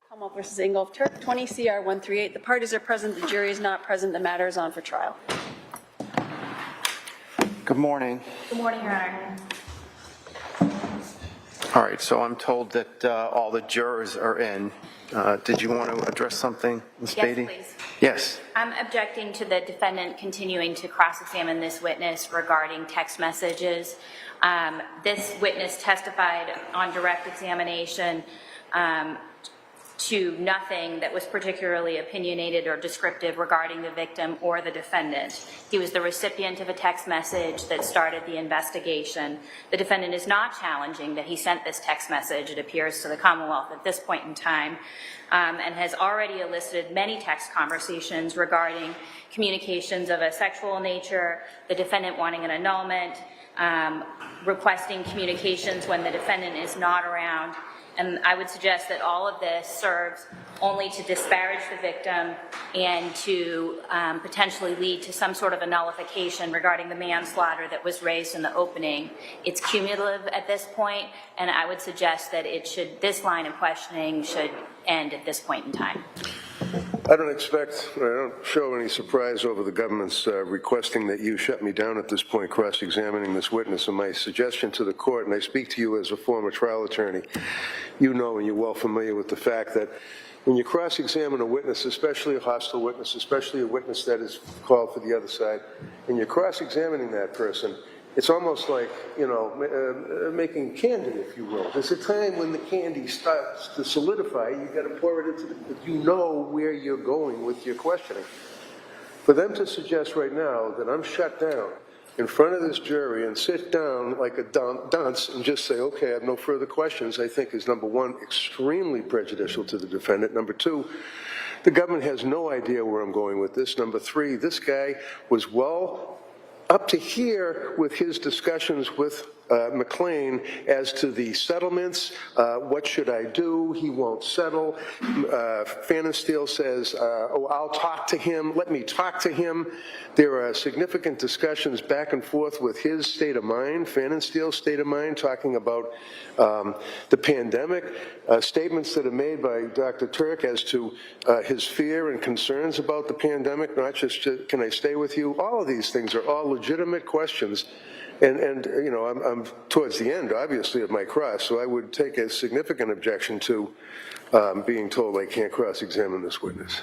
Commonwealth versus Ingolf Tuerk, 20 CR 138. The parties are present, the jury is not present, the matter is on for trial. Good morning. Good morning, Your Honor. All right, so I'm told that all the jurors are in. Did you want to address something, Ms. Beatty? Yes, please. Yes. I'm objecting to the defendant continuing to cross-examine this witness regarding text messages. This witness testified on direct examination to nothing that was particularly opinionated or descriptive regarding the victim or the defendant. He was the recipient of a text message that started the investigation. The defendant is not challenging that he sent this text message, it appears, to the Commonwealth at this point in time, and has already elicited many text conversations regarding communications of a sexual nature, the defendant wanting an annulment, requesting communications when the defendant is not around. And I would suggest that all of this serves only to disparage the victim and to potentially lead to some sort of a nullification regarding the manslaughter that was raised in the opening. It's cumulative at this point, and I would suggest that this line of questioning should end at this point in time. I don't show any surprise over the government's requesting that you shut me down at this point, cross-examining this witness. And my suggestion to the court, and I speak to you as a former trial attorney, you know and you're well familiar with the fact that when you cross-examine a witness, especially a hostile witness, especially a witness that is called for the other side, and you're cross-examining that person, it's almost like, making candy, if you will. There's a time when the candy starts to solidify. You've got to pour it into you know where you're going with your questioning. For them to suggest right now that I'm shut down in front of this jury and sit down like a dunce and just say, okay, I have no further questions, I think is, number one, extremely prejudicial to the defendant. Number two, the government has no idea where I'm going with this. Number three, this guy was up to here with his discussions with McLean as to the settlements, what should I do, he won't settle. Phennanstiehl says, I'll talk to him, let me talk to him. There are significant discussions back and forth with his state of mind, Phennanstiehl's state of mind, talking about the pandemic, statements that are made by Dr. Tuerk as to his fear and concerns about the pandemic, not just can I stay with you. All of these things are all legitimate questions. And I'm towards the end, obviously, of my cross, so I would take a significant objection to being told I can't cross-examine this witness.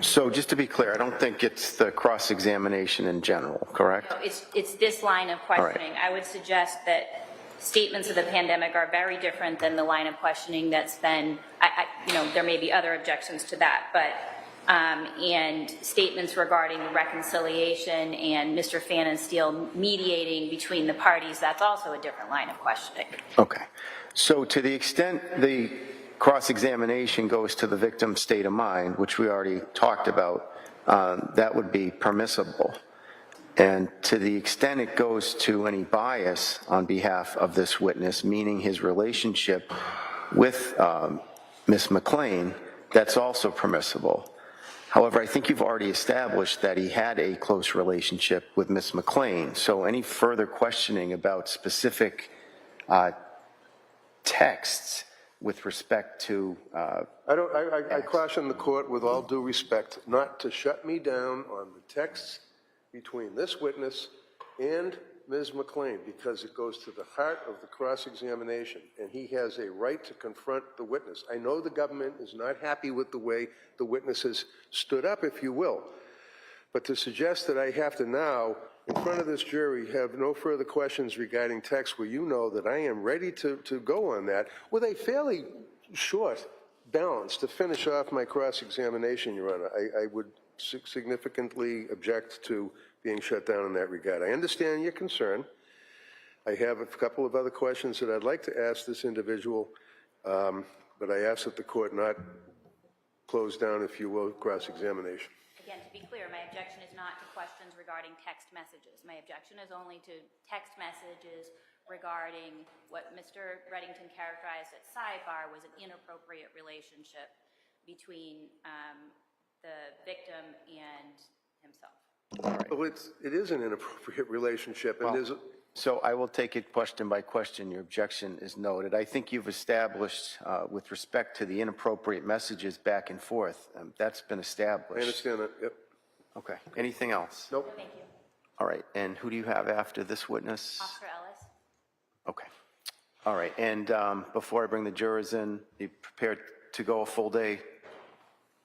So just to be clear, I don't think it's the cross-examination in general, correct? No, it's this line of questioning. Right. I would suggest that statements of the pandemic are very different than the line of questioning that's been, there may be other objections to that, but and statements regarding reconciliation and Mr. Phennanstiehl mediating between the parties, that's also a different line of questioning. Okay. So to the extent the cross-examination goes to the victim's state of mind, which we already talked about, that would be permissible. And to the extent it goes to any bias on behalf of this witness, meaning his relationship with Ms. McLean, that's also permissible. However, I think you've already established that he had a close relationship with Ms. McLean. So any further questioning about specific texts with respect to... I caution the court, with all due respect, not to shut me down on the texts between this witness and Ms. McLean, because it goes to the heart of the cross-examination, and he has a right to confront the witness. I know the government is not happy with the way the witness has stood up, if you will, but to suggest that I have to now, in front of this jury, have no further questions regarding text where you know that I am ready to go on that with a fairly short balance to finish off my cross-examination, Your Honor, I would significantly object to being shut down in that regard. I understand your concern. I have a couple of other questions that I'd like to ask this individual, but I ask that the court not close down, if you will, cross-examination. Again, to be clear, my objection is not to questions regarding text messages. My objection is only to text messages regarding what Mr. Reddington characterized at sidebar was an inappropriate relationship between the victim and himself. Well, it is an inappropriate relationship, and So I will take it question by question. Your objection is noted. I think you've established, with respect to the inappropriate messages back and forth, that's been I established. understand that, yep. Okay. Anything else? Nope. Thank you. All right. And who do you have after this witness? Officer Ellis? Okay. All right. And before I bring the jurors in, you prepared to go a full day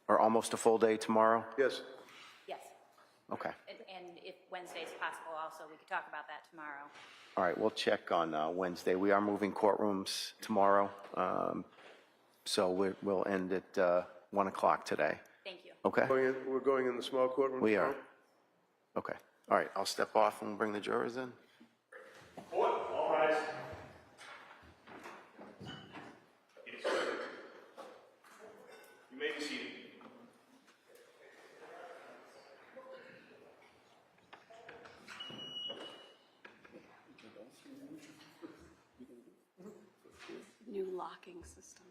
or almost a full day tomorrow? Yes. Yes. Okay. And if Wednesday is possible also, we could talk about that tomorrow. All right. We'll check on Wednesday. We are moving courtrooms tomorrow. So we'll end at 1 o'clock today. Thank you. Okay? We're going in the small courtroom? We tomorrow? are. Okay. All right. I'll step off and bring the jurors in. All rise. You may be seated. New locking system.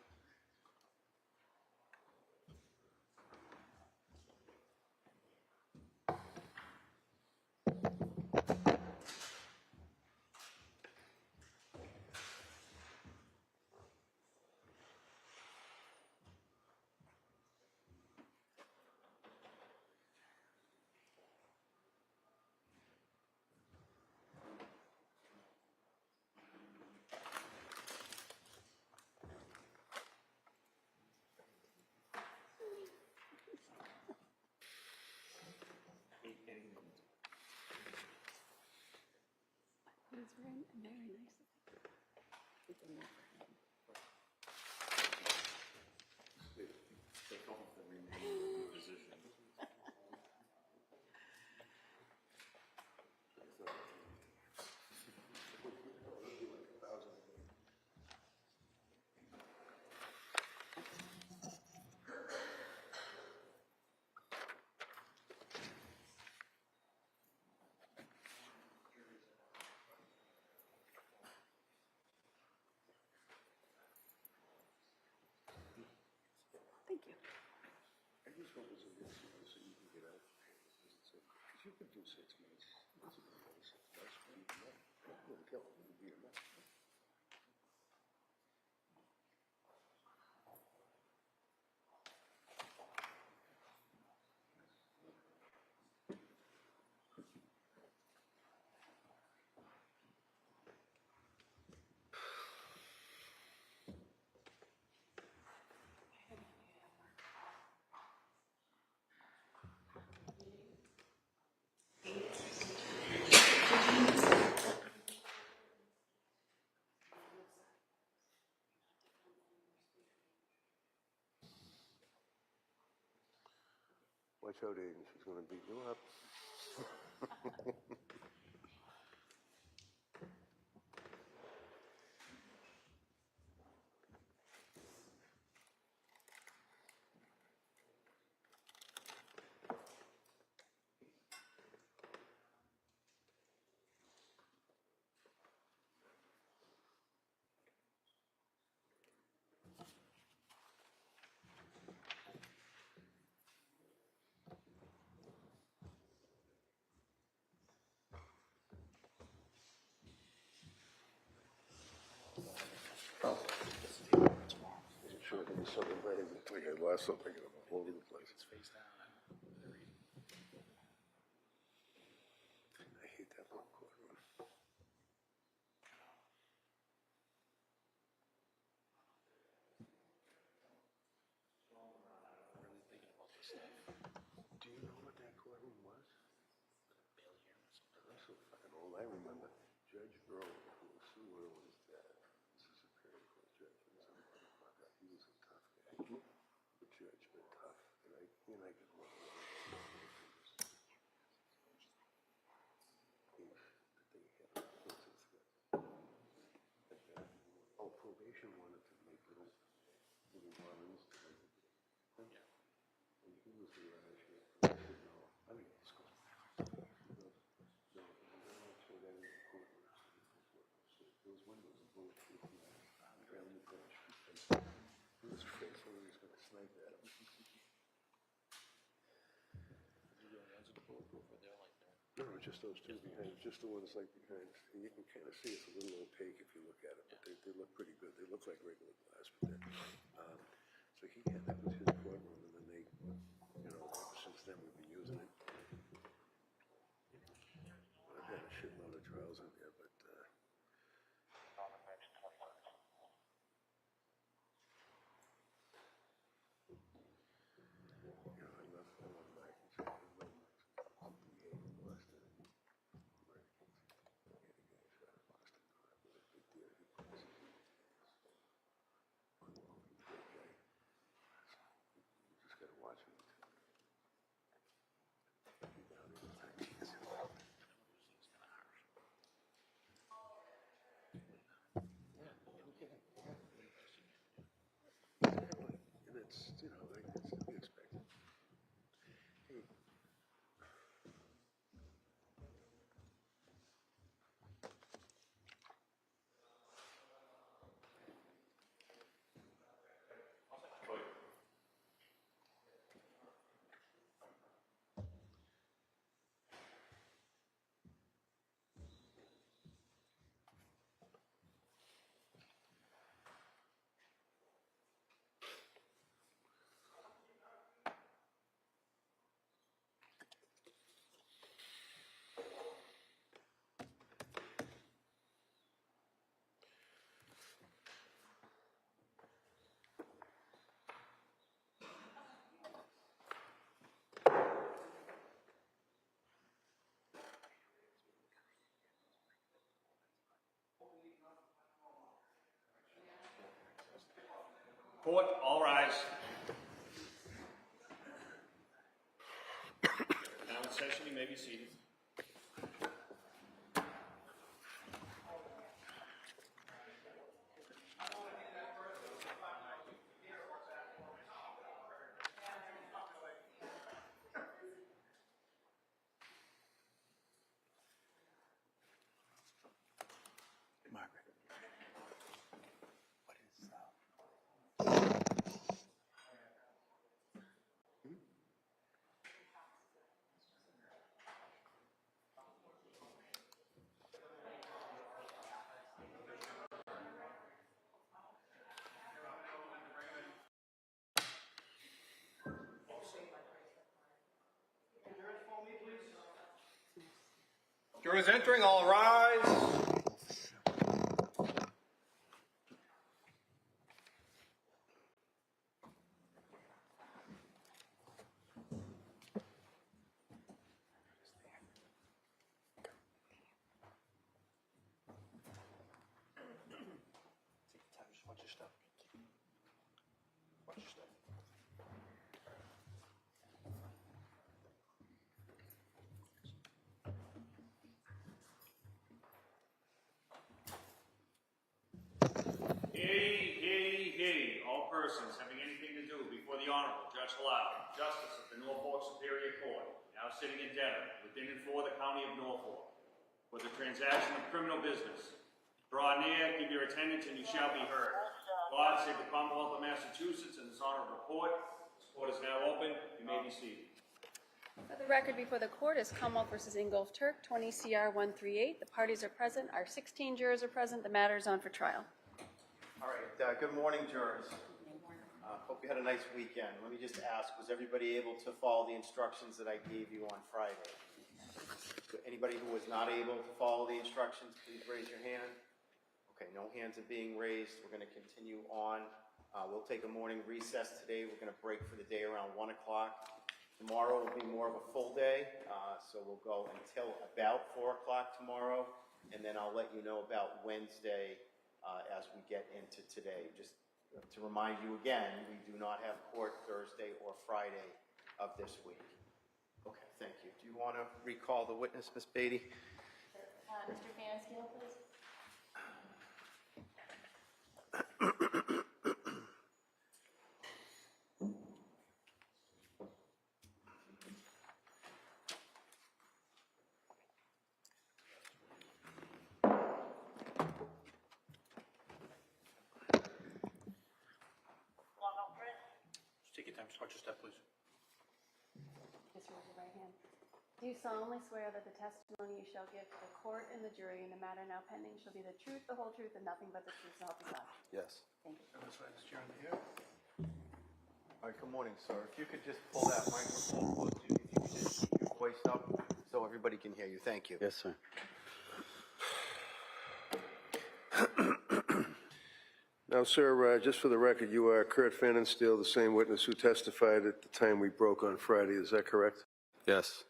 It's very, very nice. Thank you. I just want this in this, so you can get out. Because you could do 6 months. This is only 6 months. You wouldn't kill him. You'd beat him up. Watch out, Aiden. She's going to beat you up. Sure, there was something right in between. I lost something in the whole other place. I hate that little courtroom. Do you know what that courtroom was? That's so fucking old. I remember Judge Earl, who was that? This is a Superior Court judge. He was a motherfucker. He was a tough guy. The judge, but tough. And I get one of those. Oh, probation wanted to make little ones. And he was the shit. No, I mean, it's cool. No, so that in the court. Those windows are bulletproof. Trailing the bench. He was afraid somebody was going to snipe at him. No, just those two behind, just the ones like behind. And you can kind of see it's a little opaque if you look at it, but they look pretty good. They look like regular glass, but they're, so he had, that was his courtroom, and then they, you know, since then we've been using it. I've had a shitload of trials in there, but, you know, I love my, I love the Boston. Just gotta watch him. And it's, you know, like, it's to be expected. Hey. Court, all rise. Now in session, you may be seated. Margaret. What is Jurors entering, all rise. Take your time, just watch your stuff. Watch your stuff. Hey, all persons having anything to do before the Honorable Judge Aloud, Justice of the Norfolk Superior Court, now sitting in Dedham, within and for the County of Norfolk, for the transaction of criminal business. Draw near, give your attendance, and you shall be heard. God save the Commonwealth of Massachusetts and this honorable court. This court is now open. You may be seated. For the record before the court is Commonwealth versus Ingolf Tuerk, 20 CR 138. The parties are present. Our 16 jurors are present. The matter is on for trial. All right, good morning, jurors. Hope you had a nice weekend. Let me just ask, was everybody able to follow the instructions that I gave you on Friday? Anybody who was not able to follow the instructions, please raise your hand. Okay, no hands are being raised. We're going to continue on. We'll take a morning recess today. We're going to break for the day around 1 o'clock. Tomorrow will be more of a full day, so we'll go until about 4 o'clock tomorrow, and then I'll let you know about Wednesday as we get into today. Just to remind you again, we do not have court Thursday or Friday of this week. Okay, thank you. Do you want to recall the witness, Ms. Beatty? Mr. Phennanstiehl, please. Just take your time. Just watch your step, please. Just raise your right hand. Do you solemnly swear that the testimony you shall give to the court and the jury in the matter now pending shall be the truth, the whole truth, and nothing but the truth, so help you God? Yes. Thank you. All right, good morning, sir. If you could just pull that microphone close to you, if you could just keep your voice up so everybody can hear you. Thank you. Yes, sir. Now, sir, just for the record, you are Curt Phennanstiehl, the same witness who testified at the time we broke on Friday. Is that correct? Yes.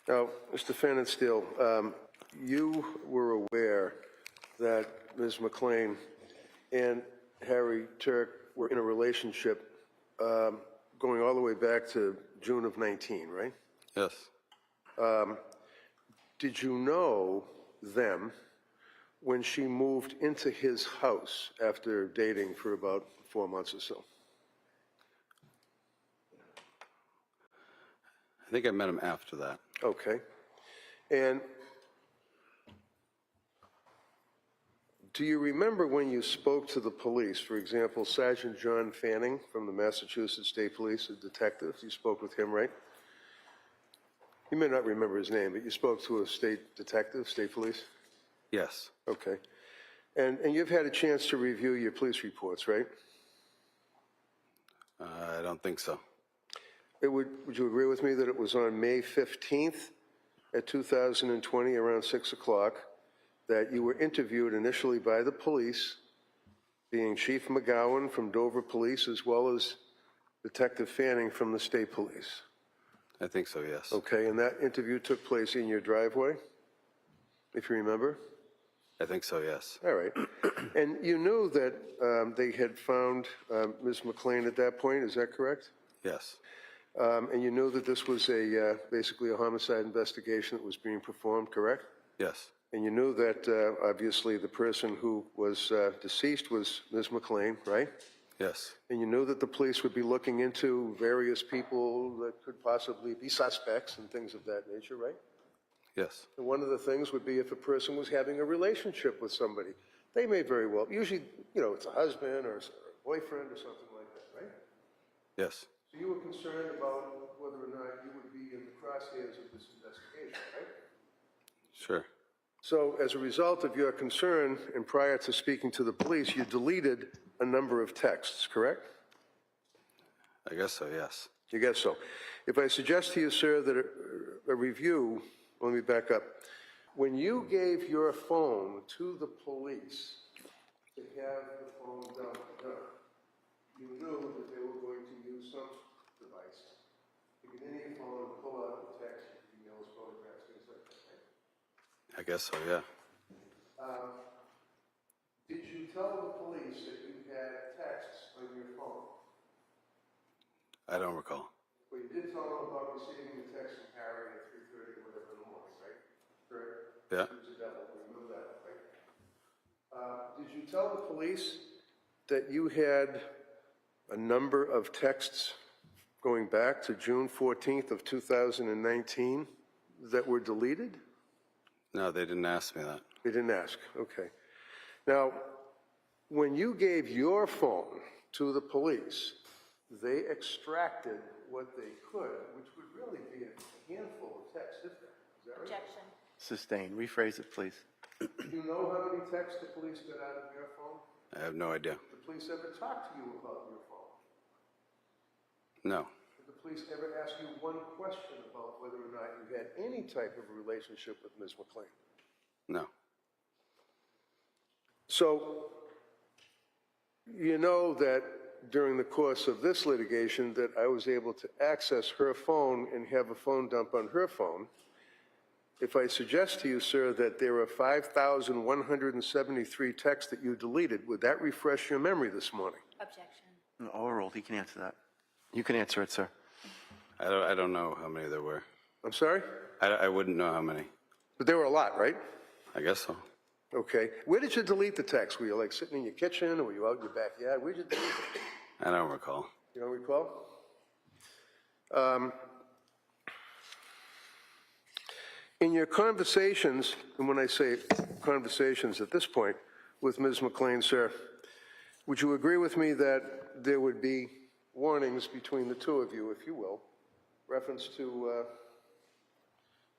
Now, Mr. Phennanstiehl, you were aware that Ms. McLean and Harry Tuerk were in a relationship going all the way back to June of 19, right? Yes. Did you know them when she moved into his house after dating for about 4 months or so? I think I met him after that. Okay. And do you remember when you spoke to the police, for example, Sergeant John Fanning from the Massachusetts State Police, a detective? You spoke with him, right? You may not remember his name, but you spoke to a state detective, state police? Yes. Okay. And you've had a chance to review your police reports, right? I don't think so. Would you agree with me that it was on May 15th at 2020 around 6 o'clock that you were interviewed initially by the police, being Chief McGowan from Dover Police as well as Detective Fanning from the State Police? I think so, yes. Okay, and that interview took place in your driveway, if you remember? I think so, yes. All right. And you knew that they had found Ms. McLean at that point, is that correct? Yes. And you knew that this was basically a homicide investigation that was being performed, correct? Yes. And you knew that obviously the person who was deceased was Ms. McLean, right? Yes. And you knew that the police would be looking into various people that could possibly be suspects and things of that nature, right? Yes. And one of the things would be if a person was having a relationship with somebody. They may very well, usually, it's a husband or a boyfriend or something like that, right? Yes. So you were concerned about whether or not you would be in the crosshairs of this investigation, right? Sure. So as a result of your concern, and prior to speaking to the police, you deleted a number of texts, correct? I guess so, yes. You guess so. If I suggest to you, sir, that a review, let me back up. When you gave your phone to the police to have the phone done, you knew that they were going to use some device to get into your phone and pull out the text, emails, photographs, things like that, right? I guess so, yeah. Did you tell the police that you had texts on your phone? I don't recall. Well, you did tell them about receiving the text from Harry at 3:30 or whatever in the morning, right? Correct? Yeah. She was a devil, we remember that, right? Did you tell the police that you had a number of texts going back to June 14th of 2019 that were deleted? No, they didn't ask me that. They didn't ask, okay. Now, when you gave your phone to the police, they extracted what they could, which would really be a handful of text, is that right? Objection. Sustain. Rephrase it, please. Do you know how many texts the police got out of your phone? I have no idea. Did the police ever talk to you about your phone? No. Did the police ever ask you one question about whether or not you had any type of a relationship with Ms. McLean? No. So, you know that during the course of this litigation that I was able to access her phone and have a phone dump on her phone. If I suggest to you, sir, that there are 5,173 texts that you deleted, would that refresh your memory this morning? Objection. Overruled. He can answer that. You can answer it, sir. I don't know how many there were. I'm sorry? I wouldn't know how many. But there were a lot, right? I guess so. Okay. Where did you delete the text? Were you like sitting in your kitchen or were you out in your backyard? Where did you delete it? I don't recall. You don't recall? In your conversations, and when I say conversations at this point with Ms. McLean, sir, would you agree with me that there would be warnings between the two of you, if you will, reference to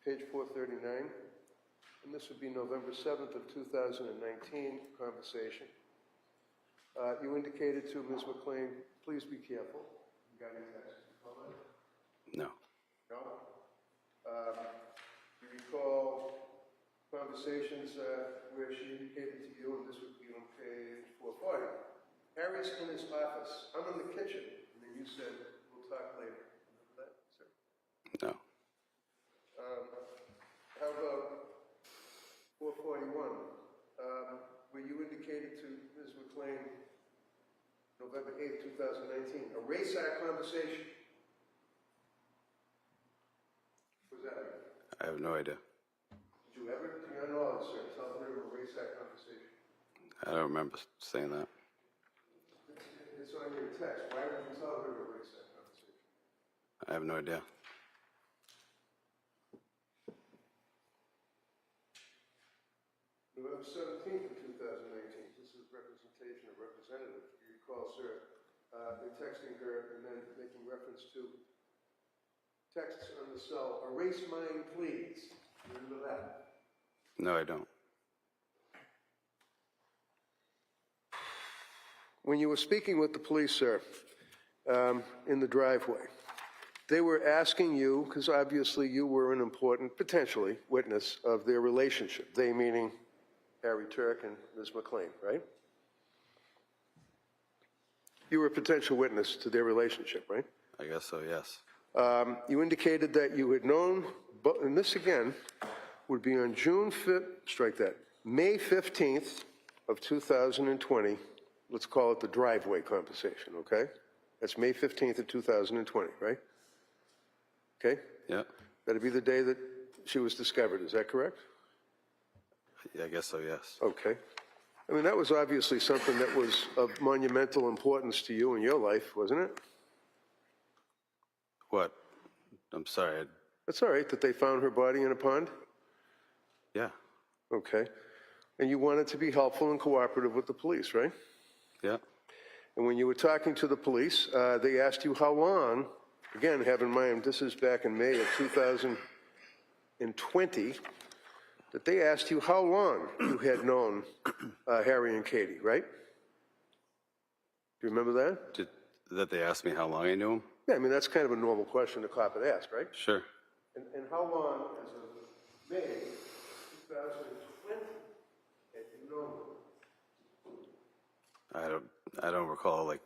page 439, and this would be November 7th of 2019 conversation. You indicated to Ms. McLean, please be careful. You got any text? No. No? You recall conversations where she indicated to you, and this would be on page 440, Harry's in his office, I'm in the kitchen, and then you said, we'll talk later. Remember that, sir? No. How about 441, where you indicated to Ms. McLean, November 8th, 2019, erase our conversation. What was that? I have no idea. Did you ever, to your knowledge, sir, tell her to erase that conversation? I don't remember saying that. It's on your text. Why would you tell her to erase that conversation? I have no idea. November 17th of 2019, this is representation of representative. You recall, sir, they're texting her and then making reference to texts on the cell, erase mine, please. Remember that? No, I don't. When you were speaking with the police, sir, in the driveway, they were asking you, because obviously you were an important, potentially, witness of their relationship. They meaning Harry Tuerk and Ms. McLean, right? You were a potential witness to their relationship, right? I guess so, yes. You indicated that you had known, and this again would be on June 5th, strike that, May 15th of 2020. Let's call it the driveway conversation, okay? That's May 15th of 2020, right? Okay? Yeah. That'd be the day that she was discovered, is that correct? Yeah, I guess so, yes. Okay. I mean, that was obviously something that was of monumental importance to you in your life, wasn't it? What? I'm sorry. That's all right, that they found her body in a pond? Yeah. Okay. And you wanted to be helpful and cooperative with the police, right? Yeah. And when you were talking to the police, they asked you how long, again, have in mind, this is back in May of 2020, that they asked you how long you had known Harry and Katie, right? Do you remember that? That they asked me how long I knew him? Yeah, I mean, that's kind of a normal question a cop would ask, right? Sure. And how long, as of May 2020, had you known him? I don't recall, like,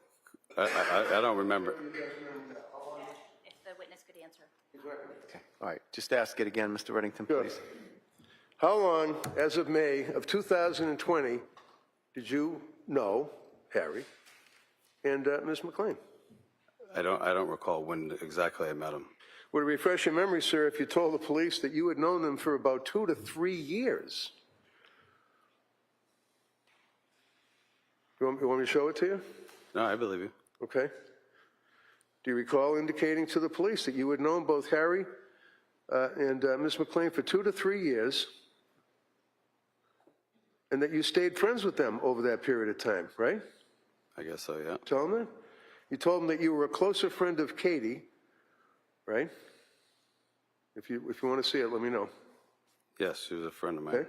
I don't remember. If the witness could answer. Okay. All right, just ask it again, Mr. Reddington, Sure. please. How long, as of May of 2020, did you know Harry and Ms. McLean? I don't recall when exactly I met him. Would it refresh your memory, sir, if you told the police that you had known them for about 2 to 3 years? You want me to show it to you? No, I believe you. Okay. Do you recall indicating to the police that you had known both Harry and Ms. McLean for 2 to 3 years, and that you stayed friends with them over that period of time, right? I guess so, yeah. Tell them that? You told them that you were a closer friend of Katie, right? If you want to see it, let me know. Yes, she was a friend of mine. Okay.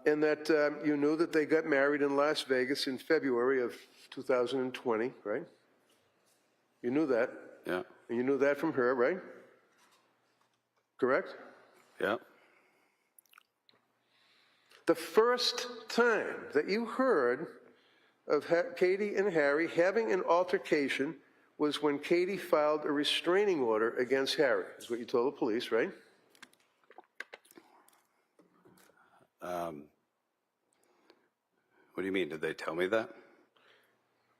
And that you knew that they got married in Las Vegas in February of 2020, right? You knew that. Yeah. And you knew that from her, right? Correct? Yeah. The first time that you heard of Katie and Harry having an altercation was when Katie filed a restraining order against Harry, is what you told the police, right? What do you mean? Did they tell me that?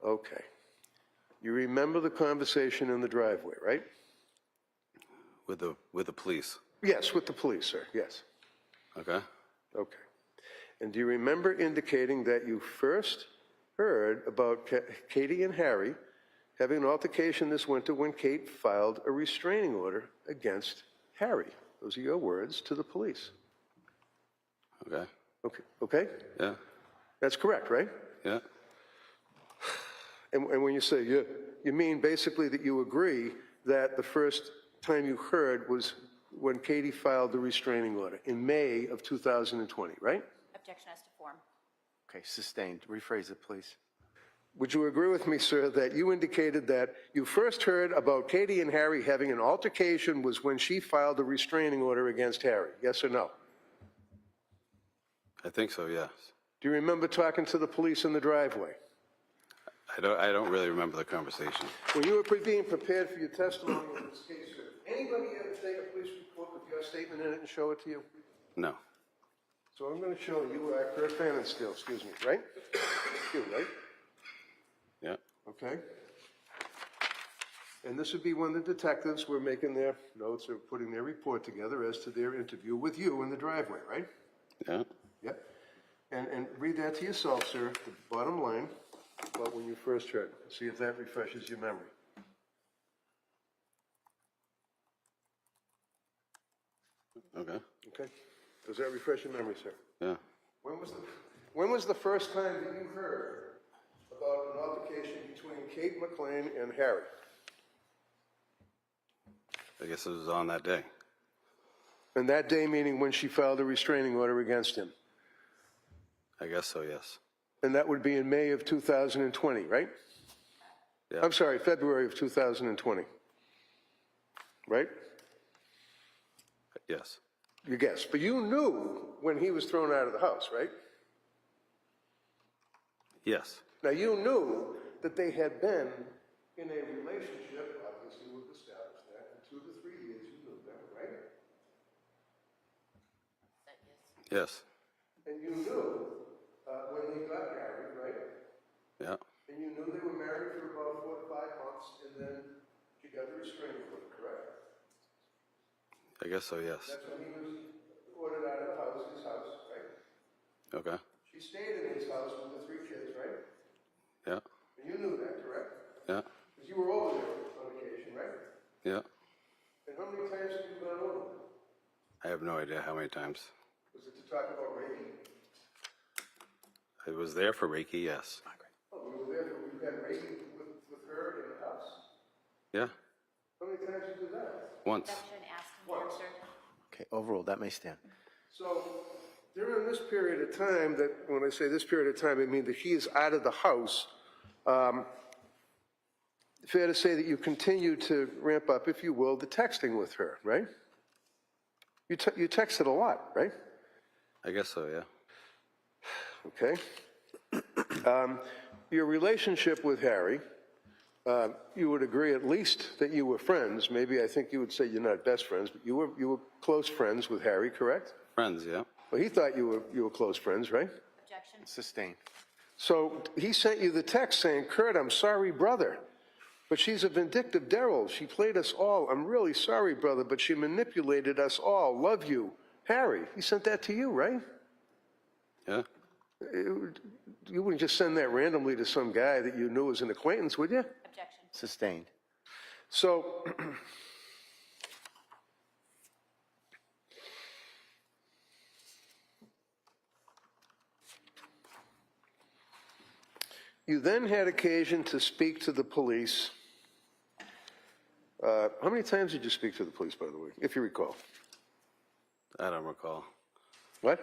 Okay. You remember the conversation in the driveway, right? With the police? Yes, with the police, sir, yes. Okay. Okay. And do you remember indicating that you first heard about Katie and Harry having an altercation this winter when Kate filed a restraining order against Harry? Those are your words to the police. Okay. Okay, okay? Yeah. That's correct, right? Yeah. And when you say you mean basically that you agree that the first time you heard was when Katie filed the restraining order in May of 2020, right? Objection as to form. Okay, sustained. Rephrase it, please. Would you agree with me, sir, that you indicated that you first heard about Katie and Harry having an altercation was when she filed the restraining order against Harry? Yes or no? I think so, yes. Do you remember talking to the police in the driveway? I don't really remember the conversation. When you were being prepared for your testimony in this case, sir, anybody ever take a police report with your statement in it and show it to you? No. So I'm going to show you Curt Phennanstiehl, excuse me, right? You, right? Yeah. Okay. And this would be when the detectives were making their notes or putting their report together as to their interview with you in the driveway, right? Yeah. Yep. And read that to yourself, sir, the bottom line about when you first heard it. See if that refreshes your memory. Okay. Okay? Does that refresh your memory, sir? Yeah. When was the first time that you heard about an altercation between Kate McLean and Harry? I guess it was on that day. And that day meaning when she filed a restraining order against him. I guess so, yes. And that would be in May of 2020, right? Yeah. I'm sorry, February of 2020. Right? Yes. You guess. But you knew when he was thrown out of the house, right? Yes. Now, you knew that they had been in a relationship, obviously we've established that, in 2 to 3 years, you knew that, right? Yes. And you knew when they got married, right? Yeah. And you knew they were married for about 4 to 5 months, and then she got the restraining order, correct? I guess so, yes. That's when he was ordered out of the house, his house, right? Okay. She stayed in his house with the 3 kids, right? Yeah. And you knew that, correct? Yeah. Because you were over there on occasion, right? Yeah. And how many times have you gone over there? I have no idea how many times. Was it to talk about Reiki? I was there for Reiki, yes. Oh, you were there for, you had Reiki with her in the house? Yeah. How many times did you do that? Once. Objection asked and answered. Okay, overruled. That may stand. So during this period of time, that when I say this period of time, I mean that he is out of the house, fair to say that you continue to ramp up, if you will, the texting with her, right? You texted a lot, right? I guess so, yeah. Okay. Your relationship with Harry, you would agree at least that you were friends. Maybe I think you would say you're not best friends, but you were close friends with Harry, correct? Friends, yeah. Well, he thought you were close friends, right? Objection. Sustained. So he sent you the text saying, Curt, I'm sorry, brother, but she's a vindictive devil. She played us all. I'm really sorry, brother, but she manipulated us all. Love you. Harry, he sent that to you, right? Yeah. You wouldn't just send that randomly to some guy that you knew as an acquaintance, would you? Objection. Sustained. So you then had occasion to speak to the police. How many times did you speak to the police, by the way, if you recall? I don't recall. What?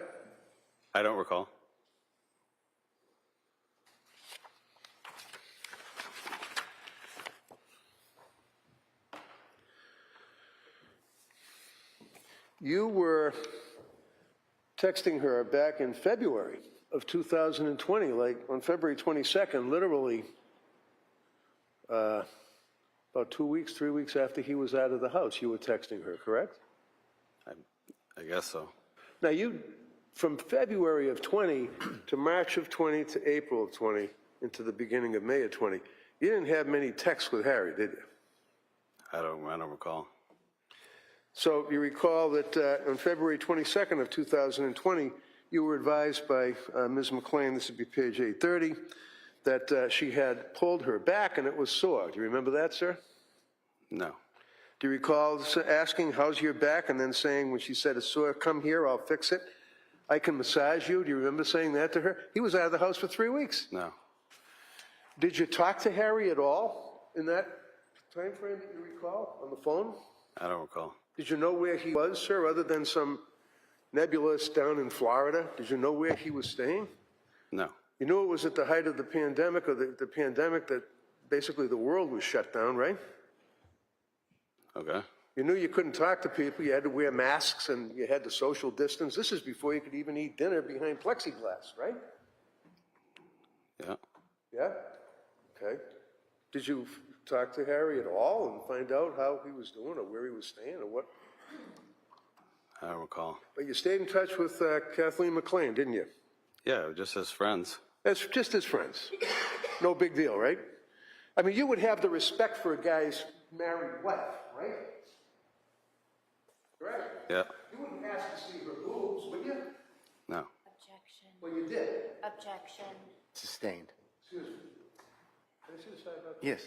I don't recall. You were texting her back in February of 2020, like on February 22nd, literally about 2 weeks, 3 weeks after he was out of the house, you were texting her, correct? I guess so. Now you, from February of 20 to March of 20 to April of 20 into the beginning of May of 20, you didn't have many texts with Harry, did you? I don't recall. So you recall that on February 22nd of 2020, you were advised by Ms. McLean, this would be page 830, that she had pulled her back and it was sore. Do you remember that, sir? No. Do you recall asking, how's your back? And then saying, when she said it's sore, come here, I'll fix it. I can massage you. Do you remember saying that to her? He was out of the house for 3 weeks. No. Did you talk to Harry at all in that time frame that you recall on the phone? I don't recall. Did you know where he was, sir, other than some nebulous down in Florida? Did you know where he was staying? No. You knew it was at the height of the pandemic, or the pandemic that basically the world was shut down, right? Okay. You knew you couldn't talk to people, you had to wear masks, and you had to social distance. This is before you could even eat dinner behind plexiglass, right? Yeah. Yeah? Okay. Did you talk to Harry at all and find out how he was doing or where he was staying or what? I don't recall. But you stayed in touch with Kathleen McLean, didn't you? Yeah, just as friends. As just as friends. No big deal, right? I mean, you would have the respect for a guy's married wife, right? Correct? Yeah. You wouldn't ask to see her boobs, would you? No. Objection. Well, you did. Objection. Sustained. Excuse me. Can I see the side about that? Yes.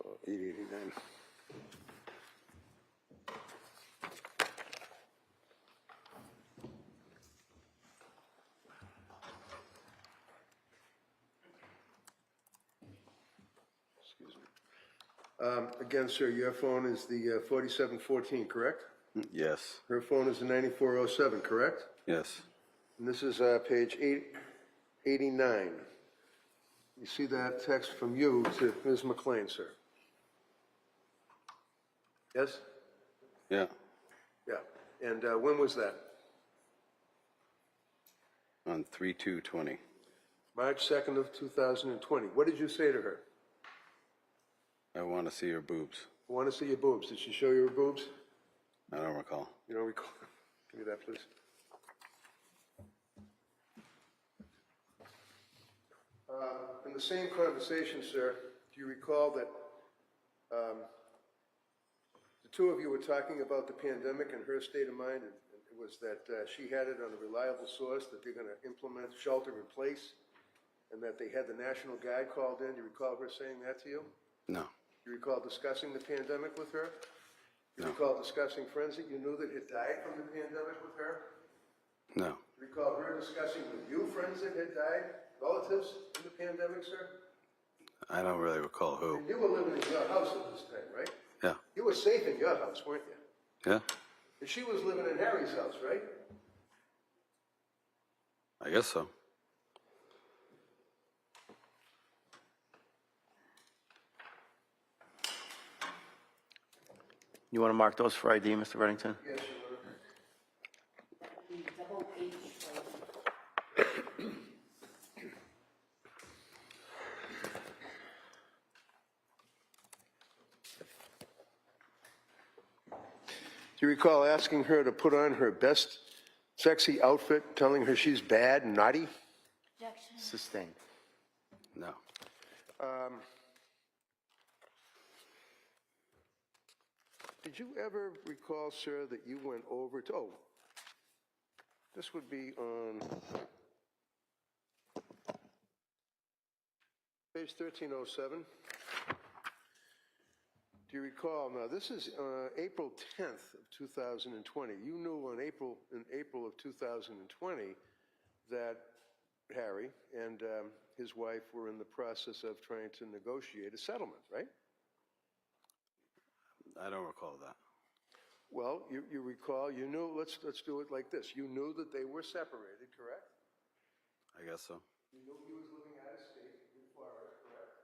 Oh, 889. Excuse me. Again, sir, your phone is the 4714, correct? Yes. Her phone is the 9407, correct? Yes. And this is page 889. You see that text from you to Ms. McLean, sir? Yes? Yeah. Yeah. And when was that? On 3/2/20. March 2nd of 2020. What did you say to her? I want to see your boobs. I want to see your boobs. Did she show you her boobs? I don't recall. You don't recall? Give me that, please. In the same conversation, sir, do you recall that the two of you were talking about the pandemic and her state of mind, and it was that she had it on a reliable source, that they're going to implement shelter in place, and that they had the National Guard called in. Do you recall her saying that to you? No. Do you recall discussing the pandemic with her? Do you No. recall discussing friends that you knew that had died from the pandemic with her? No. Do you recall her discussing with you friends that had died, relatives in the pandemic, sir? I don't really recall who. And you were living in your house at this time, right? Yeah. You were safe in your house, weren't you? Yeah. And she was living in Harry's house, right? I guess so. You want to mark those for ID, Mr. Reddington? Yes, Your Honor. Do you recall asking her to put on her best sexy outfit, telling her she's bad and naughty? Objection. Sustained. No. Did you ever recall, sir, that you went over to, oh, this would be on page 1307. Do you recall, now this is April 10th of 2020. You knew in April of 2020 that Harry and his wife were in the process of trying to negotiate a settlement, right? I don't recall that. Well, you recall, you knew, let's do it like this. You knew that they were separated, correct? I guess so. You knew he was living out of state in Florida, correct?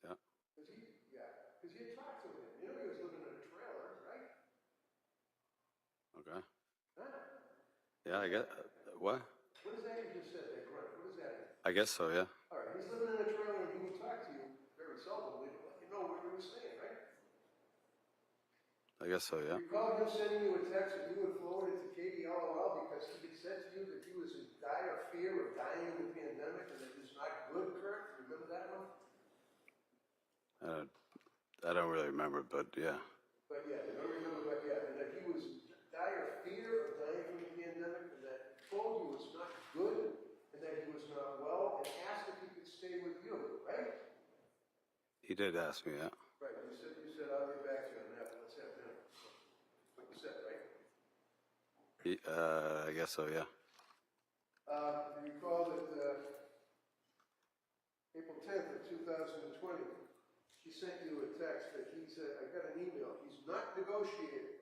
Yeah. Because you had talked to him. You knew he was living in a trailer, right? Okay. Huh? Yeah, I guess. What? What is that you just said there, Grant? What is that? I guess so, yeah. All right, he's living in a trailer and he would talk to you very seldomly to let you know what you were saying, right? I guess so, yeah. Recall him sending you a text that you had forwarded to Katie LOL because he had said to you that he was in dire fear of dying in the pandemic and that it was not good, Curt? Remember that one? I don't really remember, but yeah. But yeah, you don't remember, but yeah, and that he was in dire fear of dying from the pandemic and that he told you it was not good and that he was not well and asked if he could stay with you, right? He did ask me, yeah. Right, you said I'll get back to you on that, let's have dinner. What you said, right? I guess so, yeah. You recall that April 10th of 2020, she sent you a text that he said, I got an email, he's not negotiating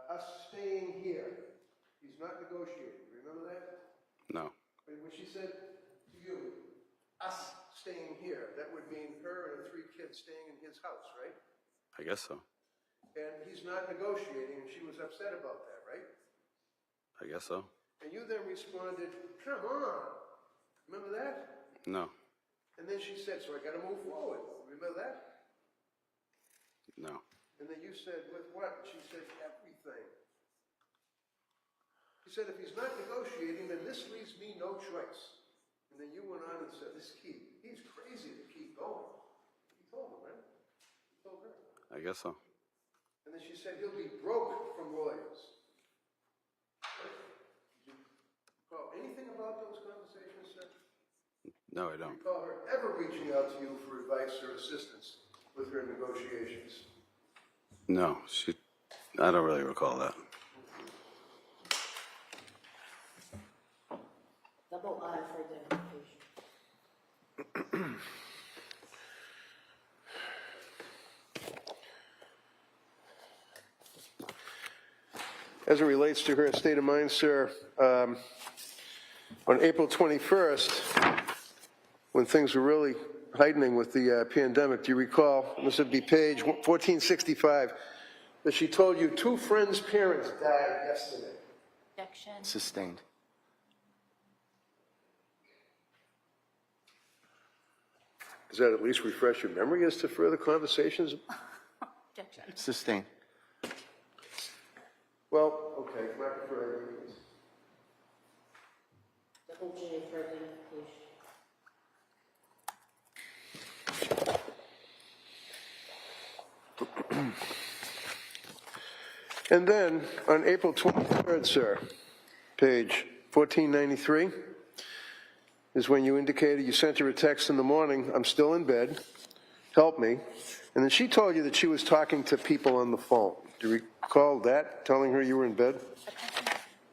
us staying here. He's not negotiating, remember that? No. When she said to you, us staying here, that would mean her and her 3 kids staying in his house, right? I guess so. And he's not negotiating, and she was upset about that, right? I guess so. And you then responded, come on. Remember that? No. And then she said, so I got to move forward. Remember that? No. And then you said, with what? She said, everything. She said, if he's not negotiating, then this leaves me no choice. And then you went on and said, he's crazy to keep going. You told him, right? You told her. I guess so. And then she said, he'll be broke from lawyers. Did you recall anything about those conversations, sir? No, I Do don't. you recall her ever reaching out to you for advice or assistance with her negotiations? No, I don't really recall that. Double I for identification. As it relates to her state of mind, sir, on April 21st, when things were really heightening with the pandemic, do you recall, this would be page 1465, that she told you 2 friends' parents died yesterday? Objection. Sustained. Does that at least refresh your memory as to further conversations? Objection. Sustained. Well, okay, mark for ID, please. Double J for identification. And then, on April 23rd, sir, page 1493, is when you indicated you sent her a text in the morning, I'm still in bed, help me. And then she told you that she was talking to people on the phone. Do you recall that, telling her you were in bed?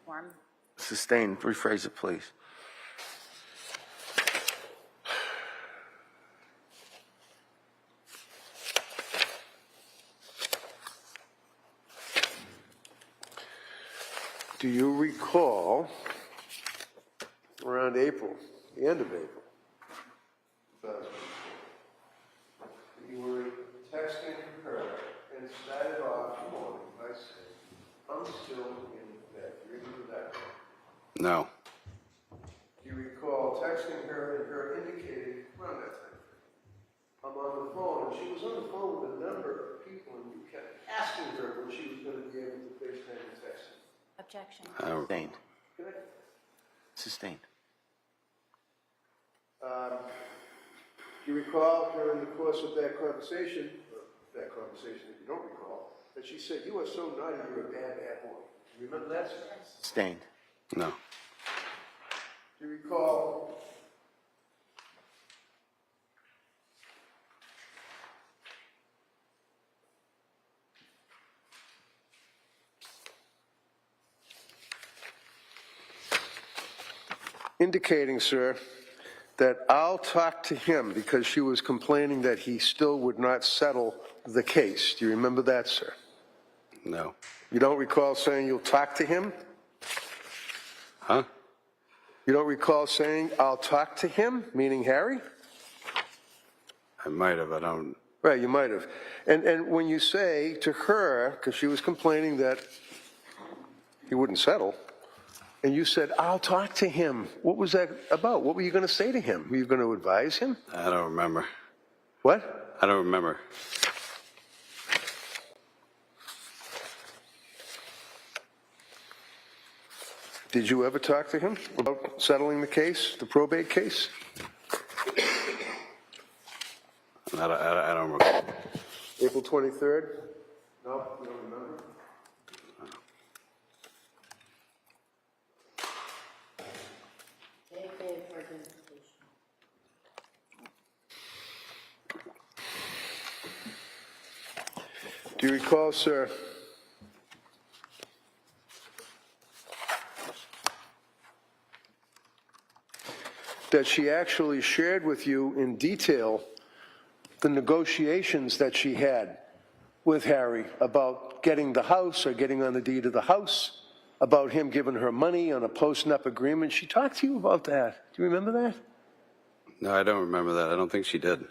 Form. Sustained, rephrase it, please. Do you recall, around April, the end of April, you were texting her and started off the morning by saying, I'm still in bed. Do you remember that? No. Do you recall texting her and her indicating, around that time, I'm on the phone, and she was on the phone with a number of people, and you kept asking her when she was going to be able to FaceTime and text you. Objection. Sustained. Good. Sustained. Do you recall during the course of that conversation that you don't recall, that she said, you are so naughty, you're a bad, bad boy. Do you remember that? Sustained. No. Do you recall indicating, sir, that I'll talk to him because she was complaining that he still would not settle the case. Do you remember that, sir? No. You don't recall saying you'll talk to him? Huh? You don't recall saying, I'll talk to him, meaning Harry? I might have, I don't. Right, you might have. And when you say to her, because she was complaining that he wouldn't settle, and you said, I'll talk to him. What was that about? What were you going to say to him? Were you going to advise him? I don't remember. What? I don't remember. Did you ever talk to him about settling the case, the probate case? I don't recall. April 23rd? No, you don't remember? JFK for identification. Do you recall, sir, that she actually shared with you in detail the negotiations that she had with Harry about getting the house or getting on the deed of the house, about him giving her money on a post-nup agreement? She talked to you about that. Do you remember that? No, I don't remember that. I don't think she did.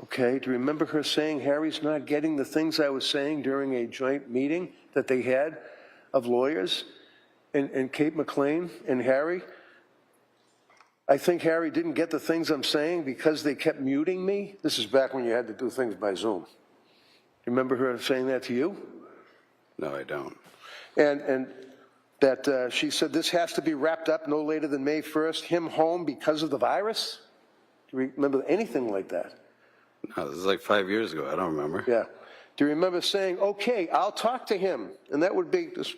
Okay, do you remember her saying, Harry's not getting the things I was saying during a joint meeting that they had of lawyers and Kate McLean and Harry? I think Harry didn't get the things I'm saying because they kept muting me. This is back when you had to do things by Zoom. You remember her saying that to you? No, I don't. And that she said this has to be wrapped up no later than May 1st, him home because of the virus? Do you remember anything like that? No, this is like 5 years ago. I don't remember. Yeah. Do you remember saying, okay, I'll talk to him? And that would be this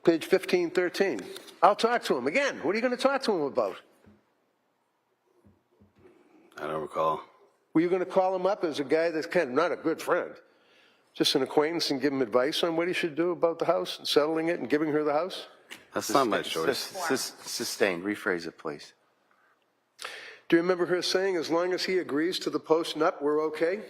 page 1513. I'll talk to him. Again, what are you going to talk to him about? I don't recall. Were you going to call him up as a guy that's kind of not a good friend, just an acquaintance, and give him advice on what he should do about the house and settling it and giving her the house? That's not my choice. Sustained, rephrase it, please. Do you remember her saying, as long as he agrees to the post-nup, we're okay?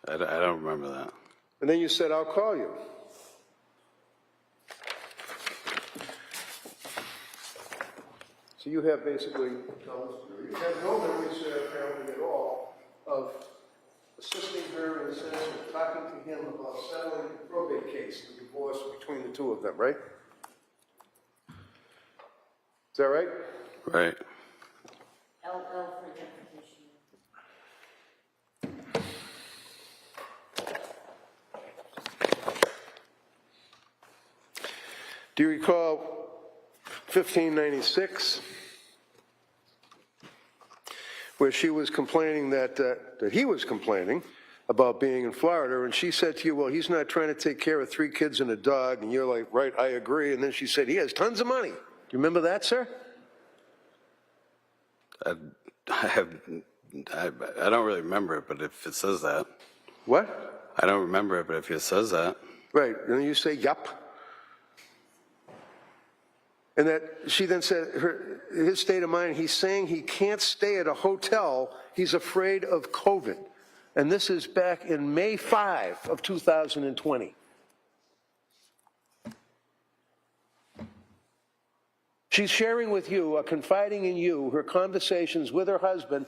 I don't remember that. And then you said, I'll call you. So you have basically, you have no memory, sir, apparently at all, of assisting her in the sense of talking to him about settling the probate case, the divorce between the two of them, right? Is that right? Right. LL for identification. Do you recall 1596, where she was complaining that he was complaining about being in Florida, and she said to you, well, he's not trying to take care of 3 kids and a dog, and you're like, right, I agree. And then she said, he has tons of money. Do you remember that, sir? I don't really remember it, but if it says that. What? I don't remember it, but if it says that. Right, and then you say, yup. And that she then said, his state of mind, he's saying he can't stay at a hotel. He's afraid of COVID. And this is back in May 5 of 2020. She's sharing with you, confiding in you, her conversations with her husband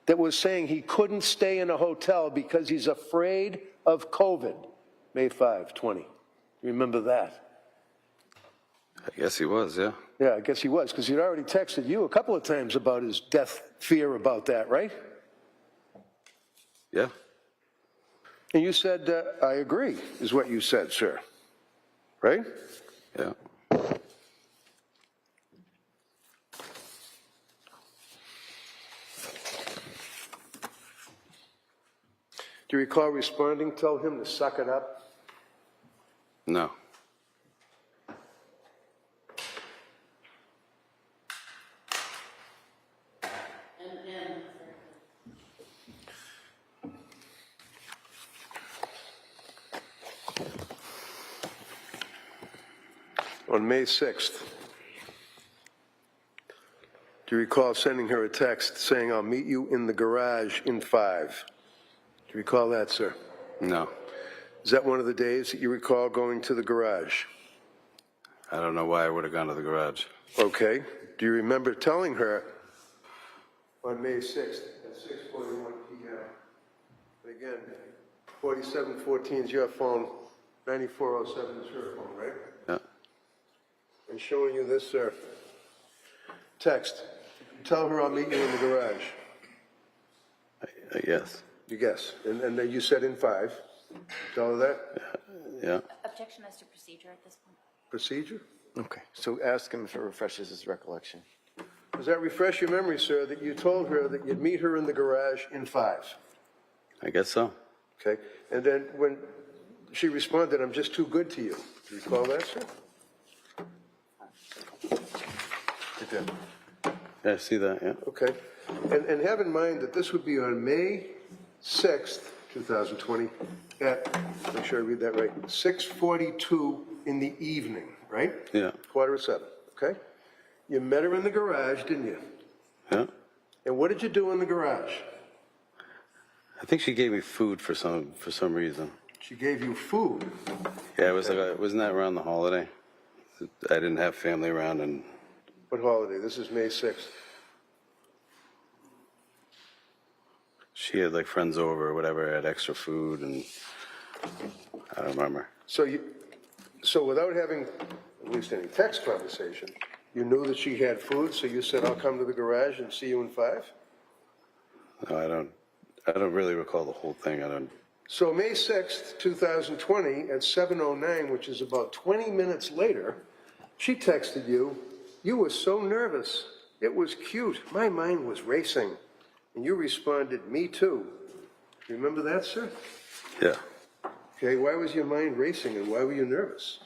that was saying he couldn't stay in a hotel because he's afraid of COVID. May 5, 20. Remember that? I guess he was, yeah. Yeah, I guess he was, because he'd already texted you a couple of times about his death fear about that, right? Yeah. And you said, I agree, is what you said, sir. Right? Yeah. Do you recall responding, tell him to suck it up? No. On May 6th, do you recall sending her a text saying, I'll meet you in the garage in 5? Do you recall that, sir? No. Is that one of the days that you recall going to the garage? I don't know why I would have gone to the garage. Okay. Do you remember telling her on May 6th at 6:41 p.m.? And again, 4714 is your phone, 9407 is her phone, right? Yeah. And showing you this, sir. Text. Tell her I'll meet you in the garage. I guess. You guess. And then you said in 5. Tell her that? Yeah. Objection as to procedure at this point. Procedure? Okay, so ask him if it refreshes his recollection. Does that refresh your memory, sir, that you told her that you'd meet her in the garage in 5? I guess so. Okay? And then when she responded, I'm just too good to you. Do you recall that, sir? Yeah, I see that, yeah. Okay. And have in mind that this would be on May 6th, 2020, at, make sure I read that right, 6:42 in the evening, right? Yeah. 6:45, okay? You met her in the garage, didn't you? Yeah. And what did you do in the garage? I think she gave me food for some reason. She gave you food. Yeah, it was like, wasn't that around the holiday? I didn't have family around, and What holiday? This is May 6th. she had like friends over or whatever, had extra food, and I don't remember. So without having at least any text conversation, you knew that she had food, so you said, I'll come to the garage and see you in 5? No, I don't really recall the whole thing. I don't. So May 6th, 2020, at 7:09, which is about 20 minutes later, she texted you, you were so nervous. It was cute. My mind was racing. And you responded, me too. Remember that, sir? Yeah. Okay, why was your mind racing and why were you nervous?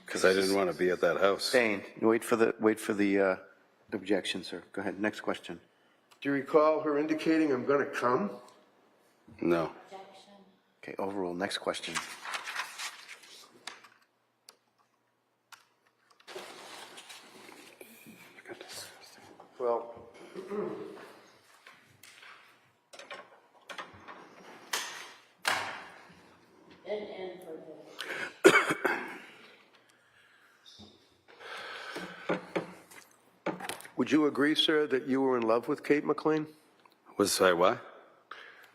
Because I didn't want to be at that house. Dane, wait for the objection, sir. Go ahead, next question. Do you recall her indicating, I'm going to come? No. Objection. Okay, overrule, next question. Well, And for would you agree, sir, that you were in love with Kate McLean? Was I what?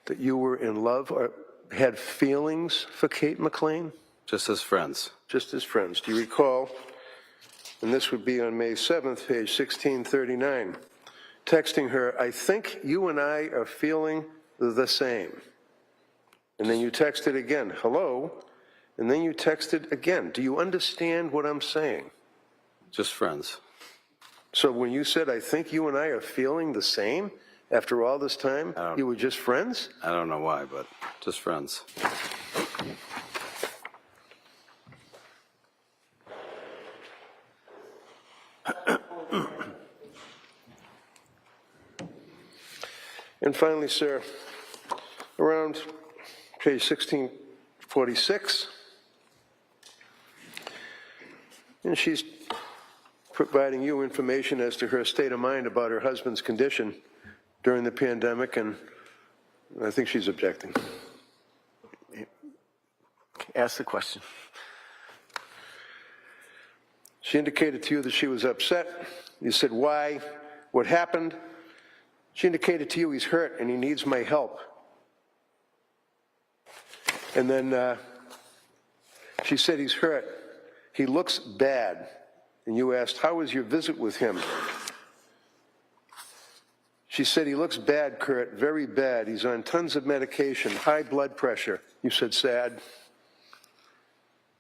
That you were in love or had feelings for Kate McLean? Just as friends. Just as friends. Do you recall, and this would be on May 7th, page 1639, texting her, I think you and I are feeling the same. And then you texted again, hello, and then you texted again. Do you understand what I'm saying? Just friends. So when you said, I think you and I are feeling the same, After all this time, you were just friends? I don't know why, but just friends. And finally, sir, around page 1646, and she's providing you information as to her state of mind about her husband's condition during the pandemic, and I think she's objecting. Ask the question. She indicated to you that she was upset. You said, why? What happened? She indicated to you he's hurt and he needs my help. And then she said he's hurt. He looks bad. And you asked, how was your visit with him? She said, he looks bad, Curt, very bad. He's on tons of medication, high blood pressure. You said, sad.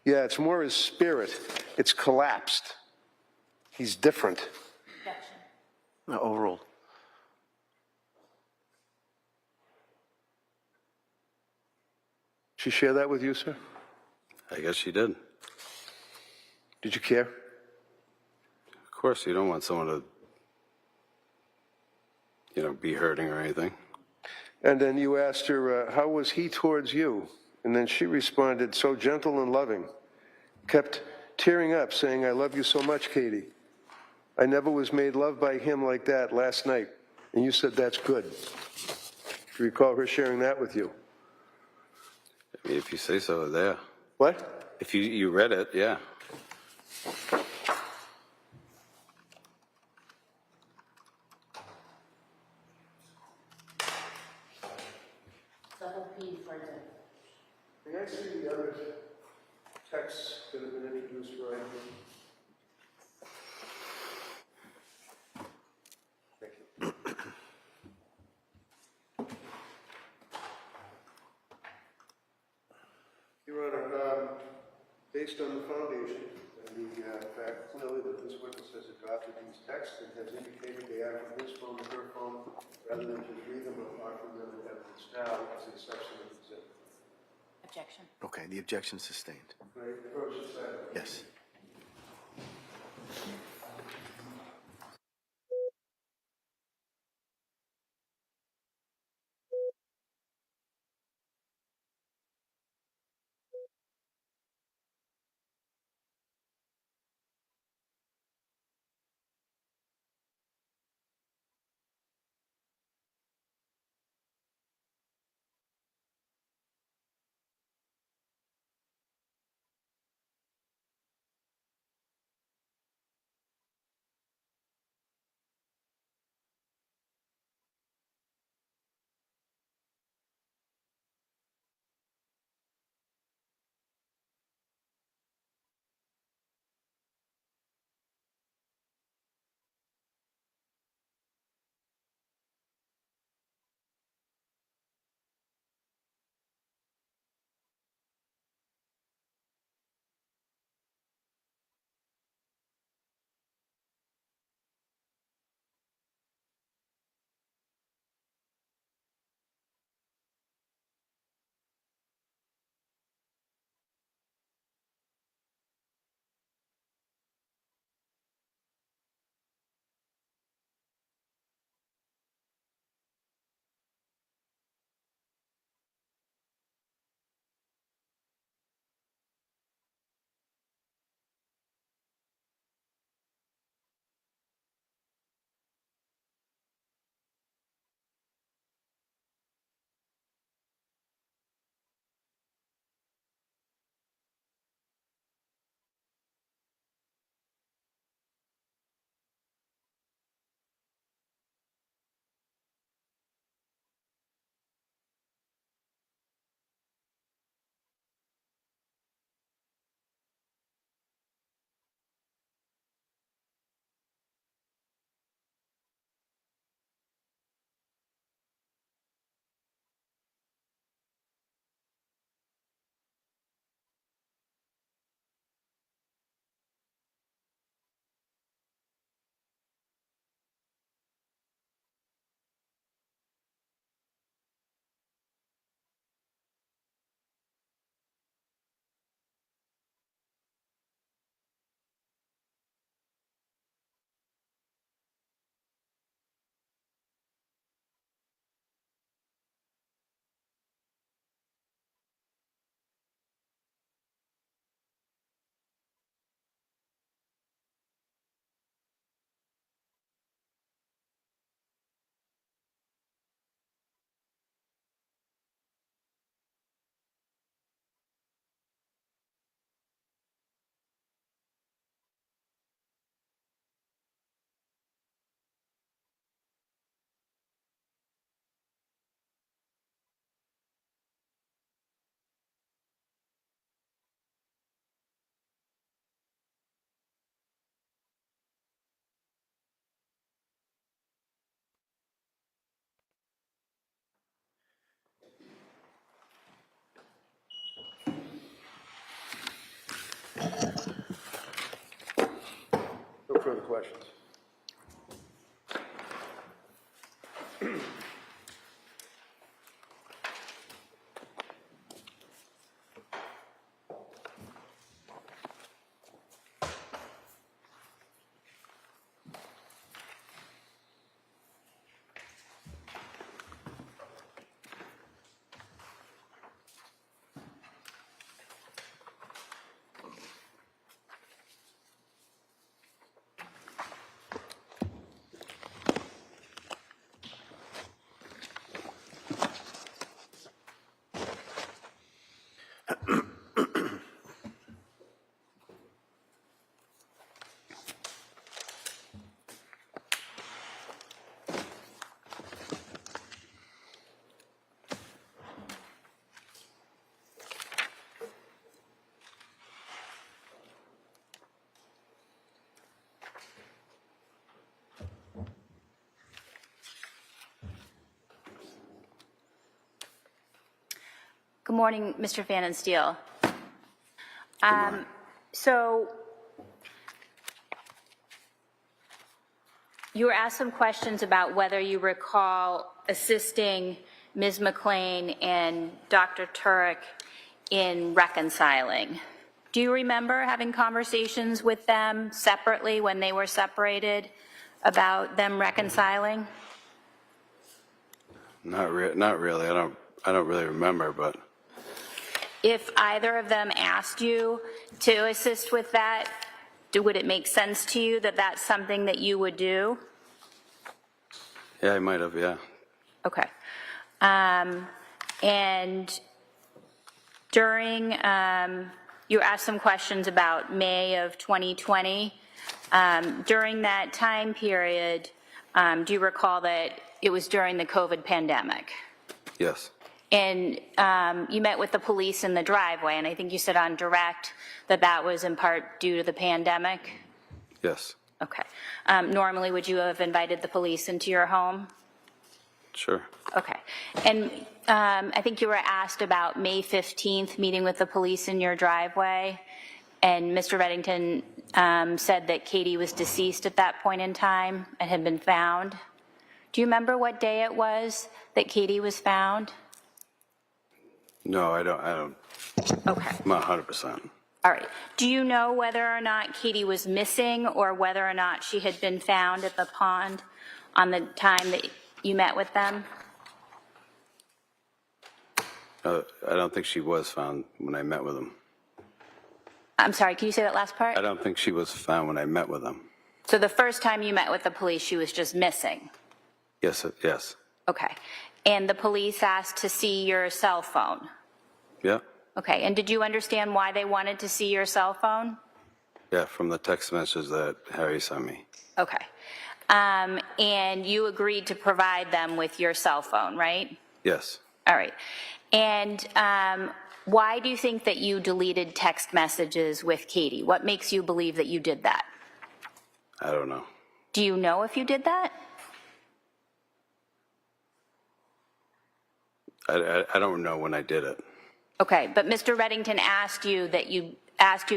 Yeah, it's more his spirit. It's collapsed. He's different. Objection. No, overruled. She share that with you, sir? I guess she did. Did you care? Of course, you don't want someone to, be hurting or anything. And then you asked her, how was he towards you? And then she responded, so gentle and loving. Kept tearing up, saying, I love you so much, Katie. I never was made love by him like that last night. And you said, that's good. Do you recall her sharing that with you? I mean, if you say so, there. What? If you read it, yeah. The whole piece right there. May I see the other texts that have been introduced right here? Thank you. Your Honor, based on the foundation and the fact clearly that this witness has adopted these texts and has indicated they are from his phone to her phone, rather than just read them or offer them in evidence now as a substantive exhibit. Objection. Okay, the objection sustained. May I approach the side? Yes. questions. Good morning, Mr. Phannanstiehl. So you were asked some questions about whether you recall assisting Ms. McLean and Dr. Tuerk in reconciling. Do you remember having conversations with them separately when they were separated about them reconciling? Not really. I don't really remember, but If either of them asked you to assist with that, would it make sense to you that that's something that you would do? yeah, I might have, yeah. Okay. And during, you asked some questions about May of 2020. During that time period, do you recall that it was during the COVID pandemic? Yes. And you met with the police in the driveway, and I think you said on direct that that was in part due to the pandemic? Yes. Okay. Normally, would you have invited the police into your home? Sure. Okay. And I think you were asked about May 15th, meeting with the police in your driveway, and Mr. Reddington said that Katie was deceased at that point in time and had been found. Do you remember what day it was that Katie was found? No, I don't. Okay. I'm not 100%. All right. Do you know whether or not Katie was missing or whether or not she had been found at the pond on the time that you met with them? I don't think she was found when I met with them. I'm sorry, can you say that last part? I don't think she was found when I met with them. So the first time you met with the police, she was just missing? Yes, yes. Okay. And the police asked to see your cell phone? Yeah. Okay. And did you understand why they wanted to see your cell phone? Yeah, from the text message that Harry sent me. Okay. And you agreed to provide them with your cell phone, right? Yes. All right. And why do you think that you deleted text messages with Katie? What makes you believe that you did that? I don't know. Do you know if you did that? I don't know when I did it. Okay, but Mr. Reddington asked you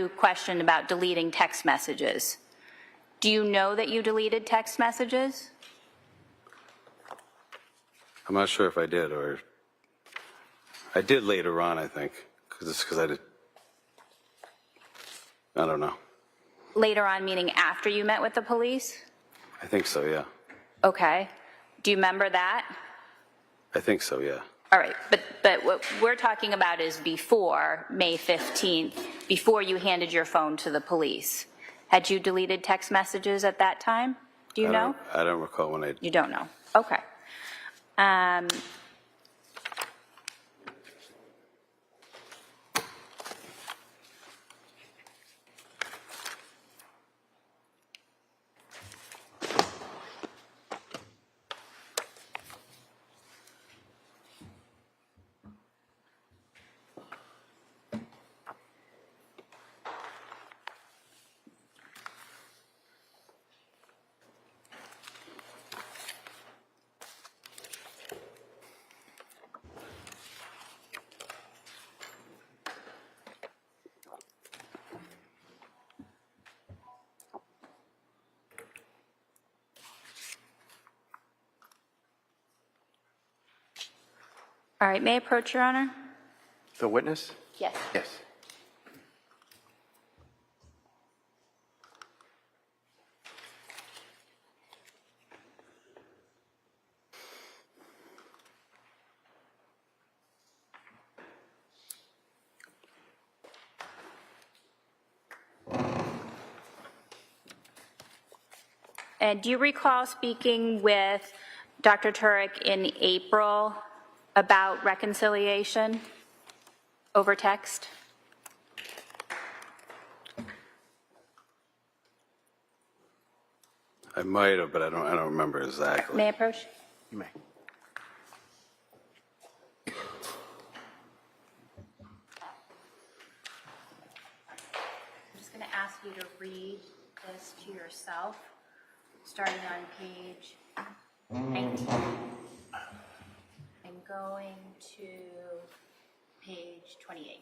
a question about deleting text messages. Do you know that you deleted text messages? I'm not sure if I did or I did later on, I think, because I did. I don't know. Later on, meaning after you met with the police? I think so, yeah. Okay. Do you remember that? I think so, yeah. All right, but what we're talking about is before May 15th, before you handed your phone to the police. Had you deleted text messages at that time? Do you know? I don't recall when I. You don't know. Okay. All right, may I approach, Your Honor? The witness? Yes. Yes. And do you recall speaking with Dr. Tuerk in April about reconciliation over text? I might have, but I don't remember exactly. May I approach? You may. I'm just going to ask you to read this to yourself, starting on page 19 and going to page 28.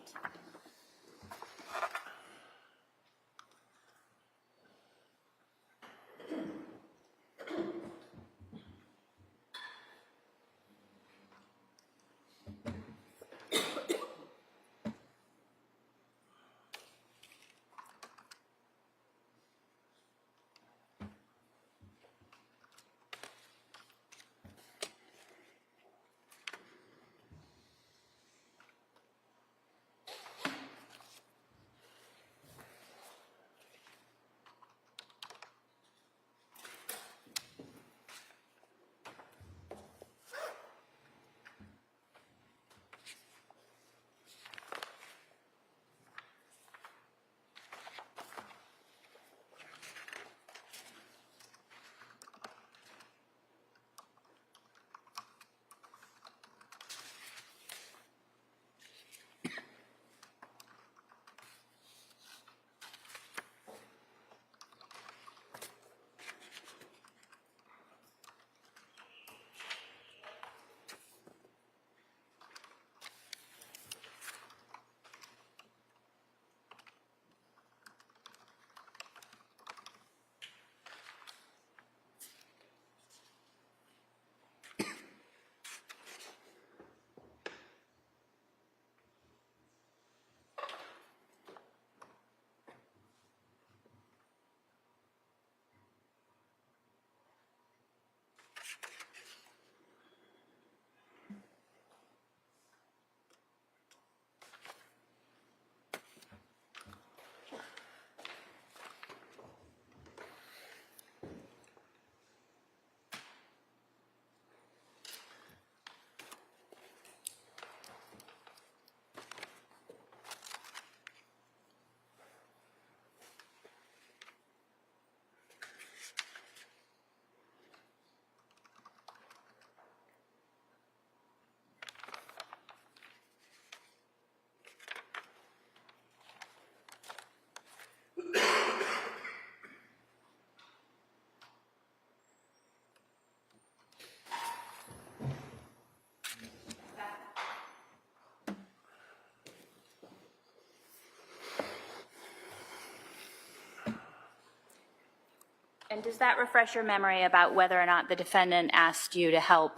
And does that refresh your memory about whether or not the defendant asked you to help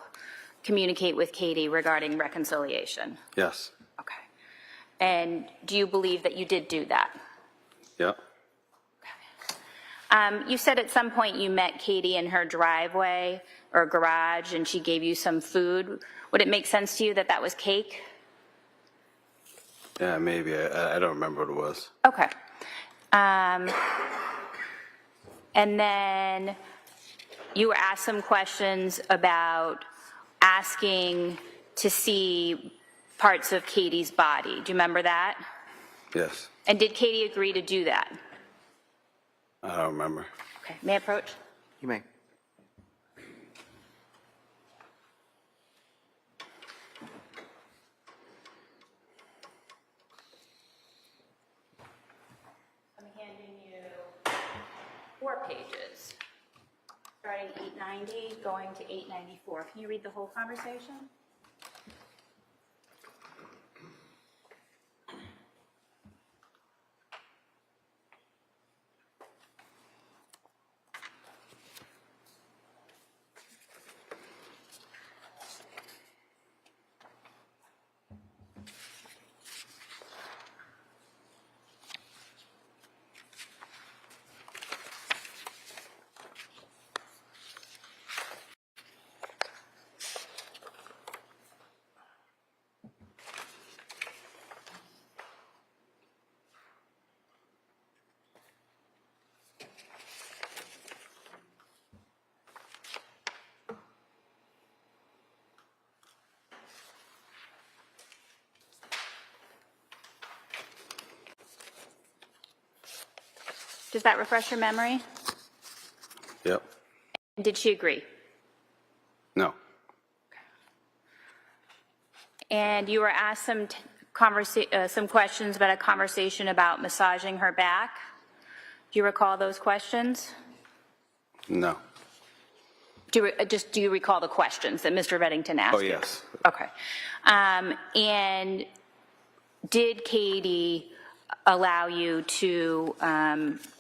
communicate with Katie regarding reconciliation? Yes. Okay. And do you believe that you did do that? Yeah. You said at some point you met Katie in her driveway or garage and she gave you some food. Would it make sense to you that that was cake? Yeah, maybe. I don't remember what it was. Okay. And then you were asked some questions about asking to see parts of Katie's body. Do you remember that? Yes. And did Katie agree to do that? I don't remember. Okay. May I approach? You may. I'm handing you 4 pages, starting 890, going to 894. Can you read the whole conversation? Does that refresh your memory? Yep. Did she agree? No. And you were asked some questions about a conversation about massaging her back. Do you recall those questions? No. Do you recall the questions that Mr. Reddington asked Oh, you? yes. Okay. And did Katie allow you to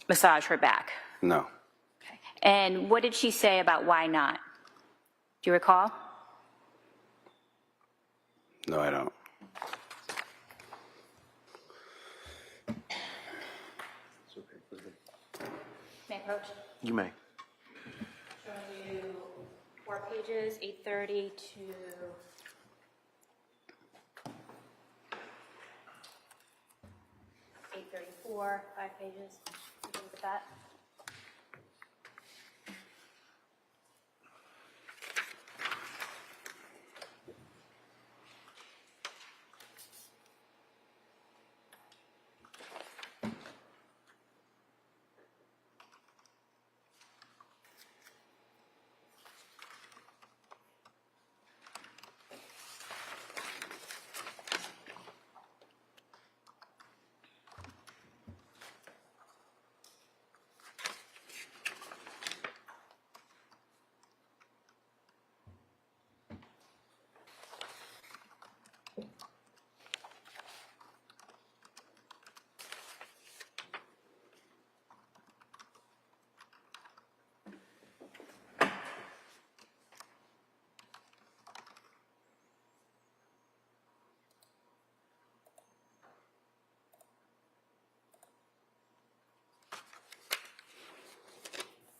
massage her back? No. Okay. And what did she say about why not? Do you recall? No, I don't. May I approach? You may. Showing you 4 pages, 830 to 834, 5 pages. You can look at that.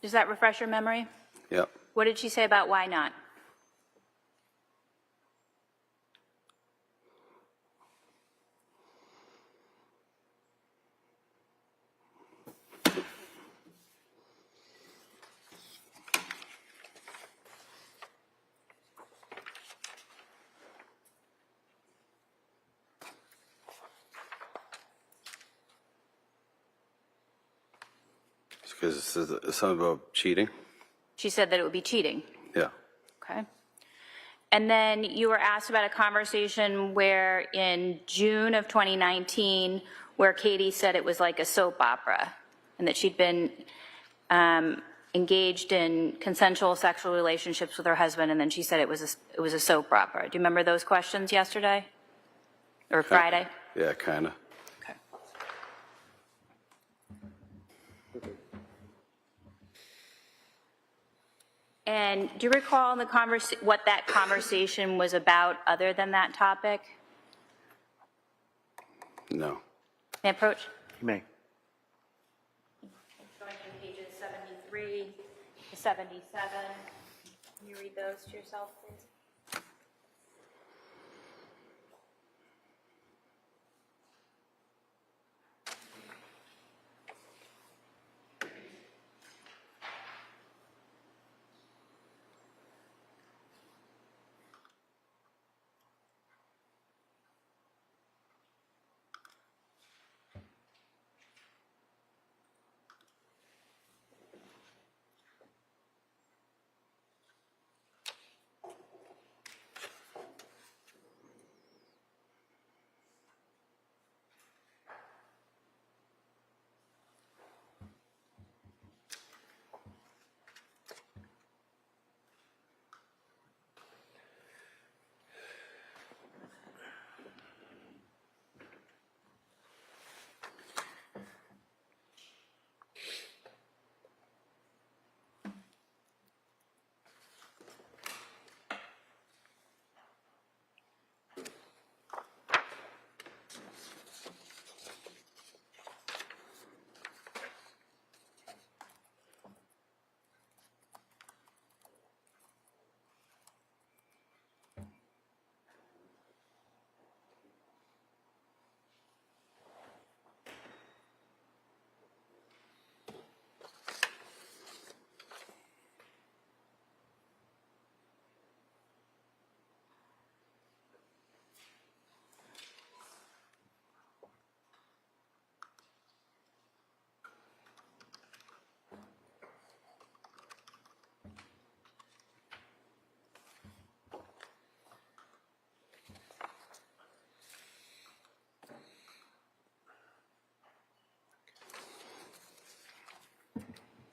Does that refresh your memory? Yep. What did she say about why not? Because it's something about cheating. She said that it would be cheating. Yeah. Okay. And then you were asked about a conversation where in June of 2019, where Katie said it was like a soap opera and that she'd been engaged in consensual sexual relationships with her husband, and then she said it was a soap opera. Do you remember those questions yesterday or Friday? Yeah, kind of. Okay. And do you recall the what that conversation was about other than that topic? No. May I approach? You may. Going from pages 73 to 77. Can you read those to yourself, please?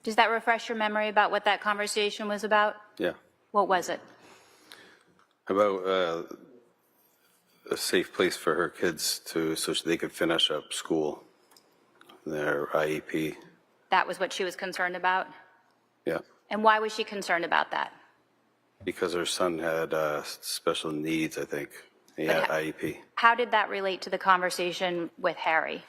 Does that refresh your memory about what that conversation was about? Yeah. What was it? About a safe place for her kids so they could finish up school, their IEP. That was what she was concerned about? Yeah. And why was she concerned about that? Because her son had special needs, I think. He had IEP. How did that relate to the conversation with Harry?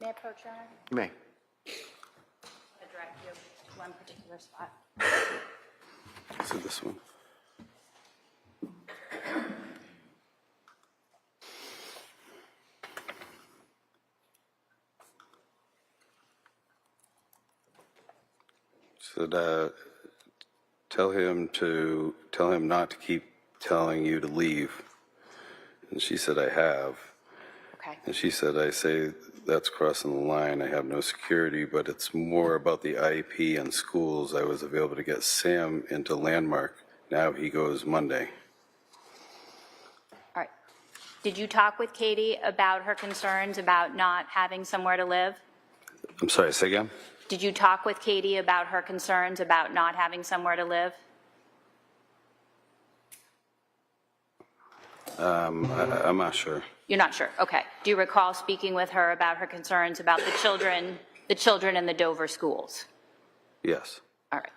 May I approach, Your Honor? You may. I direct you to one particular spot. So this one. Said, tell him not to keep telling you to leave. And she said, I have. Okay. And she said, I say that's crossing the line. I have no security, but it's more about the IEP and schools. I was able to get Sam into Landmark. Now he goes Monday. All right. Did you talk with Katie about her concerns about not having somewhere to live? I'm sorry, say again? Did you talk with Katie about her concerns about not having somewhere to live? I'm not sure. You're not sure? Okay. Do you recall speaking with her about her concerns about the children in the Dover schools? Yes. All right.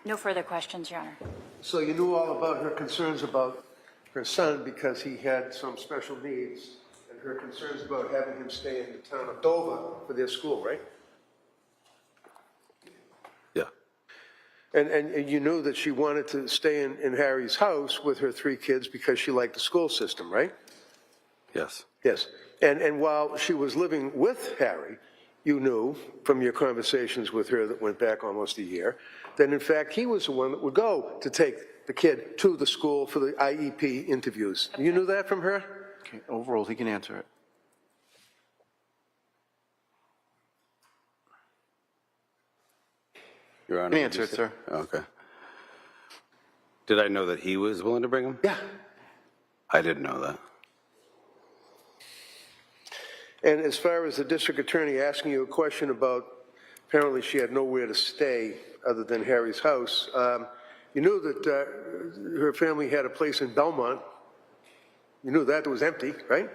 No further questions, Your Honor. So you knew all about her concerns about her son because he had some special needs, and her concerns about having him stay in the town of Dover for their school, right? Yeah. And you knew that she wanted to stay in Harry's house with her 3 kids because she liked the school system, right? Yes. Yes. And while she was living with Harry, you knew from your conversations with her that went back almost a year, that in fact he was the one that would go to take the kid to the school for the IEP interviews. You knew that from her? Okay, overruled. He can answer it. Your Honor. You can answer it, sir. Okay. Did I know that he was willing to bring him? Yeah. I didn't know that. And as far as the district attorney asking you a question about, apparently she had nowhere to stay other than Harry's house, you knew that her family had a place in Belmont. You knew that was empty, right?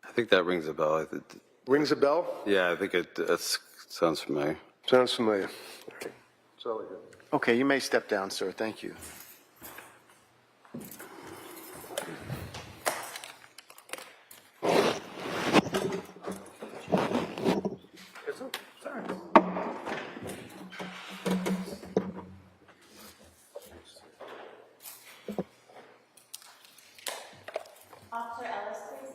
I think that rings a bell. Rings a bell? Yeah, I think it sounds familiar. Sounds familiar. Okay. That's all I got. Okay, you may step down, sir. Thank you. Officer Ellis, please.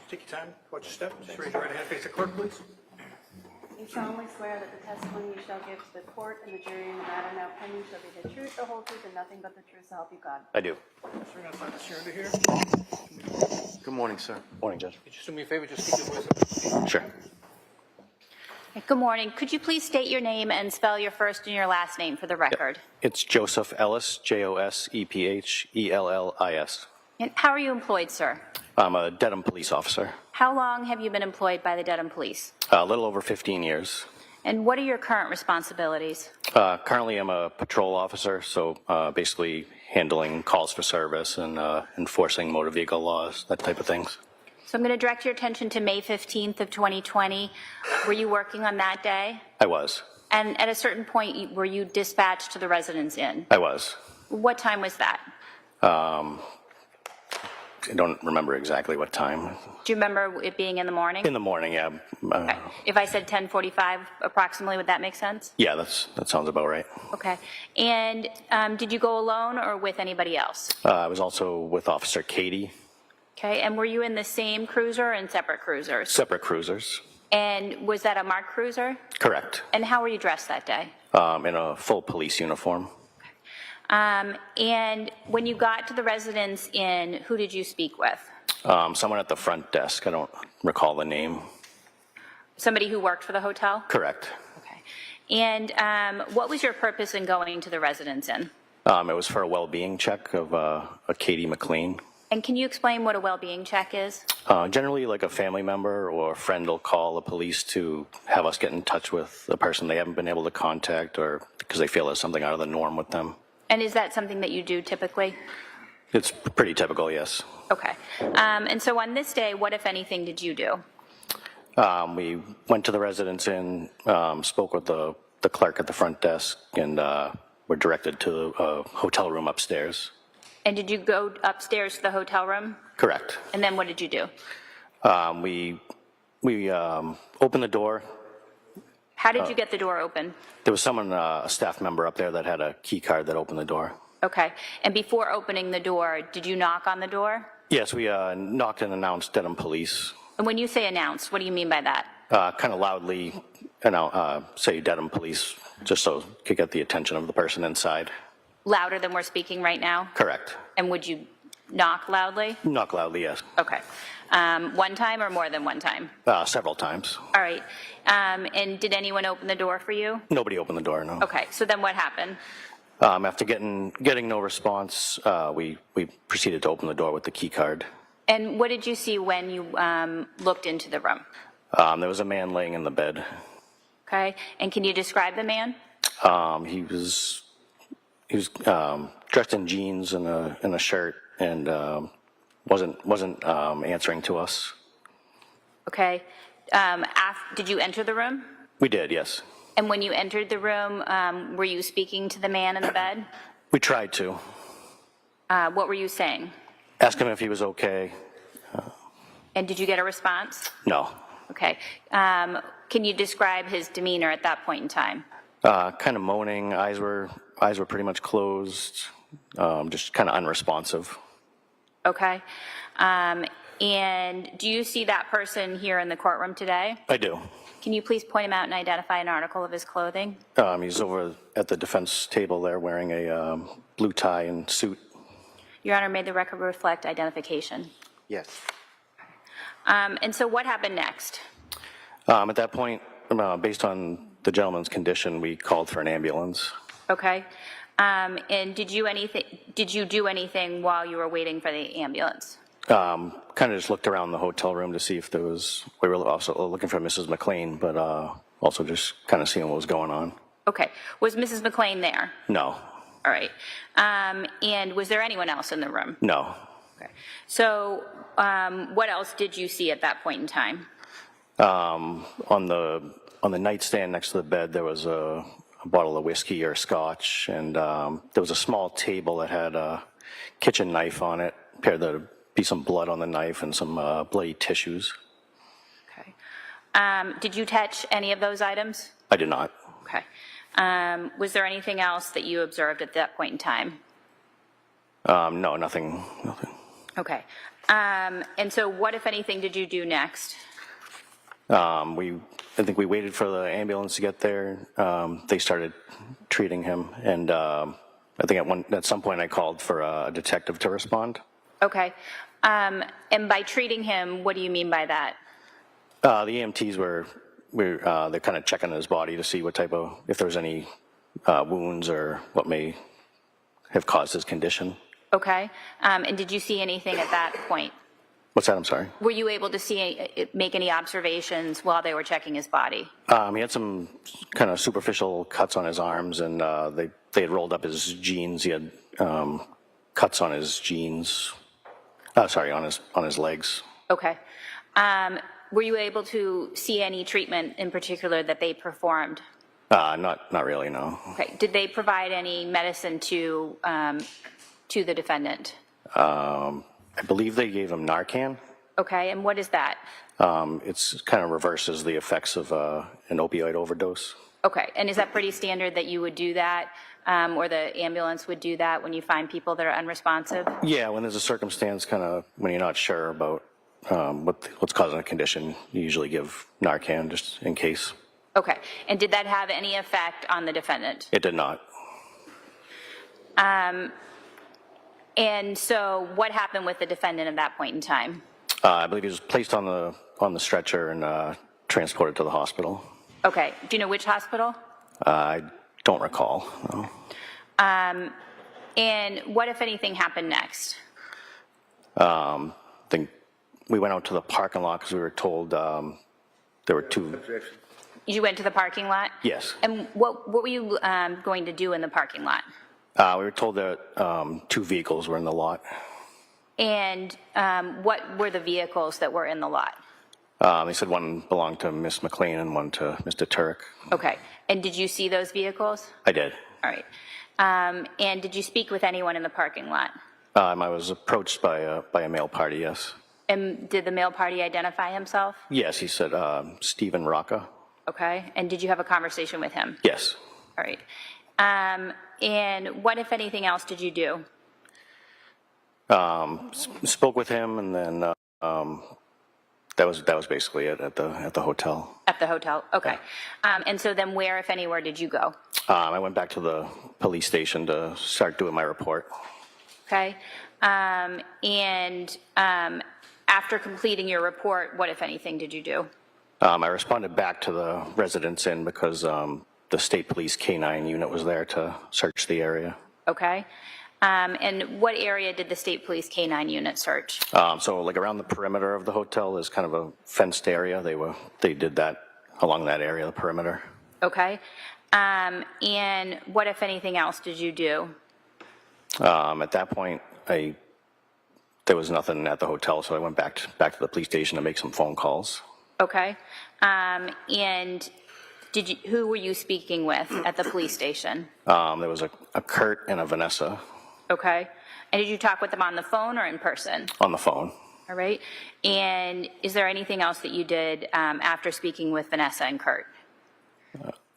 Take your time, watch your step, just raise your right hand, face the clerk, please. You solemnly swear that the testimony you shall give to the court and the jury in the matter now pending shall be the truth, the whole truth, and nothing but the truth, so help you God. I do. So we're gonna find this here under here. Good morning, sir. Morning, Judge. Could you do me a favor, just keep your voice up? Sure. Good morning. Could you please state your name and spell your first and your last name for the record? It's Joseph Ellis, Josephellis. And how are you employed, sir? I'm a Dedham Police officer. How long have you been employed by the Dedham Police? A little over 15 years. And what are your current responsibilities? Currently, I'm a patrol officer, so basically handling calls for service and enforcing motor vehicle laws, that type of things. So I'm going to direct your attention to May 15th of 2020. Were you working on that day? I was. And at a certain point, were you dispatched to the residence inn? I was. What time was that? I don't remember exactly what time. Do you remember it being in the morning? In the morning, yeah. Okay. If I said 10:45 approximately, would that make sense? Yeah, that sounds about right. Okay. And did you go alone or with anybody else? I was also with Officer Katie, Okay. And were you in the same cruiser and separate cruisers? separate cruisers. And was that a marked cruiser? Correct. And how were you dressed that day? In a full police uniform. And when you got to the Residence Inn, who did you speak with? Someone at the front desk. I don't recall the name. Somebody who worked for the hotel? Correct. Okay. And what was your purpose in going to the Residence Inn? It was for a well-being check of a Katie McLean. And can you explain what a well-being check is? Generally, like a family member or a friend will call the police to have us get in touch with a person they haven't been able to contact or because they feel there's something out of the norm with them. And is that something that you do typically? It's pretty typical, yes. Okay. And so on this day, what, if anything, did you do? We went to the Residence Inn, spoke with the clerk at the front desk, and were directed to a hotel room upstairs. And did you go upstairs to the hotel room? Correct. And then what did you do? We opened the door. How did you get the door open? There was someone, a staff member up there that had a key card that opened the door. Okay. And before opening the door, did you knock on the door? Yes, we knocked and announced Dedham Police. And when you say announced, what do you mean by that? Kind of loudly, say Dedham Police, just so it could get the attention of the person inside. Louder than we're speaking right now? Correct. And would you knock loudly? Knock loudly, yes. Okay. One time or more than one time? Several times. All right. And did anyone open the door for you? Nobody opened the door, no. Okay. So then what happened? After getting no response, we proceeded to open the door with the key card. And what did you see when you looked into the room? There was a man laying in the bed. Okay. And can you describe the man? He was dressed in jeans and a shirt and wasn't answering to us. Okay. Did you enter the room? We did, yes. And when you entered the room, were you speaking to the man in the bed? We tried to. What were you saying? Ask him if he was okay. And did you get a response? No. Okay. Can you describe his demeanor at that point in time? Kind of moaning, eyes were pretty much closed, just kind of unresponsive. Okay. And do you see that person here in the courtroom today? I do. Can you please point him out and identify an article of his clothing? He's over at the defense table there wearing a blue tie and suit. Your Honor, may the record reflect identification. Yes. And so what happened next? At that point, based on the gentleman's condition, we called for an ambulance. Okay. And did you do anything while you were waiting for the ambulance? Kind of just looked around the hotel room to see if we were also looking for Mrs. McLean, but also just kind of seeing what was going on. Okay. Was Mrs. McLean there? No. All right. And was there anyone else in the room? No. Okay. So what else did you see at that point in time? On the nightstand next to the bed, there was a bottle of whiskey or scotch, and there was a small table that had a kitchen knife on it. Appeared to be some blood on the knife and some bloody tissues. Okay. Did you touch any of those items? I did not. Okay. Was there anything else that you observed at that point in time? No, nothing. Okay. And so what, if anything, did you do next? I think we waited for the ambulance to get there. They started treating him, and I think at some point I called for a detective to respond. Okay. And by treating him, what do you mean by that? The EMTs they're kind of checking his body to see if there was any wounds or what may have caused his condition. Okay. And did you see anything at that point? What's that? I'm sorry. Were you able to make any observations while they were checking his body? He had some kind of superficial cuts on his arms, and they had rolled up his jeans. He had cuts on his jeans. On his legs. Okay. Were you able to see any treatment in particular that they performed? Not really, no. Okay. Did they provide any medicine to the defendant? I believe they gave him Narcan. Okay. And what is that? It's kind of reverses the effects of an opioid overdose. Okay. And is that pretty standard that you would do that, or the ambulance would do that when you find people that are unresponsive? Yeah, when there's a circumstance, kind of when you're not sure about what's causing a condition, you usually give Narcan just in case. Okay. And did that have any effect on the defendant? It did not. And so what happened with the defendant at that point in time? I believe he was placed on the stretcher and transported to the hospital. Okay. Do you know which hospital? I don't recall. No. And what, if anything, happened next? I think we went out to the parking lot because we were told there were two. You went to the parking lot? Yes. And what were you going to do in the parking lot? We were told that two vehicles were in the lot. And what were the vehicles that were in the lot? They said one belonged to Miss McLean and one to Mr. Tuerk. Okay. And did you see those vehicles? I did. All right. And did you speak with anyone in the parking lot? I was approached by a male party, yes. And did the male party identify himself? Yes, he said Stephen Rocca. Okay. And did you have a conversation with him? Yes. All right. And what, if anything else, did you do? Spoke with him, and then that was basically it at the hotel. At the hotel. Okay. And so then where, if anywhere, did you go? I went back to the police station to start doing my report. Okay. And after completing your report, what, if anything, did you do? I responded back to the residence inn because the state police K-9 unit was there to search the area. Okay. And what area did the state police K-9 unit search? So like around the perimeter of the hotel is kind of a fenced area. They did that along that area, the perimeter. Okay. And what, if anything else, did you do? At that point, there was nothing at the hotel, so I went back to the police station to make some phone calls. Okay. And who were you speaking with at the police station? There was a Curt and a Vanessa. Okay. And did you talk with them on the phone or in person? On the phone. All right. And is there anything else that you did after speaking with Vanessa and Curt?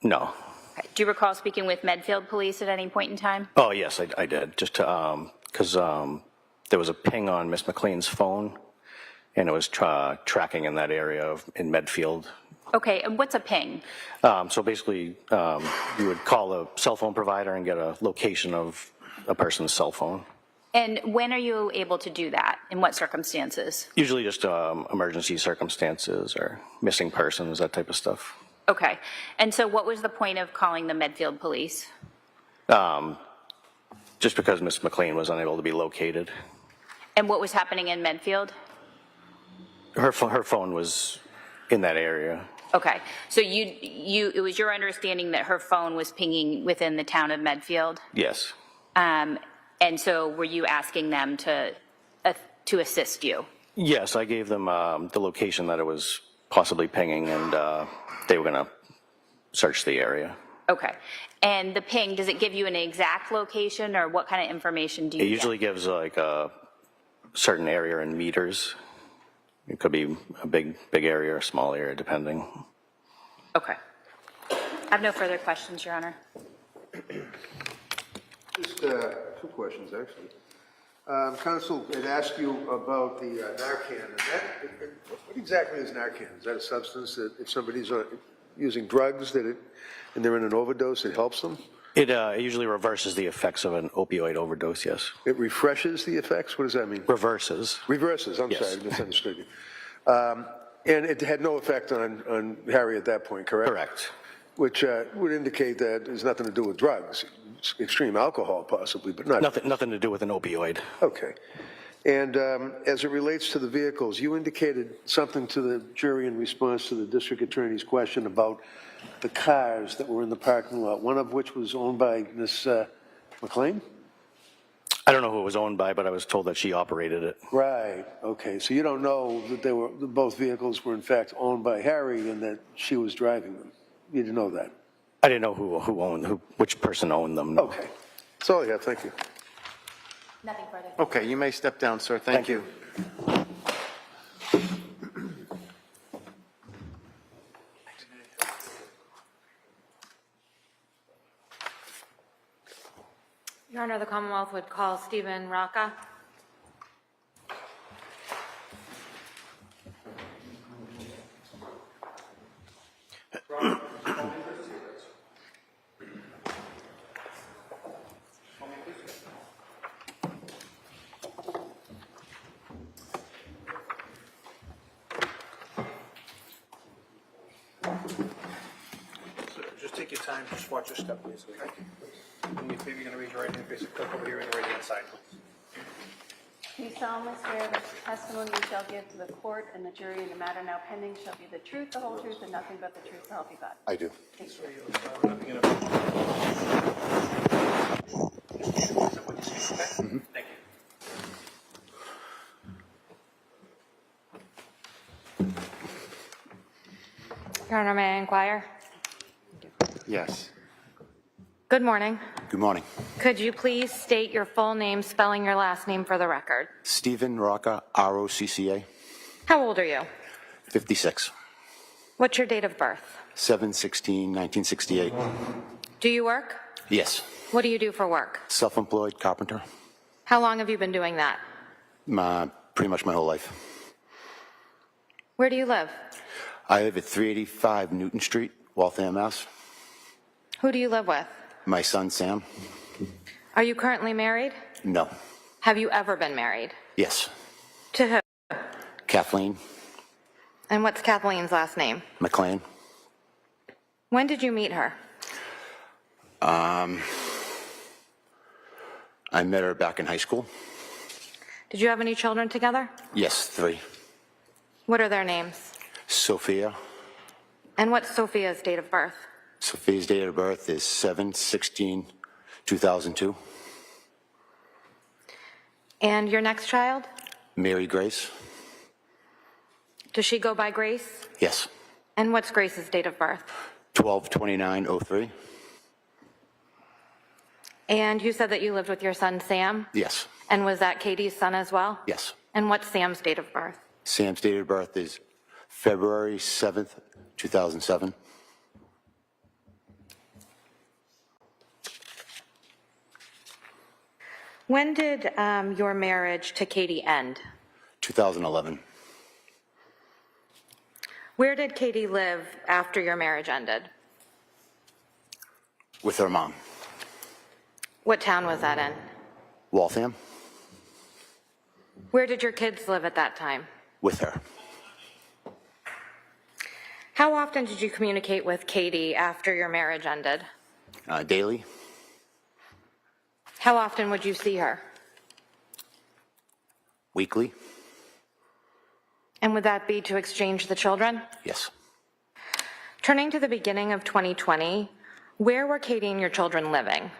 No. Okay. Do you recall speaking with Medfield Police at any point in time? Oh, yes, I did. Just because there was a ping on Miss McLean's phone, and it was tracking in that area in Medfield. Okay. And what's a ping? So basically, you would call a cell phone provider and get a location of a person's cell phone. And when are you able to do that? In what circumstances? Usually just emergency circumstances or missing persons, that type of stuff. Okay. And so what was the point of calling the Medfield Police? Just because Miss McLean was unable to be located. And what was happening in Medfield? Her phone was in that area. Okay. So it was your understanding that her phone was pinging within the town of Medfield? Yes. And so were you asking them to assist you? Yes, I gave them the location that it was possibly pinging, and they were going to search the area. Okay. And the ping, does it give you an exact location, or what kind of information do you It usually get? gives like a certain area in meters. It could be a big area or a small area, depending. Okay. I have no further questions, Your Honor. Just two questions, actually. Counsel had asked you about the Narcan. And what exactly is Narcan? Is that a substance that if somebody's using drugs and they're in an overdose, it helps them? It usually reverses the effects of an opioid overdose, yes. It refreshes the effects? What does that mean? Reverses. Reverses, I'm Yes. sorry, I misunderstood you. And it had no effect on Harry at that point, correct? Correct. Which would indicate that it has nothing to do with drugs. It's extreme alcohol possibly, but not. Nothing to do with an opioid. Okay. And as it relates to the vehicles, you indicated something to the jury in response to the district attorney's question about the cars that were in the parking lot, one of which was owned by Ms. McLean? I don't know who it was owned by, but I was told that she operated it. Right, okay. So you don't know that both vehicles were in fact owned by Harry and that she was driving them? You didn't know that? I didn't know which person owned them. Okay. That's all I have. Thank you. Nothing further. Okay, you may step down, sir. Thank you. Your Honor, the Commonwealth would call Stephen Rocca. So just take your time, just watch your step, please, okay? And if you're going to raise your right hand, face the clerk over here on the right-hand side, please. Do you solemnly swear that the testimony you shall give to the court and the jury in the matter now pending shall be the truth, the whole truth, and nothing but the truth, so help you God? I do. Thank you. We're not beginning. Thank you. Your Honor, may I inquire? Yes. Good morning. Good morning. Could you please state your full name, spelling your last name for the record? Stephen Rocca, R-O-C-C-A, How old are you? 56, What's your date of birth? 7/16/1968. Do you work? Yes. What do you do for work? Self-employed carpenter. How long have you been doing that? Pretty much my whole life. Where do you live? I live at 385 Newton Street, Waltham, Mass. Who do you live with? My son, Sam. Are you currently married? No. Have you ever been married? Yes. To who? Kathleen And what's Kathleen's last name? McLean. When did you meet her? I met her back in high school. Did you have any children together? Yes, 3. What are their names? Sophia. And what's Sophia's date of birth? Sophia's date of birth is 7/16/2002. And your next child? Mary Grace. Does she go by Grace? Yes. And what's Grace's date of birth? 12/29/03. And you said that you lived with your son, Sam? Yes. And was that Katie's son as well? Yes. And what's Sam's date of birth? Sam's date of birth is February 7th, 2007. When did your marriage to Katie end? 2011. Where did Katie live after your marriage ended? With her mom. What town was that in? Waltham. Where did your kids live at that time? With her. How often did you communicate with Katie after your marriage ended? Daily. How often would you see her? Weekly. And would that be to exchange the children? Yes. Turning to the beginning of 2020, where were Katie and your children living?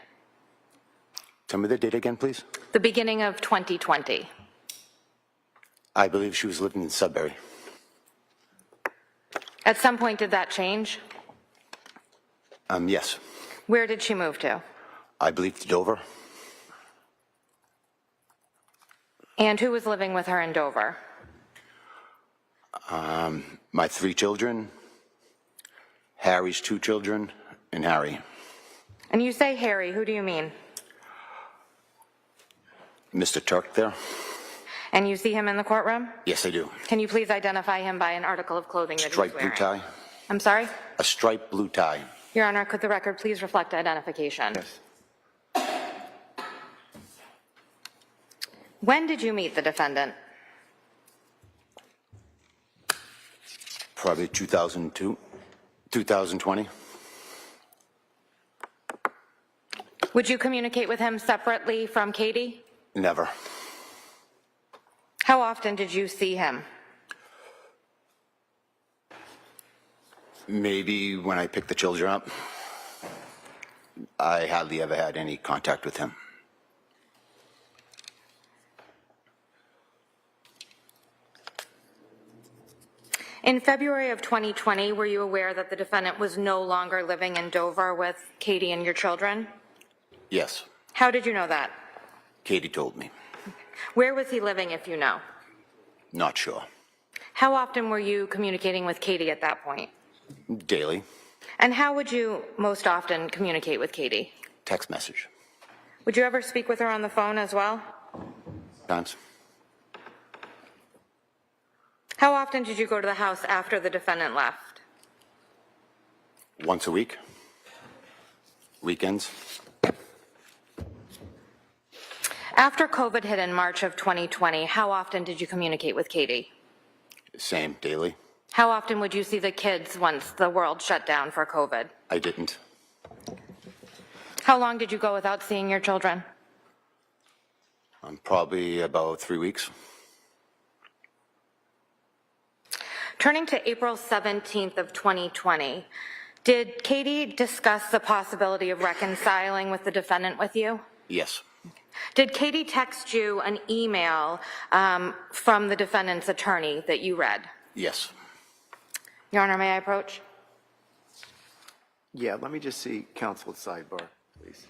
Tell me the date again, please. The beginning of 2020. I believe she was living in Sudbury. At some point, did that change? Yes. Where did she move to? I believe to Dover. And who was living with her in Dover? My 3 children, Harry's 2 children, and Harry. And you say Harry, who do you mean? Mr. Tuerk there? And you see him in the courtroom? Yes, I do. Can you please identify him by an article of clothing that he's Striped blue wearing? tie. I'm sorry? A striped blue tie. Your Honor, could the record please reflect identification? Yes. When did you meet the defendant? Probably 2002, 2020. Would you communicate with him separately from Katie? Never. How often did you see him? Maybe when I picked the children up. I hardly ever had any contact with him. In February of 2020, were you aware that the defendant was no longer living in Dover with Katie and your children? Yes, How did you know that? Katie told me. Where was he living, if you know? Not sure. How often were you communicating with Katie at that point? Daily. And how would you most often communicate with Katie? Text message. Would you ever speak with her on the phone as well? Times. How often did you go to the house after the defendant left? Once a week. Weekends. After COVID hit in March of 2020, how often did you communicate with Katie? Same, daily. How often would you see the kids once the world shut down for COVID? I didn't. How long did you go without seeing your children? Probably about 3 weeks. Turning to April 17th of 2020, did Katie discuss the possibility of reconciling with the defendant with you? Yes. Did Katie text you an email from the defendant's attorney that you read? Yes. Your Honor, may I approach? Yeah, let me just see counsel at sidebar, please.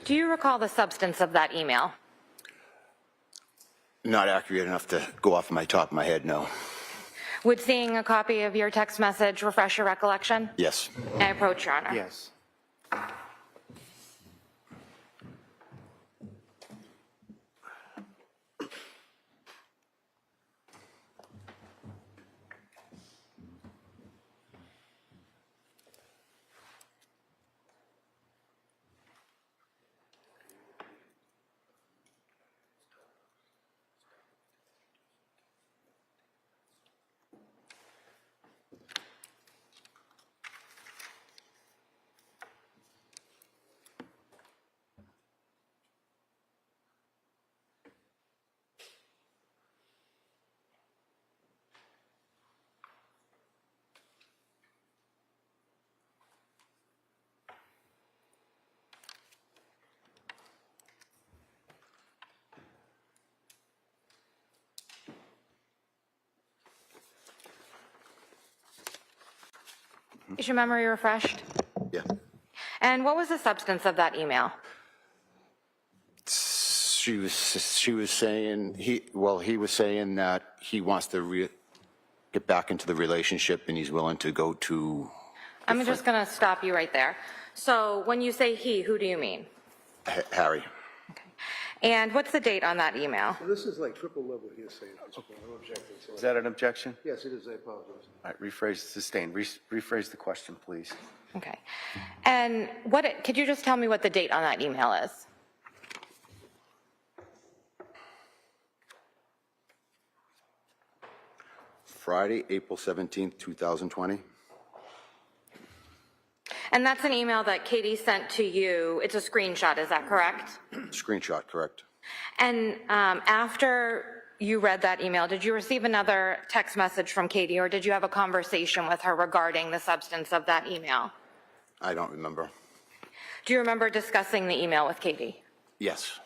Do you recall the substance of that email? Not accurate enough to go off my top of my head, no. Would seeing a copy of your text message refresh your recollection? Yes. May I approach, Your Honor? Yes. Is your memory refreshed? Yeah. And what was the substance of that email? She was saying, he was saying that he wants to get back into the relationship and he's willing to go to. I'm just going to stop you right there. So when you say he, who do you mean? Harry. Okay. And what's the date on that email? This is like triple level hearsay at this point. I'm objecting to it. Is that an objection? Yes, it is. I apologize. All right, rephrase, sustained. Rephrase the question, please. Okay. And could you just tell me what the date on that email is? Friday, April 17th, 2020. And that's an email that Katie sent to you. It's a screenshot, is that correct? Screenshot, correct. And after you read that email, did you receive another text message from Katie, or did you have a conversation with her regarding the substance of that email? I don't remember. Do you remember discussing the email with Katie? Yes.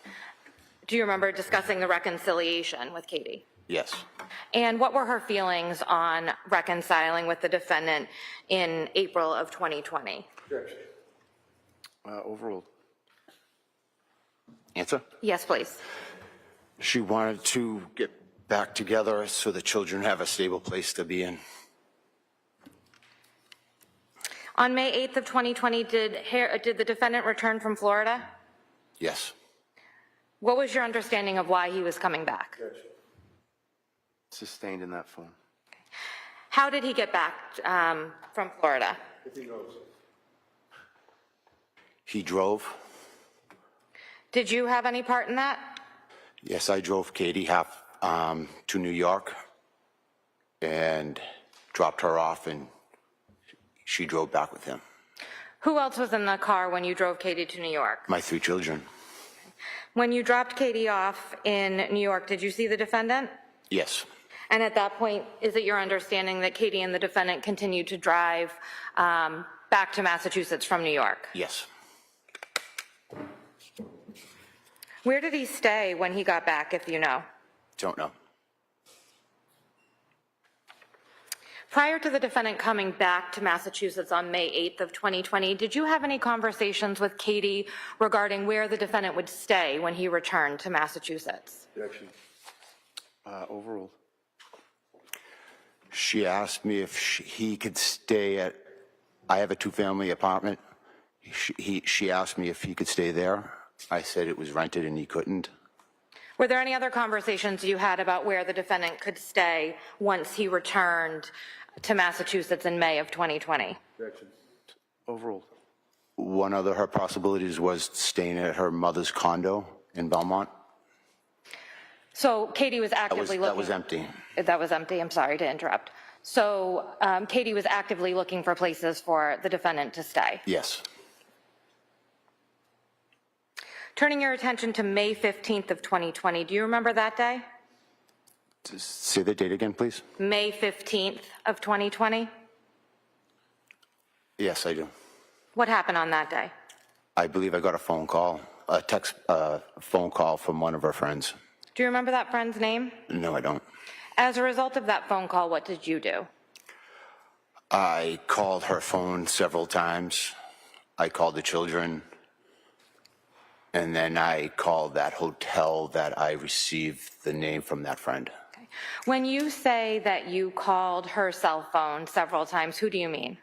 Do you remember discussing the reconciliation with Katie? Yes. And what were her feelings on reconciling with the defendant in April of 2020? Overruled. Answer? Yes, please. She wanted to get back together so the children have a stable place to be in. On May 8th of 2020, did the defendant return from Florida? Yes. What was your understanding of why he was coming back? Sustained in that phone. How did he get back from Florida? He drove. Did you have any part in that? Yes, I drove Katie half to New York and dropped her off, and she drove back with him. Who else was in the car when you drove Katie to New York? My 3 children. When you dropped Katie off in New York, did you see the defendant? Yes. And at that point, is it your understanding that Katie and the defendant continued to drive back to Massachusetts from New York? Yes. Where did he stay when he got back, if you know? Don't know. Prior to the defendant coming back to Massachusetts on May 8th of 2020, did you have any conversations with Katie regarding where the defendant would stay when he returned to Massachusetts? Overruled. She asked me if he could stay at, I have a 2-family apartment. She asked me if he could stay there. I said it was rented and he couldn't. Were there any other conversations you had about where the defendant could stay once he returned to Massachusetts in May of 2020? Overruled. One of her possibilities was staying at her mother's condo in Belmont. So Katie was actively looking. That was empty. That was empty. I'm sorry to interrupt. So Katie was actively looking for places for the defendant to stay. Yes. Turning your attention to May 15th of 2020, do you remember that day? Say the date again, please. May 15th of 2020? Yes, I do. What happened on that day? I believe I got a phone call, phone call from one of her friends. Do you remember that friend's name? No, I don't. As a result of that phone call, what did you do? I called her phone several times. I called the children. And then I called that hotel that I received the name from that friend. Okay. When you say that you called her cell phone several times, who do you mean?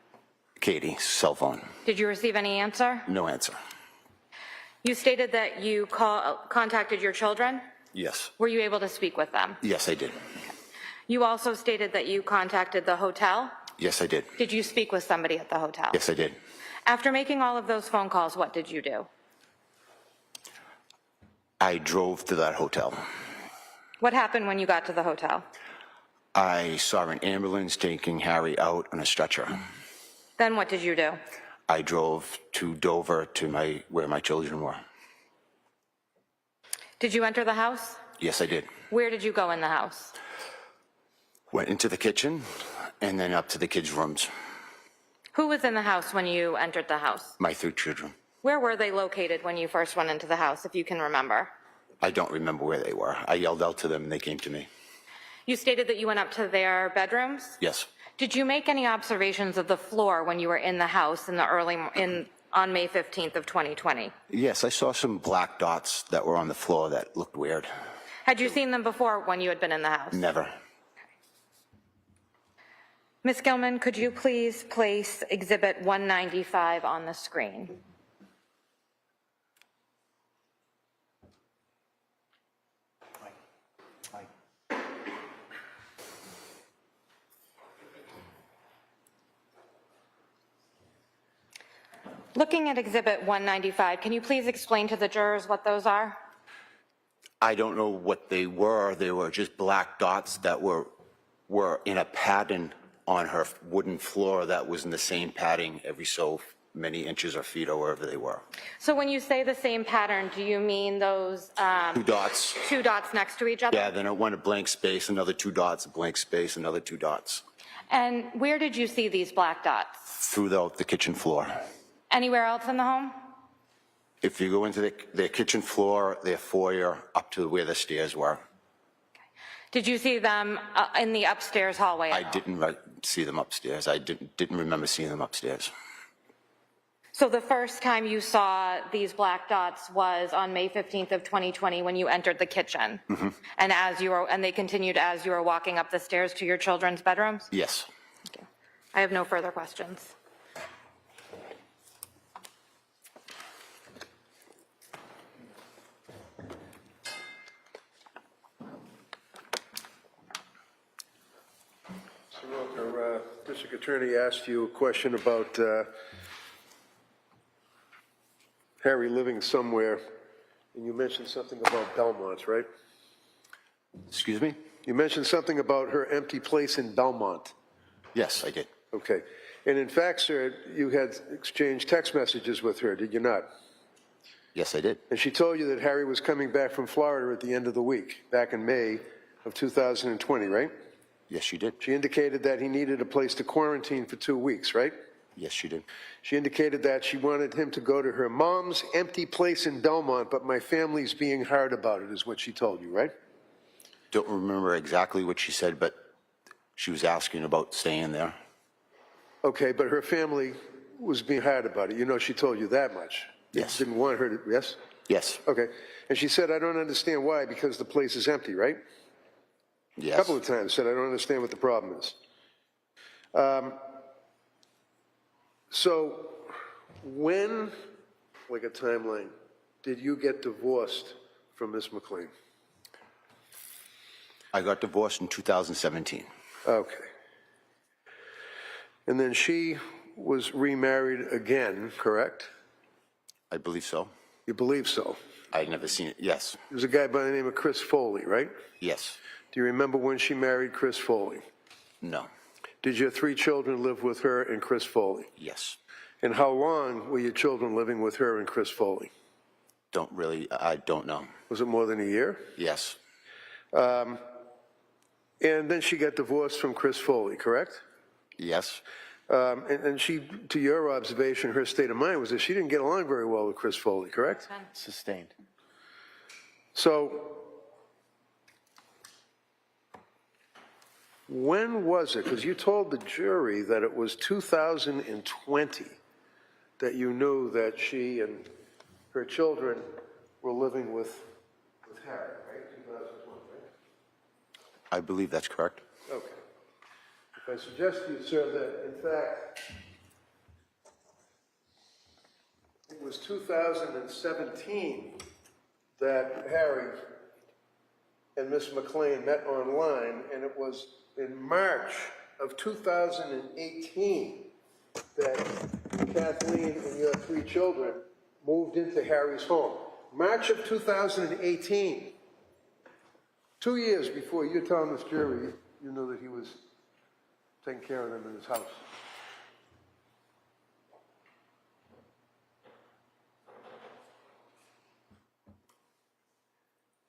Katie's cell phone. Did you receive any answer? No answer. You stated that you contacted your children? Yes. Were you able to speak with them? Yes, I did. You also stated that you contacted the hotel? Yes, I did. Did you speak with somebody at the hotel? Yes, I did. After making all of those phone calls, what did you do? I drove to that hotel. What happened when you got to the hotel? I saw an ambulance taking Harry out on a stretcher. Then what did you do? I drove to Dover to where my children were. Did you enter the house? Yes, I did. Where did you go in the house? Went into the kitchen and then up to the kids' rooms. Who was in the house when you entered the house? My 3 children. Where were they located when you first went into the house, if you can remember? I don't remember where they were. I yelled out to them and they came to me. You stated that you went up to their bedrooms? Yes. Did you make any observations of the floor when you were in the house on May 15th of 2020? Yes, I saw some black dots that were on the floor that looked weird. Had you seen them before when you had been in the house? Never. Ms. Gilman, could you please place Exhibit 195 on the screen? Looking at Exhibit 195, can you please explain to the jurors what those are? I don't know what they were. They were just black dots that were in a pattern on her wooden floor that was in the same pattern every so many inches or feet or wherever they were. So when you say the same pattern, do you mean those 2 dots. 2 dots next to each other? Yeah, then it went a blank space, another 2 dots, a blank space, another 2 dots. And where did you see these black dots? Throughout the kitchen floor. Anywhere else in the home? If you go into their kitchen floor, their foyer, up to where the stairs were. Did you see them in the upstairs hallway? I didn't see them upstairs. I didn't remember seeing them upstairs. So the first time you saw these black dots was on May 15th of 2020 when you entered the kitchen? Mm-hmm. And they continued as you were walking up the stairs to your children's bedrooms? Yes. Okay. I have no further questions. So, Rocca, District Attorney asked you a question about Harry living somewhere, and you mentioned something about Belmont, right? Excuse me? You mentioned something about her empty place in Belmont. Yes, I did. Okay. And in fact, sir, you had exchanged text messages with her, did you not? Yes, I did. And she told you that Harry was coming back from Florida at the end of the week, back in May of 2020, right? Yes, she did. She indicated that he needed a place to quarantine for 2 weeks, right? Yes, she did. She indicated that she wanted him to go to her mom's empty place in Belmont, but my family's being hard about it, is what she told you, right? Don't remember exactly what she said, but she was asking about staying there. Okay, but her family was being hard about it. You know, she told you that much. Yes. Didn't want her to, yes? Yes. Okay. And she said, I don't understand why, because the place is empty, right? Yes. A couple of times said, I don't understand what the problem is. So when, like a timeline, did you get divorced from Miss McLean? I got divorced in 2017. Okay. And then she was remarried again, correct? I believe so. You believe so? I'd never seen it. Yes. There's a guy by the name of Chris Foley, right? Yes. Do you remember when she married Chris Foley? No. Did your 3 children live with her and Chris Foley? Yes. And how long were your children living with her and Chris Foley? I don't know. Was it more than a year? Yes. And then she got divorced from Chris Foley, correct? Yes. And she, to your observation, her state of mind was that she didn't get along very well with Chris Foley, correct? Sustained. So when was it? Because you told the jury that it was 2020 that you knew that she and her children were living with Harry, right? 2020, right? I believe that's correct. Okay. If I suggest to you, sir, that in fact it was 2017 that Harry and Miss McLean met online, and it was in March of 2018 that Kathleen and your 3 children moved into Harry's home. March of 2018. 2 years before you're telling this jury you knew that he was taking care of them in his house.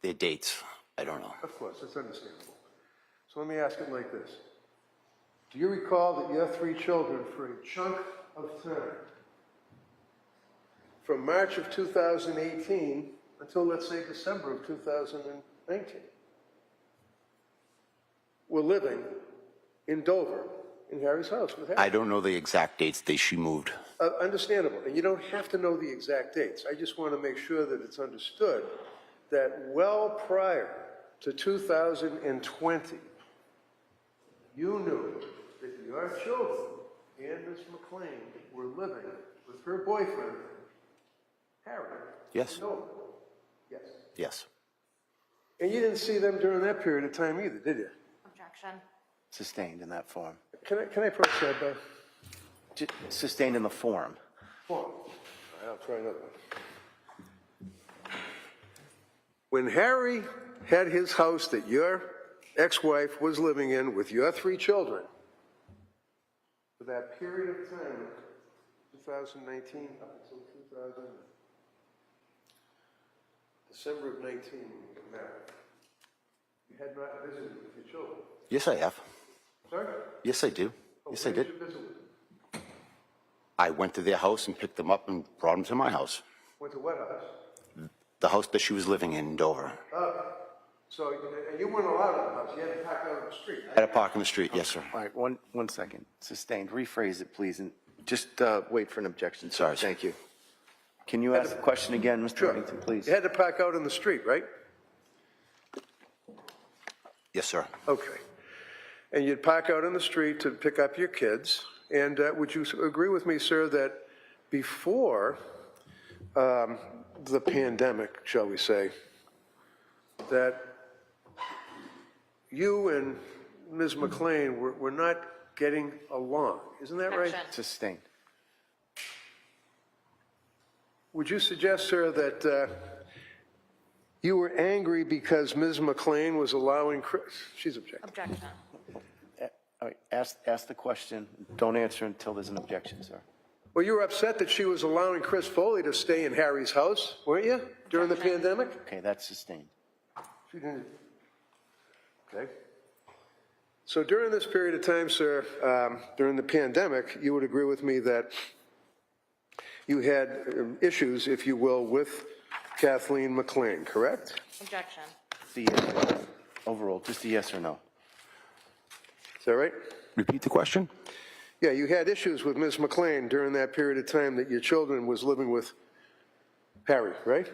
Their dates, I don't know. Of course, it's understandable. So let me ask it like this. Do you recall that your 3 children, for a chunk of time, from March of 2018 until, let's say, December of 2019, were living in Dover, in Harry's house with Harry? I don't know the exact dates that she moved. Understandable, and you don't have to know the exact dates. I just want to make sure that it's understood that well prior to 2020, you knew that your children and Miss McLean were living with her boyfriend, Harry. Yes. No. Yes. Yes. And you didn't see them during that period of time either, did you? Objection. Sustained in that form. Can I approach that, Bill? Sustained in the form. All right, I'll try another one. When Harry had his house that your ex-wife was living in with your 3 children, for that period of time, 2019 up until 2000, December of 19, when you got married, you had not visited with your children. Yes, I have. Sorry? Yes, I do. Yes, I did. You visit with them? I went to their house and picked them up and brought them to my house. Went to what house? The house that she was living in Dover. So, and you weren't allowed in the house, you had to park out on the street. At a park in the street, yes, sir. All right, one second. Sustained. Rephrase it, please, and just wait for an objection. Sorry. Thank you. Can you ask the question again, Mr. Reddington, please? You had to park out in the street, right? Yes, sir. Okay. And you'd park out in the street to pick up your kids. And would you agree with me, sir, that before the pandemic, shall we say, that you and Ms. McLean were not getting along? Isn't that right? Objection. Sustained. Would you suggest, sir, that you were angry because Ms. McLean was allowing Chris? She's objecting. Objection. All right, ask the question. Don't answer until there's an objection, sir. Well, you were upset that she was allowing Chris Foley to stay in Harry's house, weren't you, during the pandemic? Okay, that's sustained. She didn't. Okay. So during this period of time, sir, during the pandemic, you would agree with me that you had issues, if you will, with Kathleen McLean, correct? Objection. Overall, just a yes or no. Is that right? Repeat the question? Yeah, you had issues with Ms. McLean during that period of time that your children was living with Harry, right?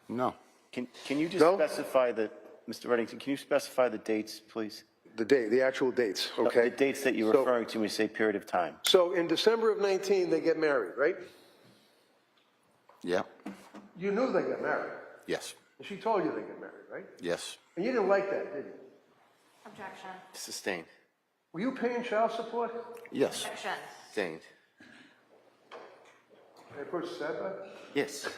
No. Can you just No? specify the, Mr. Reddington, can you specify the dates, please? The actual dates, okay? The dates that you're So- referring to when you say period of time. So in December of 19, they get married, right? Yeah. You knew they got married. Yes. And she told you they got married, right? Yes. And you didn't like that, did you? Objection. Sustained. Were you paying child support? Yes. Objection. Sustained. Can I approach the side by? Yes.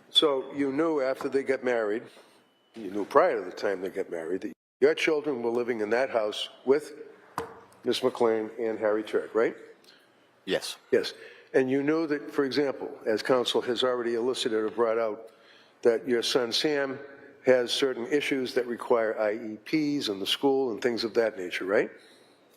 So you knew after they got married, you knew prior to the time they got married, that your children were living in that house with Ms. McLean and Harry Tuerk, right? Yes. Yes. And you knew that, for example, as counsel has already elicited or brought out, that your son Sam has certain issues that require IEPs in the school and things of that nature, right?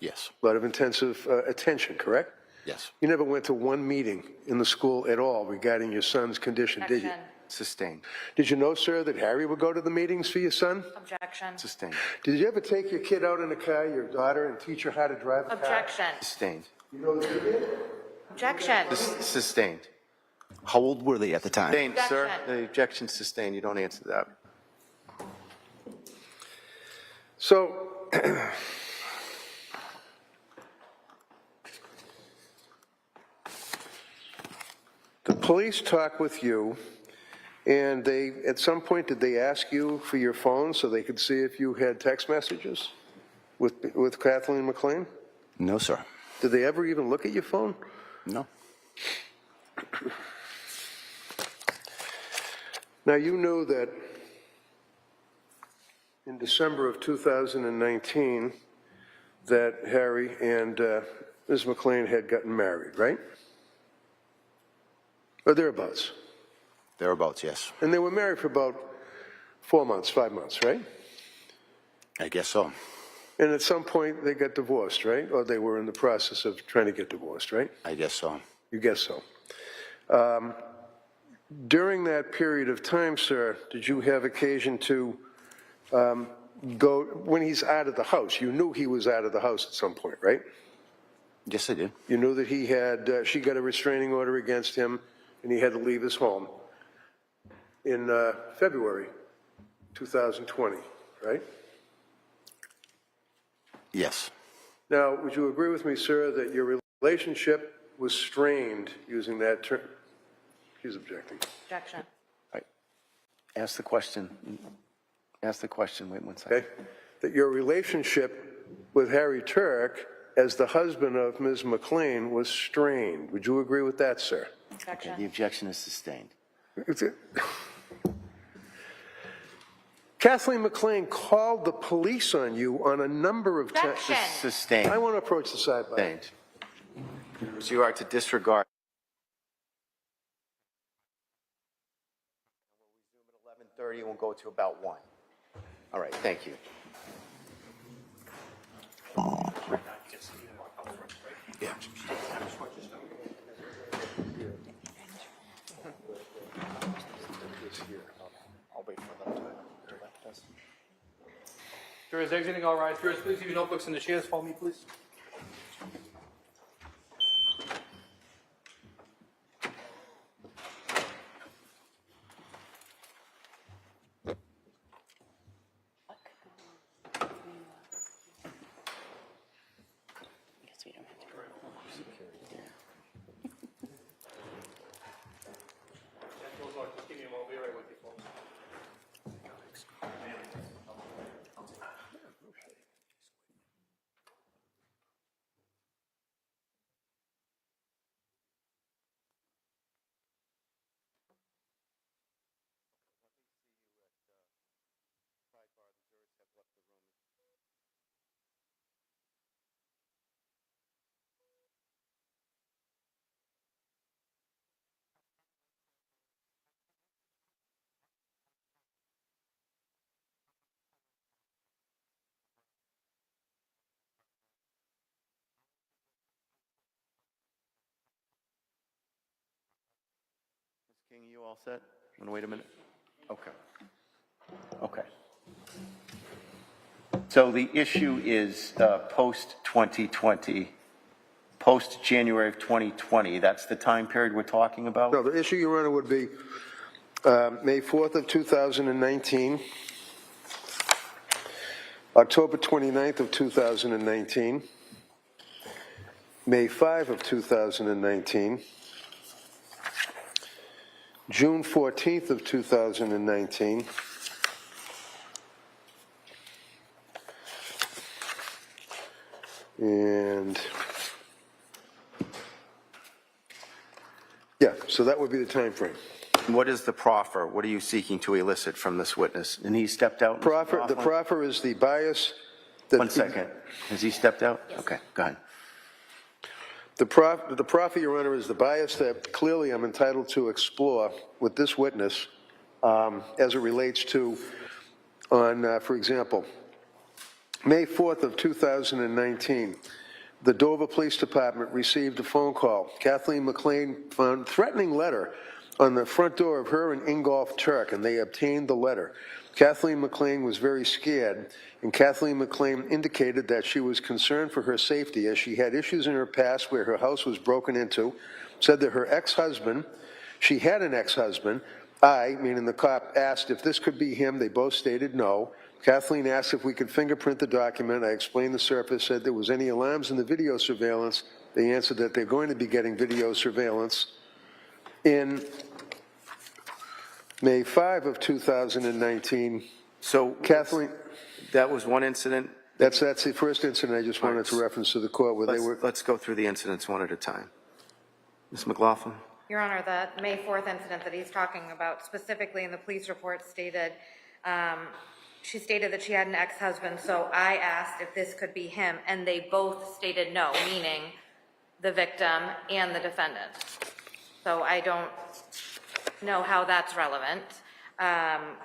Yes. A lot of intensive attention, correct? Yes. You never went to one meeting in the school at all regarding your son's condition, did you? Objection. Sustained. Did you know, sir, that Harry would go to the meetings for your son? Objection. Sustained. Did you ever take your kid out in a car, your daughter, and teach her how to drive a car? Objection. Sustained. You know that you did? Objection. Sustained. How old were they at the time? Sustained, sir. Objection. The objection's sustained. You don't answer that. So, the police talk with you, and they, at some point, did they ask you for your phone so they could see if you had text messages with Kathleen McLean? No, sir. Did they ever even look at your phone? No. Now, you knew that in December of 2019 that Harry and Ms. McLean had gotten married, right? Or thereabouts. Thereabouts, yes. And they were married for about 4 months, 5 months, right? I guess so. And at some point, they got divorced, right? Or they were in the process of trying to get divorced, right? I guess so. You guess so. During that period of time, sir, did you have occasion to go, when he's out of the house, you knew he was out of the house at some point, right? Yes, I did. You knew that he had, she got a restraining order against him, and he had to leave his home in February 2020, right? Yes. Now, would you agree with me, sir, that your relationship was strained using that term? He's objecting. Objection. Ask the question. Ask the question. Wait 1 second. Okay? That your relationship with Harry Tuerk as the husband of Ms. McLean was strained. Would you agree with that, sir? Objection. The objection is sustained. Kathleen McLean called the police on you on a number of times. Objection. Sustained. I want to approach the side by. Sustained. So you are to disregard 12:30, and we'll go to about 1. All right, thank you. Yeah. I'll wait for them to elect us. Jurors exiting, all rise. Jurors, please leave your notebooks in the chairs. Follow me, please. Just give me a moment. I'll be right with you, folks. King, you all set? Want to wait a minute? Okay. Okay. So the issue is post-2020, post-January of 2020. That's the time period we're talking about? No, the issue, Your Honor, would be May 4th of 2019, October 29th of 2019, May 5 of 2019, June 14th of 2019, and yeah, so that would be the time frame. What is the proffer? What are you seeking to elicit from this witness? And he stepped out? Mr. The Laughlin? proffer is the bias that... 1 second. Has he stepped out? Yes. Okay, go ahead. The proffer, Your Honor, is the bias that clearly I'm entitled to explore with this witness as it relates to, for example, May 4th of 2019, the Dover Police Department received a phone call. Kathleen McLean found a threatening letter on the front door of her and Ingolf Tuerk, and they obtained the letter. Kathleen McLean was very scared, and Kathleen McLean indicated that she was concerned for her safety as she had issues in her past where her house was broken into, said that her ex-husband, she had an ex-husband, meaning the cop, asked if this could be him. They both stated no. Kathleen asked if we could fingerprint the document. I explained the surface, said there was any alarms in the video surveillance. They answered that they're going to be getting video surveillance. In May 5 of 2019, So Kathleen, that was one incident. that's the first incident I just wanted to reference to the court where they were... Let's go through the incidents one at a time. Ms. McLaughlin? Your Honor, the May 4th incident that he's talking about specifically in the police report stated, she stated that she had an ex-husband, so I asked if this could be him, and they both stated no, meaning the victim and the defendant. So I don't know how that's relevant,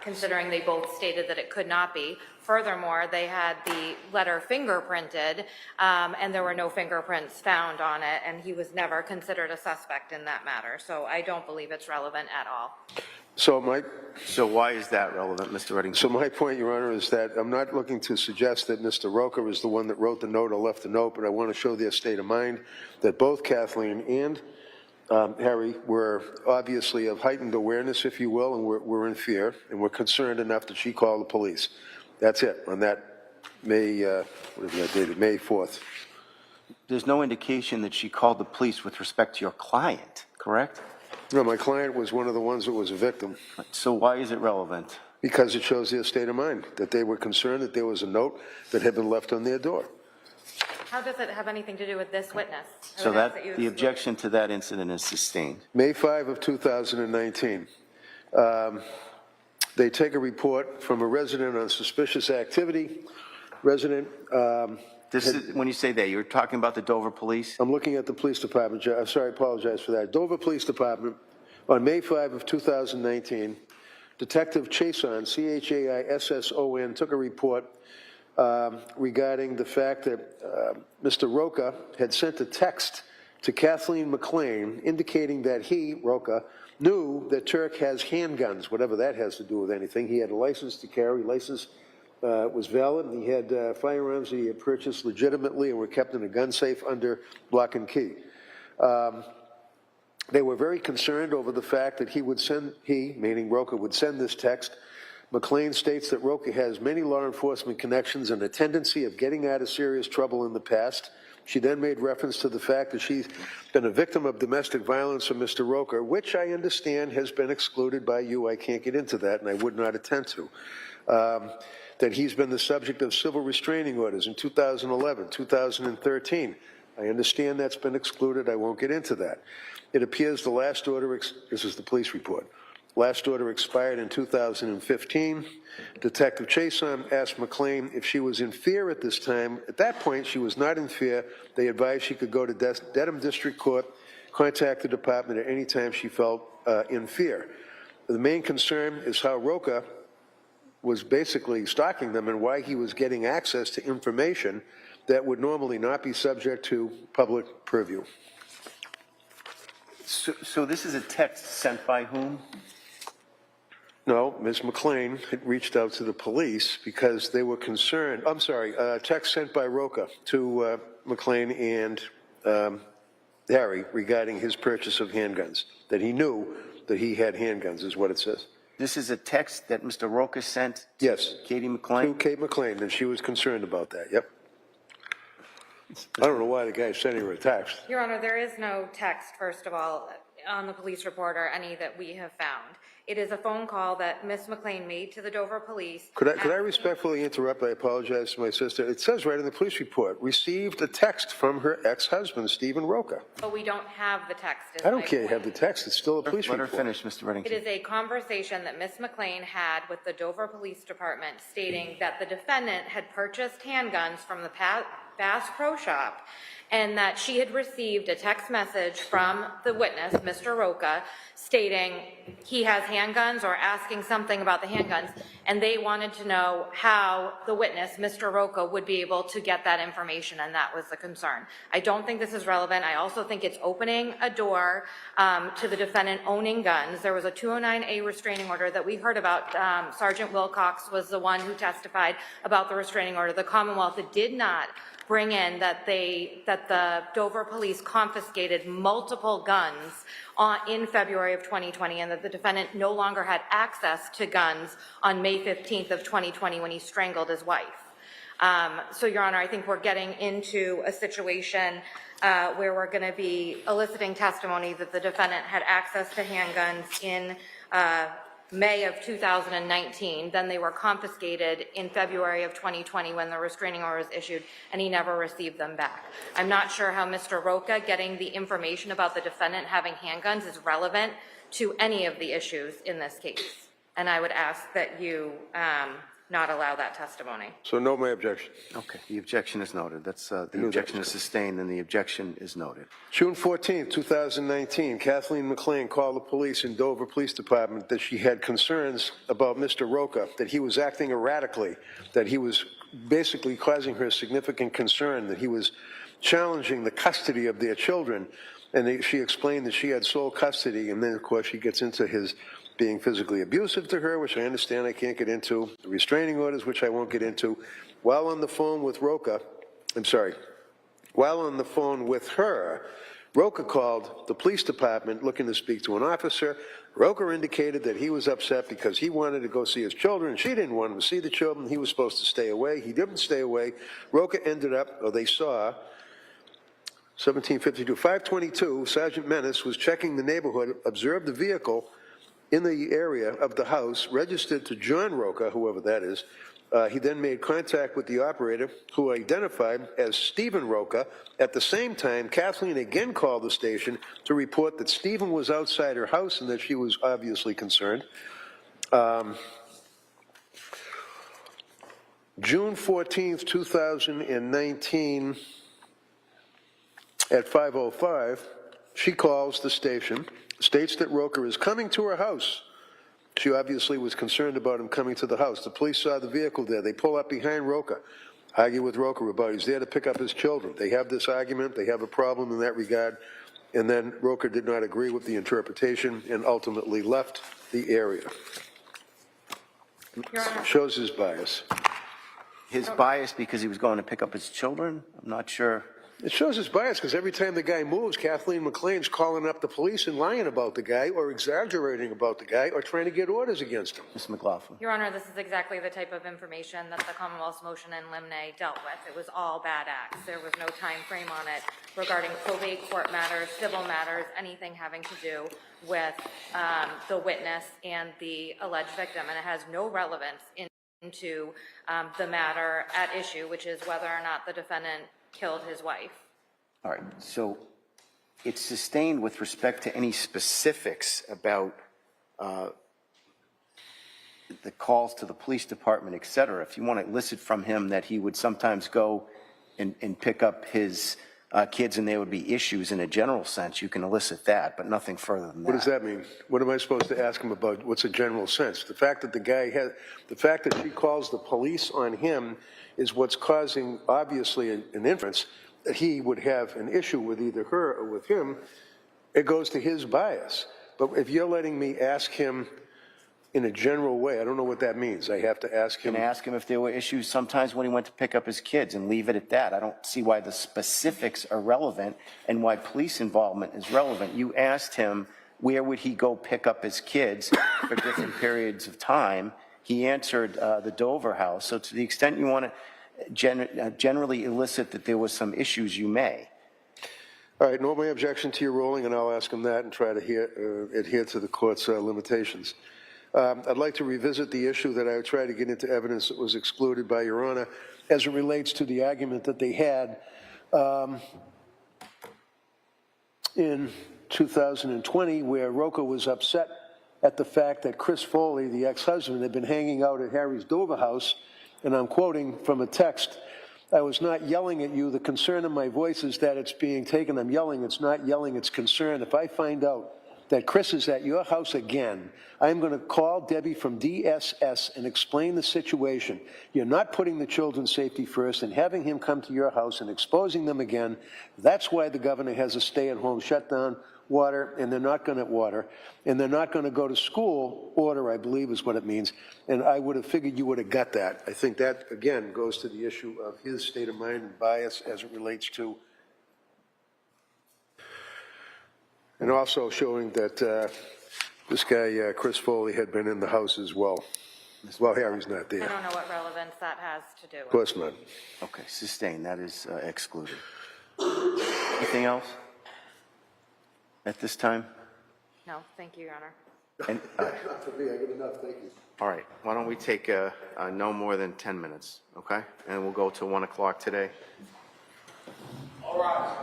considering they both stated that it could not be. Furthermore, they had the letter fingerprinted, and there were no fingerprints found on it, and he was never considered a suspect in that matter. So I don't believe it's relevant at all. So why is that relevant, Mr. Redding? So my point, Your Honor, is that I'm not looking to suggest that Mr. Rocca is the one that wrote the note or left the note, but I want to show their state of mind that both Kathleen and Harry were obviously of heightened awareness, if you will, and were in fear, and were concerned enough that she called the police. That's it, on that May, whatever that dated, May 4th. There's no indication that she called the police with respect to your client, correct? No, my client was one of the ones that was a victim. So why is it relevant? Because it shows their state of mind, that they were concerned that there was a note that had been left on their door. How does it have anything to do with this witness? So that the objection to that incident is sustained. May 5 of 2019. They take a report from a resident on suspicious activity. Resident. This is, when you say that, you're talking about the Dover Police? I'm looking at the police department. I'm sorry, I apologize for that. Dover Police Department, on May 5 of 2019, Detective Chason, Chaisson, took a report regarding the fact that Mr. Rocca had sent a text to Kathleen McLean indicating that he, Rocca, knew that Tuerk has handguns, whatever that has to do with anything. He had a license to carry, license was valid, and he had firearms that he had purchased legitimately and were kept in a gun safe under lock and key. They were very concerned over the fact that he, meaning Rocca, would send this text. McLean states that Rocca has many law enforcement connections and a tendency of getting out of serious trouble in the past. She then made reference to the fact that she's been a victim of domestic violence from Mr. Rocca, which I understand has been excluded by you. I can't get into that, and I would not attempt to. That he's been the subject of civil restraining orders in 2011, 2013. I understand that's been excluded. I won't get into that. It appears the last order, this is the police report, last order expired in 2015. Detective Chason asked McLean if she was in fear at this time. At that point, she was not in fear. They advised she could go to Dedham District Court, contact the department at any time she felt in fear. The main concern is how Rocca was basically stalking them and why he was getting access to information that would normally not be subject to public purview. So this is a text sent by whom? No, Ms. McLean had reached out to the police because they were concerned. I'm sorry, text sent by Rocca to McLean and Harry regarding his purchase of handguns, that he knew that he had handguns, is what it says. This is a text that Mr. Rocca sent to Yes. Katie McLean? To Kate McLean, and she was concerned about that, yep. I don't know why the guy's sending her a text. Your Honor, there is no text, first of all, on the police report or any that we have found. It is a phone call that Ms. McLean made to the Dover Police. Could I respectfully interrupt? I apologize to my sister. It says right in the police report, received a text from her ex-husband, Stephen Rocca. But we don't have the text. I don't care you have the text. It's still a police Let her report. finish, Mr. Reddington. It is a conversation that Ms. McLean had with the Dover Police Department stating that the defendant had purchased handguns from the Bass Pro Shop and that she had received a text message from the witness, Mr. Rocca, stating he has handguns or asking something about the handguns, and they wanted to know how the witness, Mr. Rocca, would be able to get that information, and that was the concern. I don't think this is relevant. I also think it's opening a door to the defendant owning guns. There was a 209A restraining order that we heard about. Sergeant Wilcox was the one who testified about the restraining order. The Commonwealth did not bring in that the Dover police confiscated multiple guns in February of 2020, and that the defendant no longer had access to guns on May 15th of 2020 when he strangled his wife. So, Your Honor, I think we're getting into a situation where we're going to be eliciting testimony that the defendant had access to handguns in May of 2019, then they were confiscated in February of 2020 when the restraining order was issued, and he never received them back. I'm not sure how Mr. Rocca getting the information about the defendant having handguns is relevant to any of the issues in this case, and I would ask that you not allow that testimony. So no, my objection. Okay, the objection is noted. That's, the objection is sustained and the objection is noted. June 14th, 2019, Kathleen McLean called the police in Dover Police Department that she had concerns about Mr. Rocca, that he was acting erratically, that he was basically causing her significant concern, that he was challenging the custody of their children. And she explained that she had sole custody, and then, of course, she gets into his being physically abusive to her, which I understand I can't get into, the restraining orders, which I won't get into. While on the phone with Rocca, while on the phone with her, Rocca called the police department looking to speak to an officer. Rocca indicated that he was upset because he wanted to go see his children. She didn't want him to see the children. He was supposed to stay away. He didn't stay away. Rocca ended up, or they saw, 1752, 522, Sergeant Menace was checking the neighborhood, observed the vehicle in the area of the house, registered to John Rocca, whoever that is. He then made contact with the operator, who identified as Stephen Rocca. At the same time, Kathleen again called the station to report that Stephen was outside her house and that she was obviously concerned. June 14th, 2019, at 5:05, she calls the station, states that Rocca is coming to her house. She obviously was concerned about him coming to the house. The police saw the vehicle there. They pull up behind Rocca, argue with Rocca about he's there to pick up his children. They have this argument. They have a problem in that regard. And then Rocca did not agree with the interpretation and ultimately left the area. Your Honor. Shows his bias. His bias because he was going to pick up his children? I'm not sure. It shows his bias because every time the guy moves, Kathleen McLean's calling up the police and lying about the guy or exaggerating about the guy or trying to get orders against him. Ms. McLaughlin. Your Honor, this is exactly the type of information that the Commonwealth's motion in limine dealt with. It was all bad acts. There was no time frame on it regarding probate court matters, civil matters, anything having to do with the witness and the alleged victim, and it has no relevance into the matter at issue, which is whether or not the defendant killed his wife. All right, so it's sustained with respect to any specifics about the calls to the police department, et cetera. If you want to elicit from him that he would sometimes go and pick up his kids and there would be issues in a general sense, you can elicit that, but nothing further than that. What does that mean? What am I supposed to ask him about? What's a general sense? The fact that the fact that she calls the police on him is what's causing, obviously, an inference that he would have an issue with either her or with him. It goes to his bias. But if you're letting me ask him in a general way, I don't know what that means. I have to ask him. You can ask him if there were issues sometimes when he went to pick up his kids and leave it at that. I don't see why the specifics are relevant and why police involvement is relevant. You asked him where would he go pick up his kids for different periods of time. He answered the Dover house. So to the extent you want to generally elicit that there was some issues, you may. All right, no, my objection to your ruling, and I'll ask him that and try to adhere to the court's limitations. I'd like to revisit the issue that I tried to get into evidence that was excluded by Your Honor as it relates to the argument that they had in 2020 where Rocca was upset at the fact that Chris Foley, the ex-husband, had been hanging out at Harry's Dover house, and I'm quoting from a text, "I was not yelling at you. The concern in my voice is that it's being taken. I'm yelling. It's not yelling. It's concern. If I find out that Chris is at your house again, I'm going to call Debbie from DSS and explain the situation. You're not putting the children's safety first and having him come to your house and exposing them again. That's why the governor has a stay-at-home shutdown order, and they're not going to go to school order, I believe is what it means. And I would have figured you would have got that. I think that, again, goes to the issue of his state of mind and bias as it relates to, and also showing that this guy, Chris Foley, had been in the house as well. Well, Harry's not there. I don't know what relevance that has to do with. Of course not. Okay, sustained. That is excluded. Anything else at this time? No, thank you, Your Honor. And, Not for me, I get enough, thank you. all right, why don't we take no more than 10 minutes, okay? And we'll go to 1 o'clock today. All right.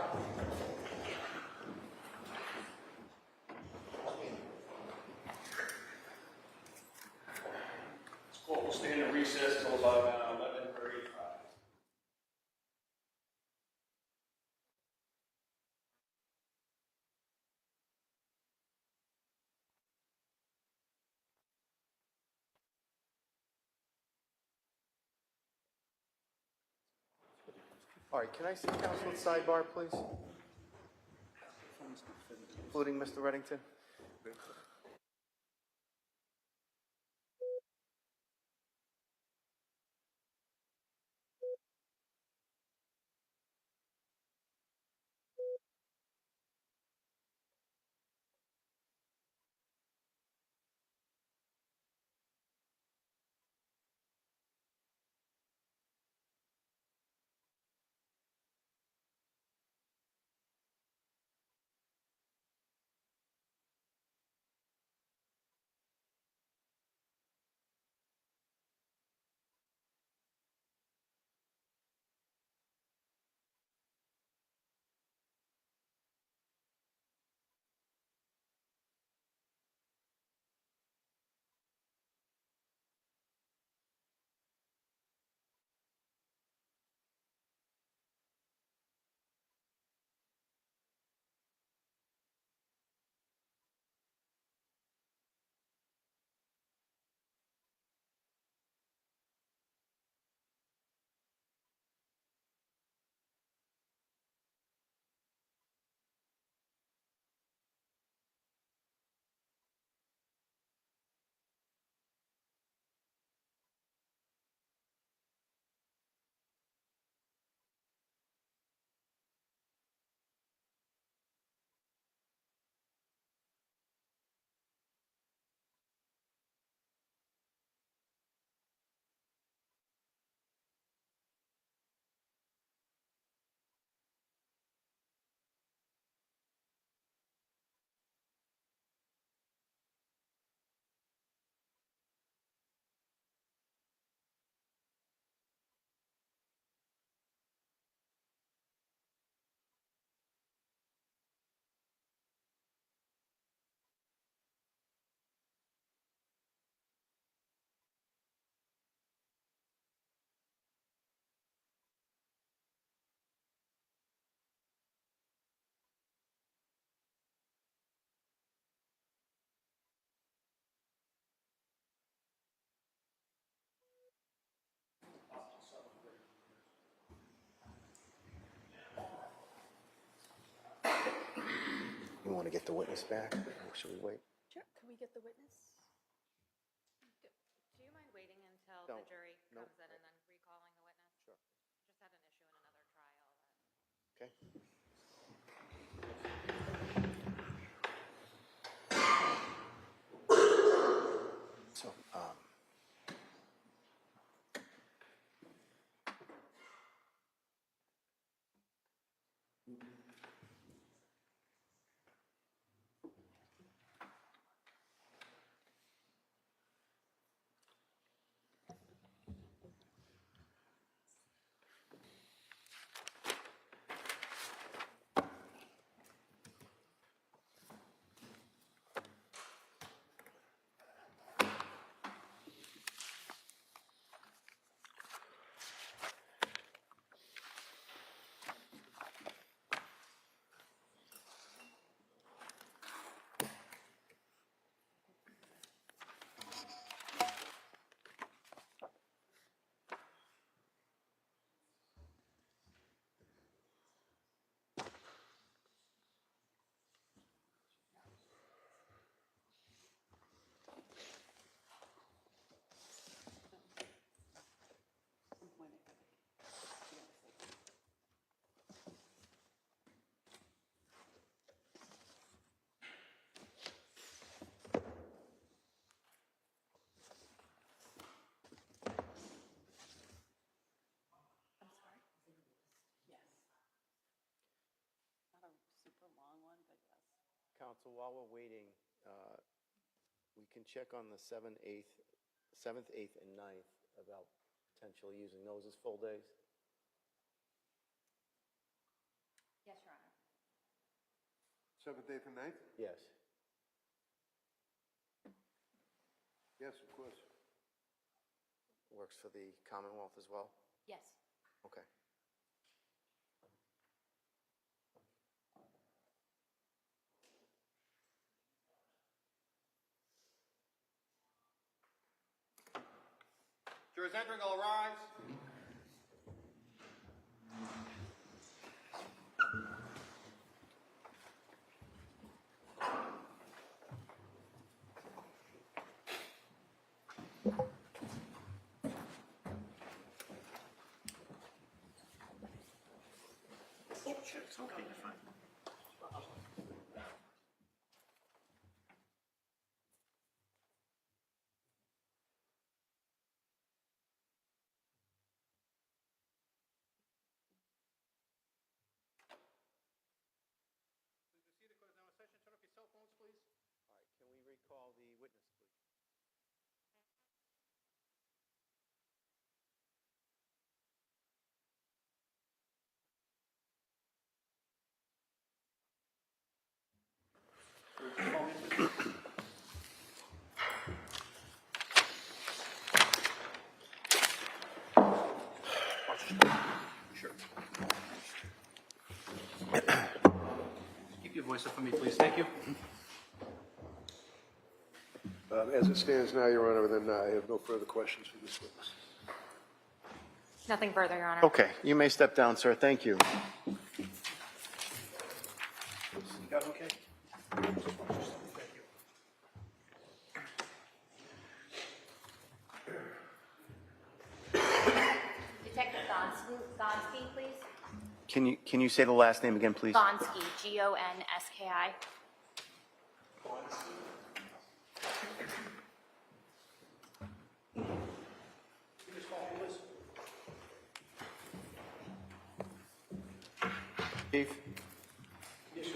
This court will stand in recess till about 11:35. All right, can I see counsel at sidebar, please? Including Mr. Reddington? want to get the witness back, or should we wait? Sure. Can we get the witness? Do you mind waiting until No. the jury No. comes in and then recalling the witness? Sure. Just had an issue in another trial. Okay. So, Counsel, while we're waiting, we can check on the 7th, 8th, and 9th about potentially using those as full days. Yes, Your Honor. 7th, 8th, and 9th? Yes. Yes, of course. Works for the Commonwealth as well? Yes. Okay. Jurors entering, all rise. Oh, shit, it's okay, you're fine. Turn off your cell phones, please. All right, can we recall the witness, please? Sure. Keep your voice up for me, please. Thank you. As it stands now, Your Honor, then I have no further questions for this witness. Nothing further, Your Honor. Okay, you may step down, sir. Thank you. You got it okay? Thank you. Detective Gonski, please. Can you say the last name again, please? Gonski, Gonski. Chief? Yes, sir.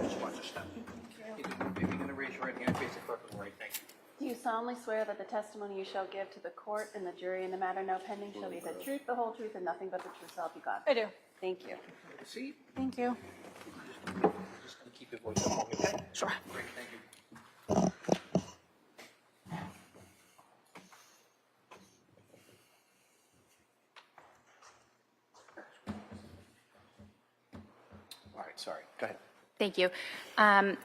Just watch your step. If you're going to raise your right hand and face the clerk on the right, thank you. Do you solemnly swear that the testimony you shall give to the court and the jury in the matter now pending shall be the truth, the whole truth, and nothing but the truth, so help you God? I do. Thank you. Have a seat. Thank you. Just going to keep your voice up, okay? Sure. Great, thank you. All right, sorry. Go ahead. Thank you.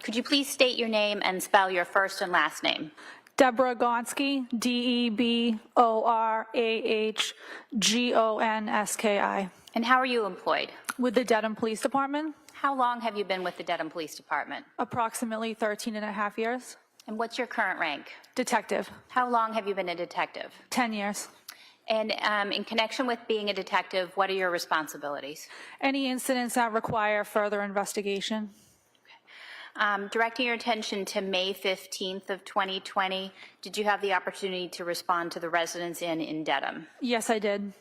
Could you please state your name and spell your first and last name? Deborah Gonski, Deborahahgonski. And how are you employed? with the Dedham Police Department, How long have you been with the Dedham Police Department? approximately 13 and a half years. And what's your current rank? Detective, How long have you been a detective? 10 years. And in connection with being a detective, what are your responsibilities? Any incidents that require further investigation? Directing your attention to May 15th of 2020, did you have the opportunity to respond to the Residence Inn in Dedham? Yes, I did.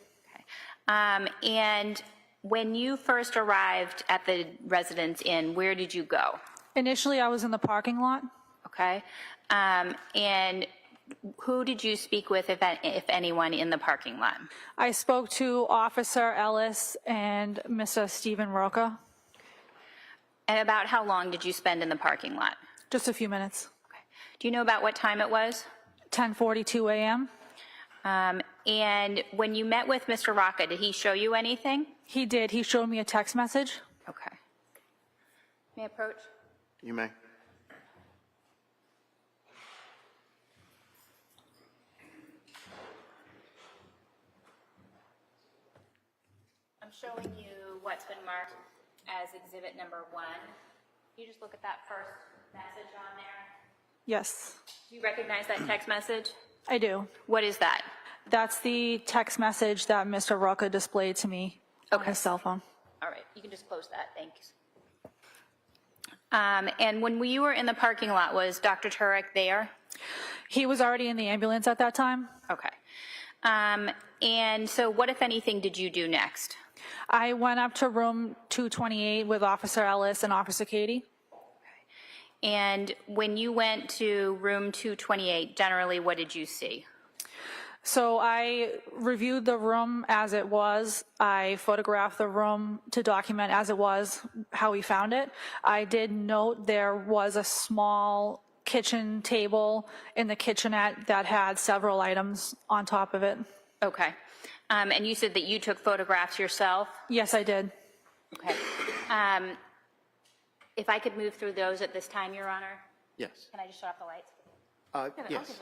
And when you first arrived at the Residence Inn, where did you go? Initially, I was in the parking lot. Okay. And who did you speak with, if anyone, in the parking lot? I spoke to Officer Ellis and Mr. Stephen Rocca. And about how long did you spend in the parking lot? Just a few minutes. Okay. Do you know about what time it was? 10:42 a.m. And when you met with Mr. Rocca, did he show you anything? He did. He showed me a text message. Okay. May I approach? You may. I'm showing you what's been marked as exhibit number 1. Can you just look at that first message on there? Yes, Do you recognize that text message? I do. What is that? That's the text message that Mr. Rocca displayed to me on his cell phone. All right, you can just close that, thanks. And when you were in the parking lot, was Dr. Tuerk there? He was already in the ambulance at that time. Okay. And so what, if anything, did you do next? I went up to room 228 with Officer Ellis and Officer Katie. And when you went to room 228, generally, what did you see? So I reviewed the room as it was. I photographed the room to document as it was, how we found it. I did note there was a small kitchen table in the kitchenette that had several items on top of it. Okay. And you said that you took photographs yourself? Yes, I did. Okay. If I could move through those at this time, Your Honor? Yes. Can I just shut off the lights? Yes.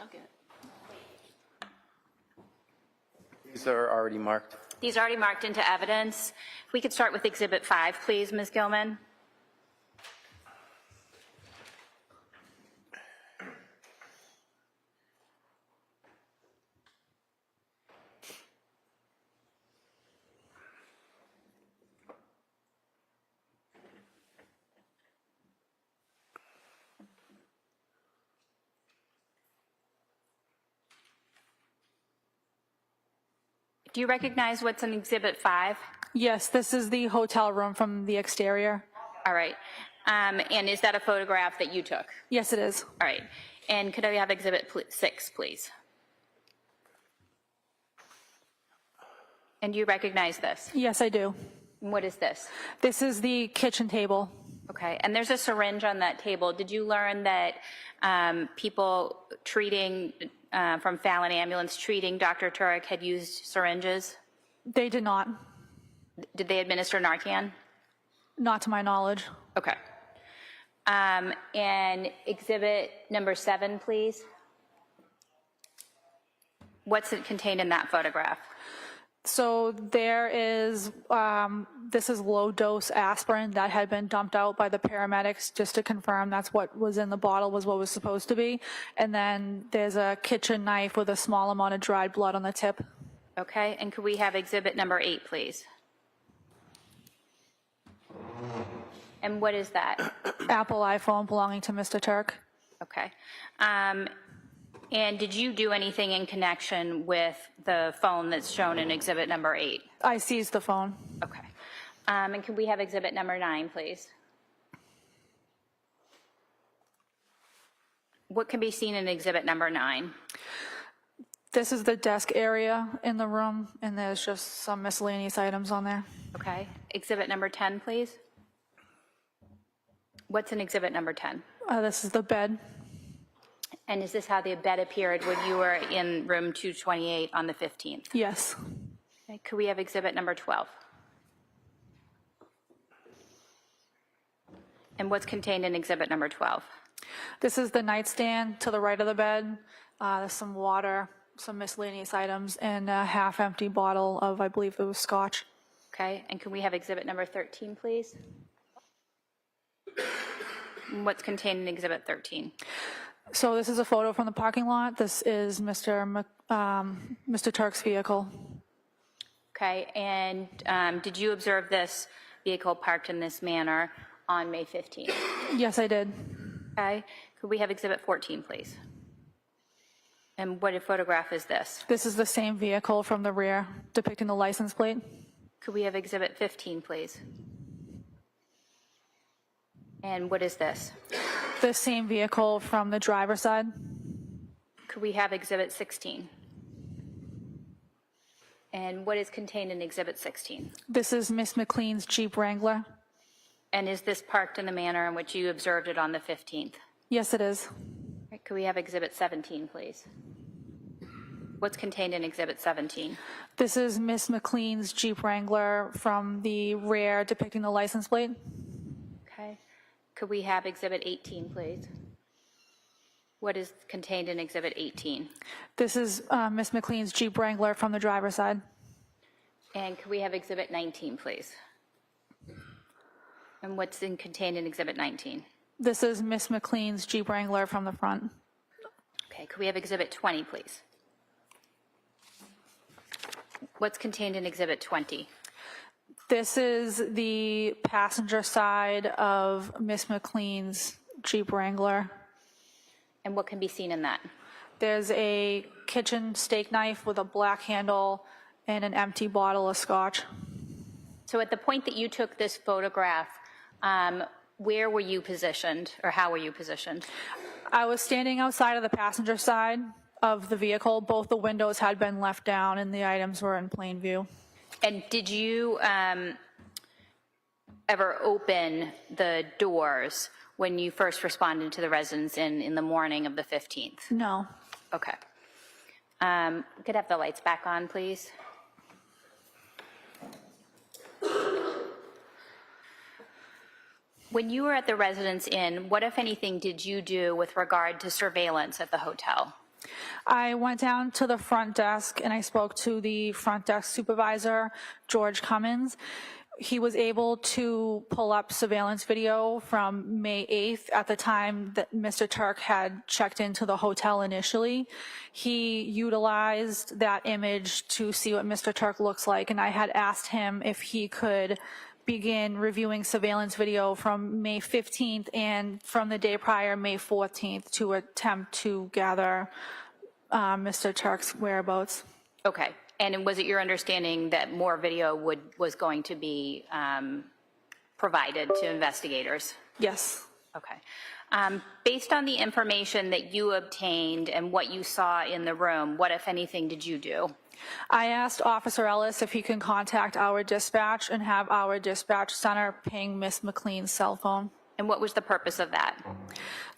These are already marked. These are already marked into evidence. If we could start with Exhibit 5, please, Ms. Gilman. Do you recognize what's in Exhibit 5? Yes, this is the hotel room from the exterior. All right. And is that a photograph that you took? Yes, it is. All right. And could I have Exhibit 6, please? And do you recognize this? Yes, I do. And what is this? This is the kitchen table. Okay. And there's a syringe on that table. Did you learn that people treating from Fallon Ambulance treating Dr. Tuerk had used syringes? They did not. Did they administer Narcan? Not to my knowledge. Okay. And Exhibit number 7, please. What's contained in that photograph? So there is, this is low-dose aspirin that had been dumped out by the paramedics just to confirm that's what was in the bottle was what was supposed to be. And then there's a kitchen knife with a small amount of dried blood on the tip. Okay, and could we have Exhibit number 8, please? And what is that? Apple iPhone belonging to Mr. Tuerk. Okay. And did you do anything in connection with the phone that's shown in Exhibit number 8? I seized the phone. Okay. And could we have Exhibit number 9, please? What can be seen in Exhibit number 9? This is the desk area in the room, and there's just some miscellaneous items on there. Okay. Exhibit number 10, please. What's in Exhibit number 10? This is the bed. And is this how the bed appeared when you were in room 228 on the 15th? Yes. Okay. Could we have Exhibit number 12? And what's contained in Exhibit number 12? This is the nightstand to the right of the bed. There's some water, some miscellaneous items, and a half-empty bottle of, I believe it was scotch. Okay, and can we have exhibit number 13, please? And what's contained in exhibit 13? So this is a photo from the parking lot. This is Mr. Tuerk's vehicle. Okay, and did you observe this vehicle parked in this manner on May 15th? Yes, I did. Okay, could we have exhibit 14, please? And what photograph is this? This is the same vehicle from the rear depicting the license plate. Could we have exhibit 15, please? And what is this? The same vehicle from the driver's side. Could we have exhibit 16? And what is contained in exhibit 16? This is Miss McLean's Jeep Wrangler. And is this parked in the manner in which you observed it on the 15th? Yes, it is. Right, could we have exhibit 17, please? What's contained in exhibit 17? This is Miss McLean's Jeep Wrangler from the rear depicting the license plate. Okay. Could we have exhibit 18, please? What is contained in exhibit 18? This is Miss McLean's Jeep Wrangler from the driver's side. And could we have exhibit 19, please? And what's contained in exhibit 19? This is Miss McLean's Jeep Wrangler from the front. Okay, could we have exhibit 20, please? What's contained in exhibit 20? This is the passenger side of Miss McLean's Jeep Wrangler. And what can be seen in that? There's a kitchen steak knife with a black handle and an empty bottle of scotch. So at the point that you took this photograph, where were you positioned, or how were you positioned? I was standing outside of the passenger side of the vehicle. Both the windows had been left down and the items were in plain view. And did you ever open the doors when you first responded to the residents in the morning of the 15th? No. Okay. Could I have the lights back on, please? When you were at the Residence Inn, what, if anything, did you do with regard to surveillance at the hotel? I went down to the front desk and I spoke to the front desk supervisor, George Cummins. He was able to pull up surveillance video from May 8th at the time that Mr. Tuerk had checked into the hotel initially. He utilized that image to see what Mr. Tuerk looks like, and I had asked him if he could begin reviewing surveillance video from May 15th and from the day prior, May 14th, to attempt to gather Mr. Tuerk's whereabouts. Okay. And was it your understanding that more video was going to be provided to investigators? Yes. Okay. Based on the information that you obtained and what you saw in the room, what, if anything, did you do? I asked Officer Ellis if he can contact our dispatch and have our dispatch center ping Miss McLean's cell phone. And what was the purpose of that?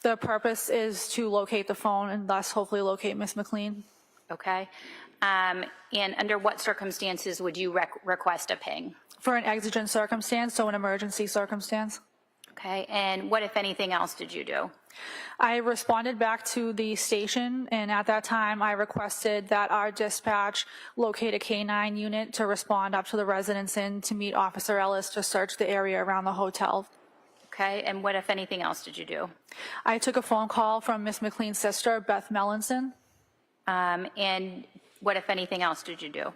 The purpose is to locate the phone and thus hopefully locate Miss McLean. Okay. And under what circumstances would you request a ping? For an exigent circumstance, so an emergency circumstance. Okay. And what, if anything, else did you do? I responded back to the station, and at that time I requested that our dispatch locate a K-9 unit to respond up to the Residence Inn to meet Officer Ellis to search the area around the hotel. Okay. And what, if anything, else did you do? I took a phone call from Miss McLean's sister, Beth Mellinson. And what, if anything, else did you do?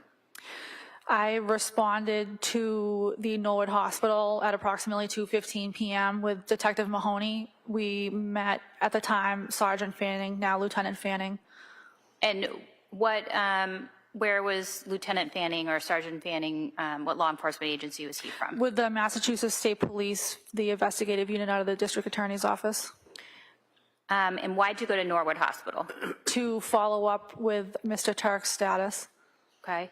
I responded to the Norwood Hospital at approximately 2:15 p.m. with Detective Mahoney. We met at the time Sergeant Fanning, now Lieutenant Fanning. And what, where was Lieutenant Fanning or Sergeant Fanning, what law enforcement agency was he from? With the Massachusetts State Police, the investigative unit out of the District Attorney's Office. And why'd you go to Norwood Hospital? To follow up with Mr. Tuerk's status. Okay.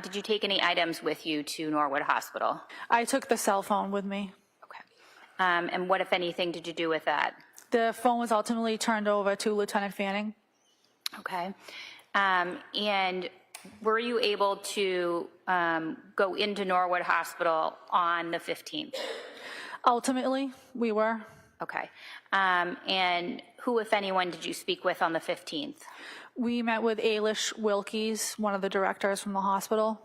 Did you take any items with you to Norwood Hospital? I took the cell phone with me. Okay. And what, if anything, did you do with that? The phone was ultimately turned over to Lieutenant Fanning. Okay. And were you able to go into Norwood Hospital on the 15th? Ultimately, we were. Okay. And who, if anyone, did you speak with on the 15th? We met with Ailish Wilkies, one of the directors from the hospital.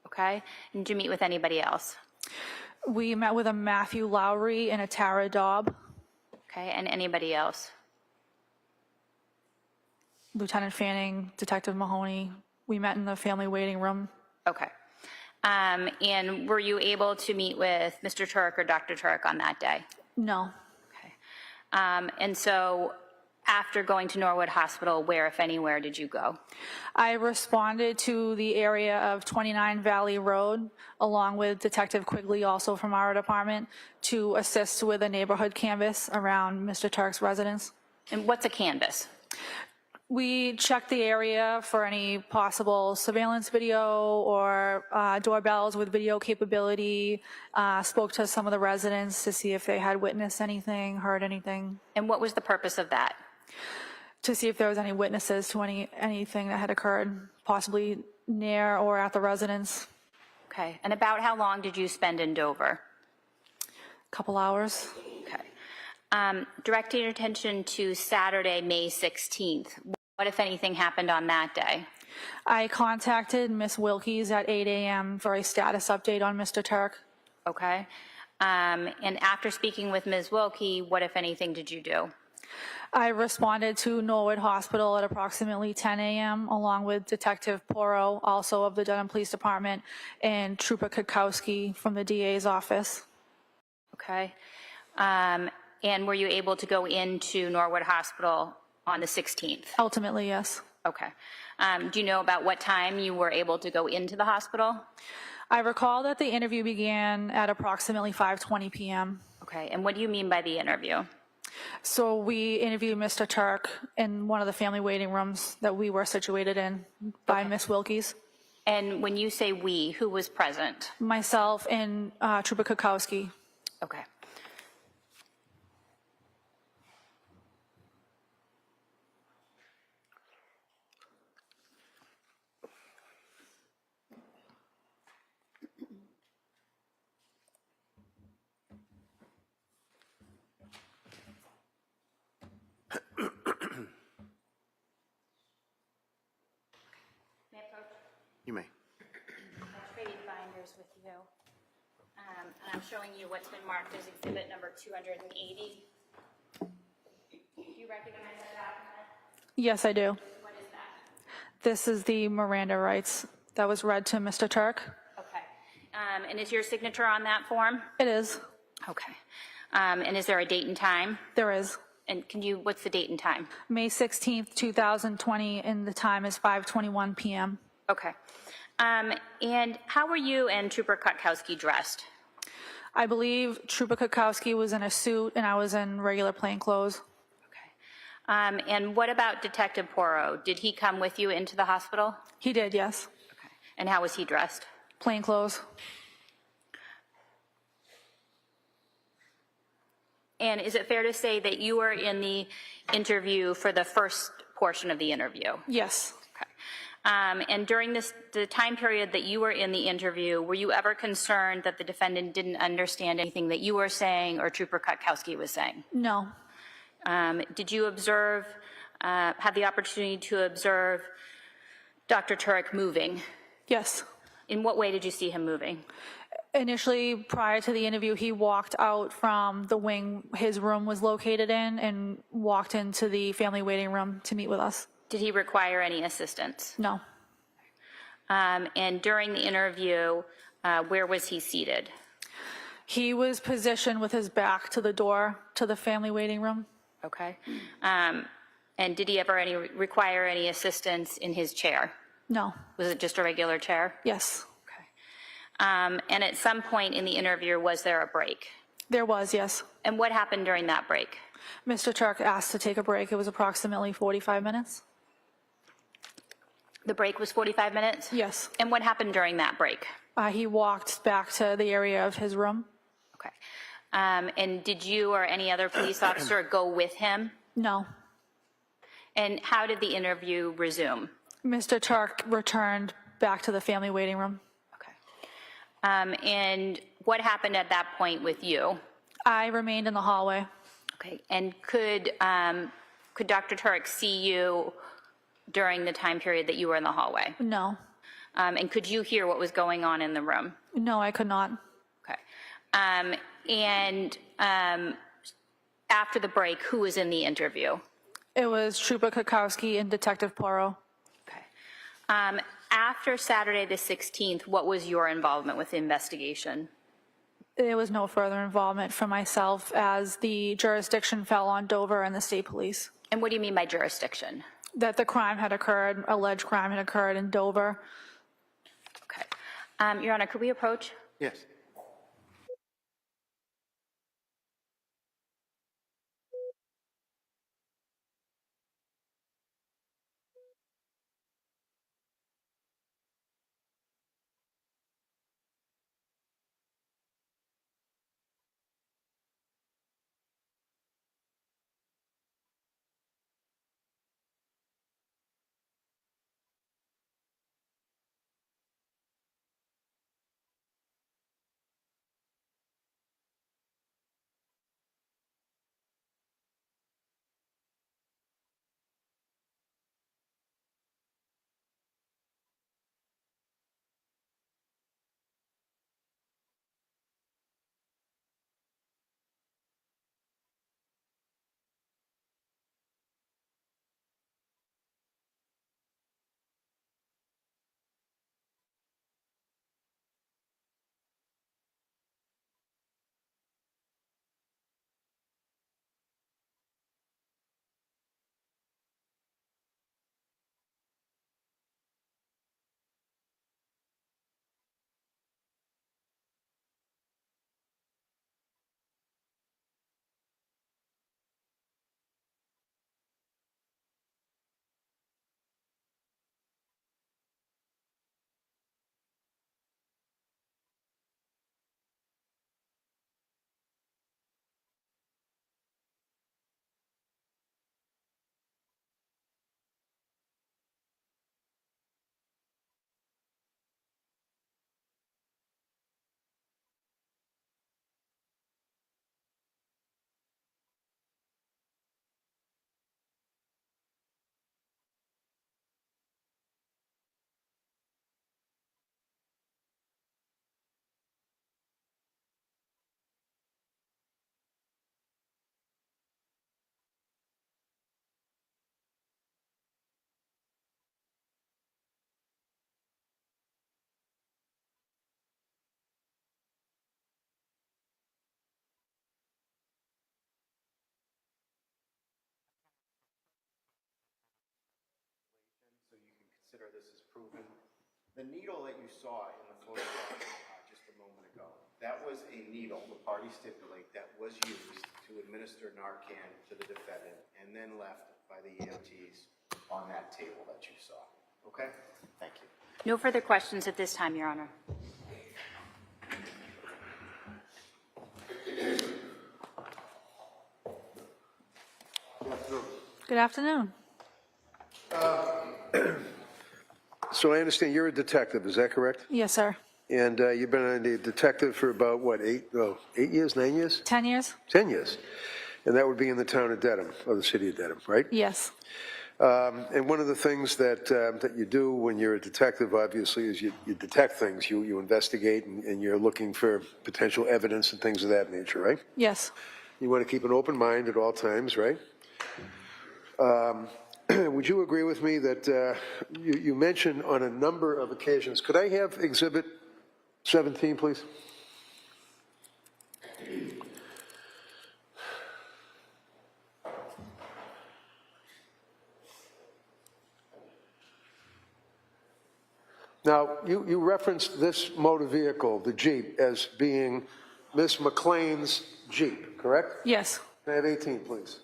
Okay. And did you meet with anybody else? We met with a Matthew Lowry and a Tara Daub. Okay. And anybody else? Lieutenant Fanning, Detective Mahoney. We met in the family waiting room. Okay. And were you able to meet with Mr. Tuerk or Dr. Tuerk on that day? No. Okay. And so after going to Norwood Hospital, where, if anywhere, did you go? I responded to the area of 29 Valley Road, along with Detective Quigley, also from our department, to assist with a neighborhood canvass around Mr. Tuerk's residence. And what's a canvas? We checked the area for any possible surveillance video or doorbells with video capability, spoke to some of the residents to see if they had witnessed anything, heard anything, And what was the purpose of that? to see if there was any witnesses to anything that had occurred, possibly near or at the residence. Okay. And about how long did you spend in Dover? Couple hours. Okay. Directing your attention to Saturday, May 16th. What, if anything, happened on that day? I contacted Miss Wilkies at 8 a.m. for a status update on Mr. Tuerk. Okay. And after speaking with Ms. Wilkie, what, if anything, did you do? I responded to Norwood Hospital at approximately 10 a.m. along with Detective Porro, also of the Dedham Police Department, and Trooper Kukowski from the DA's office. Okay. And were you able to go into Norwood Hospital on the 16th? Ultimately, yes. Okay. Do you know about what time you were able to go into the hospital? I recall that the interview began at approximately 5:20 p.m. Okay. And what do you mean by the interview? So we interviewed Mr. Tuerk in one of the family waiting rooms that we were situated in by Miss Wilkies. And when you say we, who was present? Myself and Trooper Kukowski. Okay. You may. I'll trade binders with you. And I'm showing you what's been marked as exhibit number 280. Do you recognize that document? Yes, I do. What is that? This is the Miranda rights that was read to Mr. Tuerk. Okay. And is your signature on that form? It is. Okay. And is there a date and time? There is. And what's the date and time? May 16th, 2020, and the time is 5:21 p.m. Okay. And how were you and Trooper Kutkowski dressed? I believe Trooper Kukowski was in a suit and I was in regular plain clothes. Okay. And what about Detective Porro? Did he come with you into the hospital? He did, yes. Okay. And how was he dressed? Plain clothes. And is it fair to say that you were in the interview for the first portion of the interview? Yes. Okay. And during the time period that you were in the interview, were you ever concerned that the defendant didn't understand anything that you were saying or Trooper Kutkowski was saying? No. Did you observe, have the opportunity to observe Dr. Tuerk moving? Yes. In what way did you see him moving? Initially, prior to the interview, he walked out from the wing his room was located in and walked into the family waiting room to meet with us. Did he require any assistance? No. And during the interview, where was he seated? He was positioned with his back to the door to the family waiting room. Okay. And did he ever require any assistance in his chair? No. Was it just a regular chair? Yes. Okay. And at some point in the interview, was there a break? There was, yes. And what happened during that break? Mr. Tuerk asked to take a break. It was approximately 45 minutes. The break was 45 minutes? Yes. And what happened during that break? He walked back to the area of his room. Okay. And did you or any other police officer go with him? No. And how did the interview resume? Mr. Tuerk returned back to the family waiting room. Okay. And what happened at that point with you? I remained in the hallway. Okay. And could Dr. Tuerk see you during the time period that you were in the hallway? No. And could you hear what was going on in the room? No, I could not. Okay. After the break, who was in the interview? It was Trooper Kukowski and Detective Porro. Okay. After Saturday the 16th, what was your involvement with the investigation? There was no further involvement from myself as the jurisdiction fell on Dover and the state police. And what do you mean by jurisdiction? That the crime had occurred, alleged crime had occurred in Dover. Okay. Your Honor, could we approach? Yes. So you can consider this as proven. The needle that you saw in the photograph just a moment ago, that was a needle, the parties stipulate, that was used to administer Narcan to the defendant and then left by the EMTs on that table that you saw. Okay? Thank you. No further questions at this time, Your Honor. Good afternoon. So I understand you're a detective, is that correct? Yes, sir. And you've been a detective for about, what, 8 years, 9 years? 10 years? 10 years. And that would be in the town of Dedham, or the city of Dedham, right? Yes. And one of the things that you do when you're a detective, obviously, is you detect things. You investigate, and you're looking for potential evidence and things of that nature, right? Yes. You want to keep an open mind at all times, right? Would you agree with me that you mentioned on a number of occasions, could I have Exhibit 17, please? Now, you referenced this motor vehicle, the Jeep, as being Miss McLean's Jeep, correct? Yes. Can I have 18, please?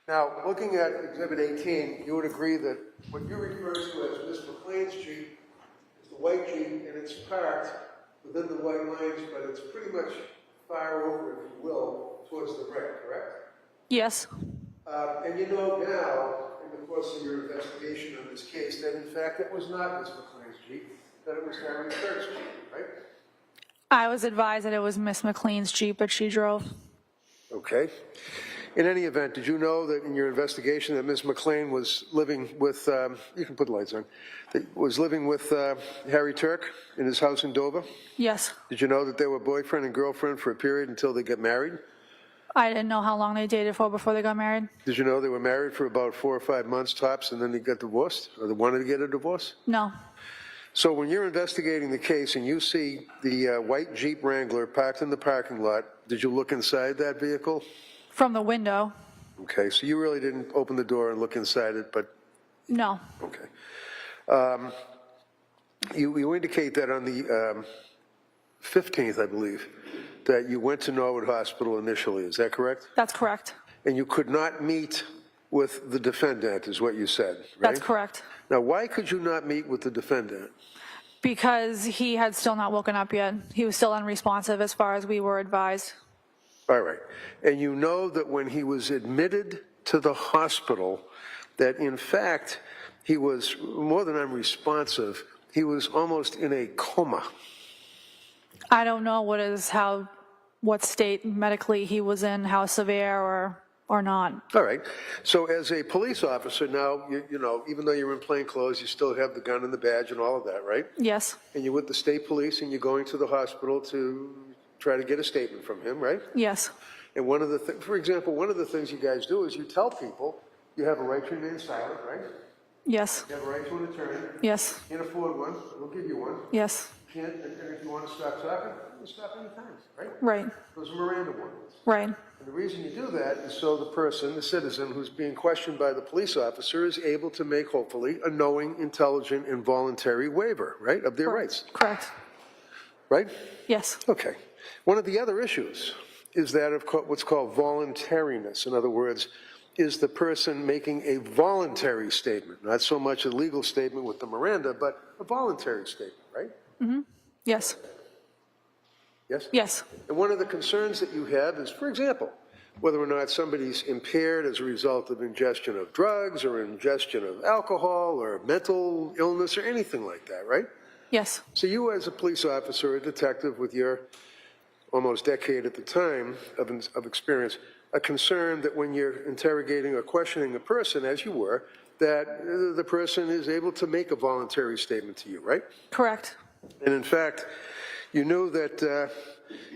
Now, looking at Exhibit 18, you would agree that what you refer to as Miss McLean's Jeep is the white Jeep, and it's parked within the white lines, but it's pretty much far over, if you will, towards the red, correct? Yes. And you know now, in the course of your investigation on this case, that in fact it was not Miss McLean's Jeep, that it was Harry Kurt's Jeep, right? I was advised that it was Miss McLean's Jeep, but she drove. Okay. In any event, did you know that in your investigation that Ms. McLean was living with, you can put the lights on, that was living with Harry Tuerk in his house in Dover? Yes. Did you know that they were boyfriend and girlfriend for a period until they get married? I didn't know how long they dated for before they got married. Did you know they were married for about 4 or 5 months tops and then they got divorced, or they wanted to get a divorce? No. So when you're investigating the case and you see the white Jeep Wrangler parked in the parking lot, did you look inside that vehicle? From the window. Okay, so you really didn't open the door and look inside it, but, No. okay. You indicate that on the 15th, I believe, that you went to Norwood Hospital initially, is that correct? That's correct. And you could not meet with the defendant, is what you said, right? That's correct. Now, why could you not meet with the defendant? Because he had still not woken up yet. He was still unresponsive as far as we were advised. All right. And you know that when he was admitted to the hospital, that in fact, he was more than unresponsive, he was almost in a coma. I don't know what state medically he was in, how severe or not. All right. So as a police officer now, you know, even though you're in plain clothes, you still have the gun and the badge and all of that, right? Yes. And you're with the state police and you're going to the hospital to try to get a statement from him, right? Yes. And one of the for example, one of the things you guys do is you tell people you have a right to remain silent, right? Yes. You have a right to an attorney. Yes. Can't afford one, we'll give you one. Yes. Can't, and if you want to stop talking, you can stop anytime, right? Right. Those are Miranda warnings. Right. And the reason you do that is so the person, the citizen who's being questioned by the police officer is able to make, hopefully, a knowing, intelligent, and voluntary waiver, right, of their rights. Correct. Right? Yes. Okay. One of the other issues is that of what's called voluntariness. In other words, is the person making a voluntary statement, not so much a legal statement with the Miranda, but a voluntary statement, right? Mm-hmm. Yes. Yes? Yes. And one of the concerns that you have is, for example, whether or not somebody's impaired as a result of ingestion of drugs or ingestion of alcohol or mental illness or anything like that, right? Yes. So you as a police officer, a detective with your almost decade at the time of experience, a concern that when you're interrogating or questioning a person, as you were, that the person is able to make a voluntary statement to you, right? Correct. And in fact, you knew that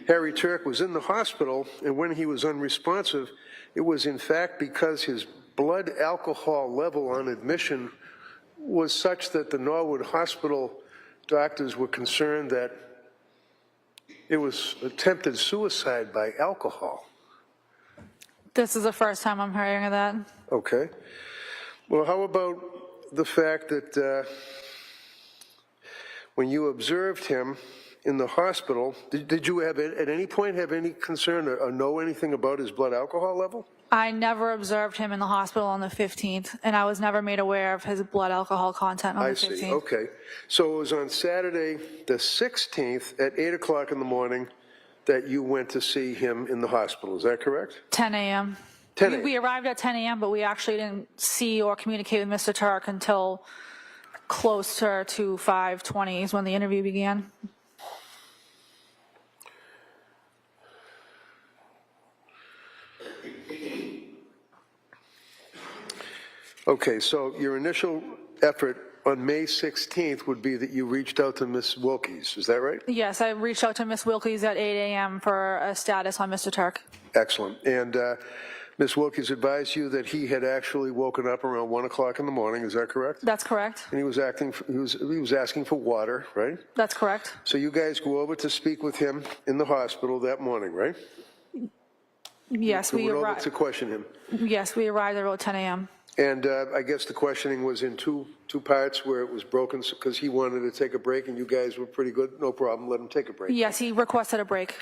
Harry Tuerk was in the hospital, and when he was unresponsive, it was in fact because his blood alcohol level on admission was such that the Norwood Hospital doctors were concerned that it was attempted suicide by alcohol. This is the first time I'm hearing of that. Okay. Well, how about the fact that when you observed him in the hospital, did you have at any point have any concern or know anything about his blood alcohol level? I never observed him in the hospital on the 15th, and I was never made aware of his blood alcohol content on the 15th. I see, okay. So it was on Saturday, the 16th, at 8 o'clock in the morning, that you went to see him in the hospital, is that correct? 10 a.m. 10 a.m. We arrived at 10 a.m., but we actually didn't see or communicate with Mr. Tuerk until closer to 5:20 is when the interview began. Okay, so your initial effort on May 16th would be that you reached out to Ms. Wilkies, is that right? Yes, I reached out to Ms. Wilkies at 8 a.m. for a status on Mr. Tuerk. Excellent. And Ms. Wilkies advised you that he had actually woken up around 1 o'clock in the morning, is that correct? That's correct. And he was asking for water, right? That's correct. So you guys go over to speak with him in the hospital that morning, right? Yes, You we went over arrived. to question him. Yes, we arrived at about 10 a.m. And I guess the questioning was in two parts where it was broken because he wanted to take a break and you guys were pretty good. No problem, let him take a break. Yes, he requested a break.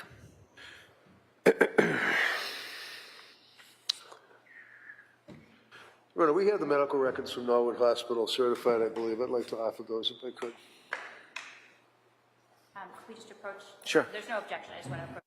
Rona, we have the medical records from Norwood Hospital certified, I believe. I'd like to offer those if I could. Can we just approach? Sure. There's no objection. I just want to approach.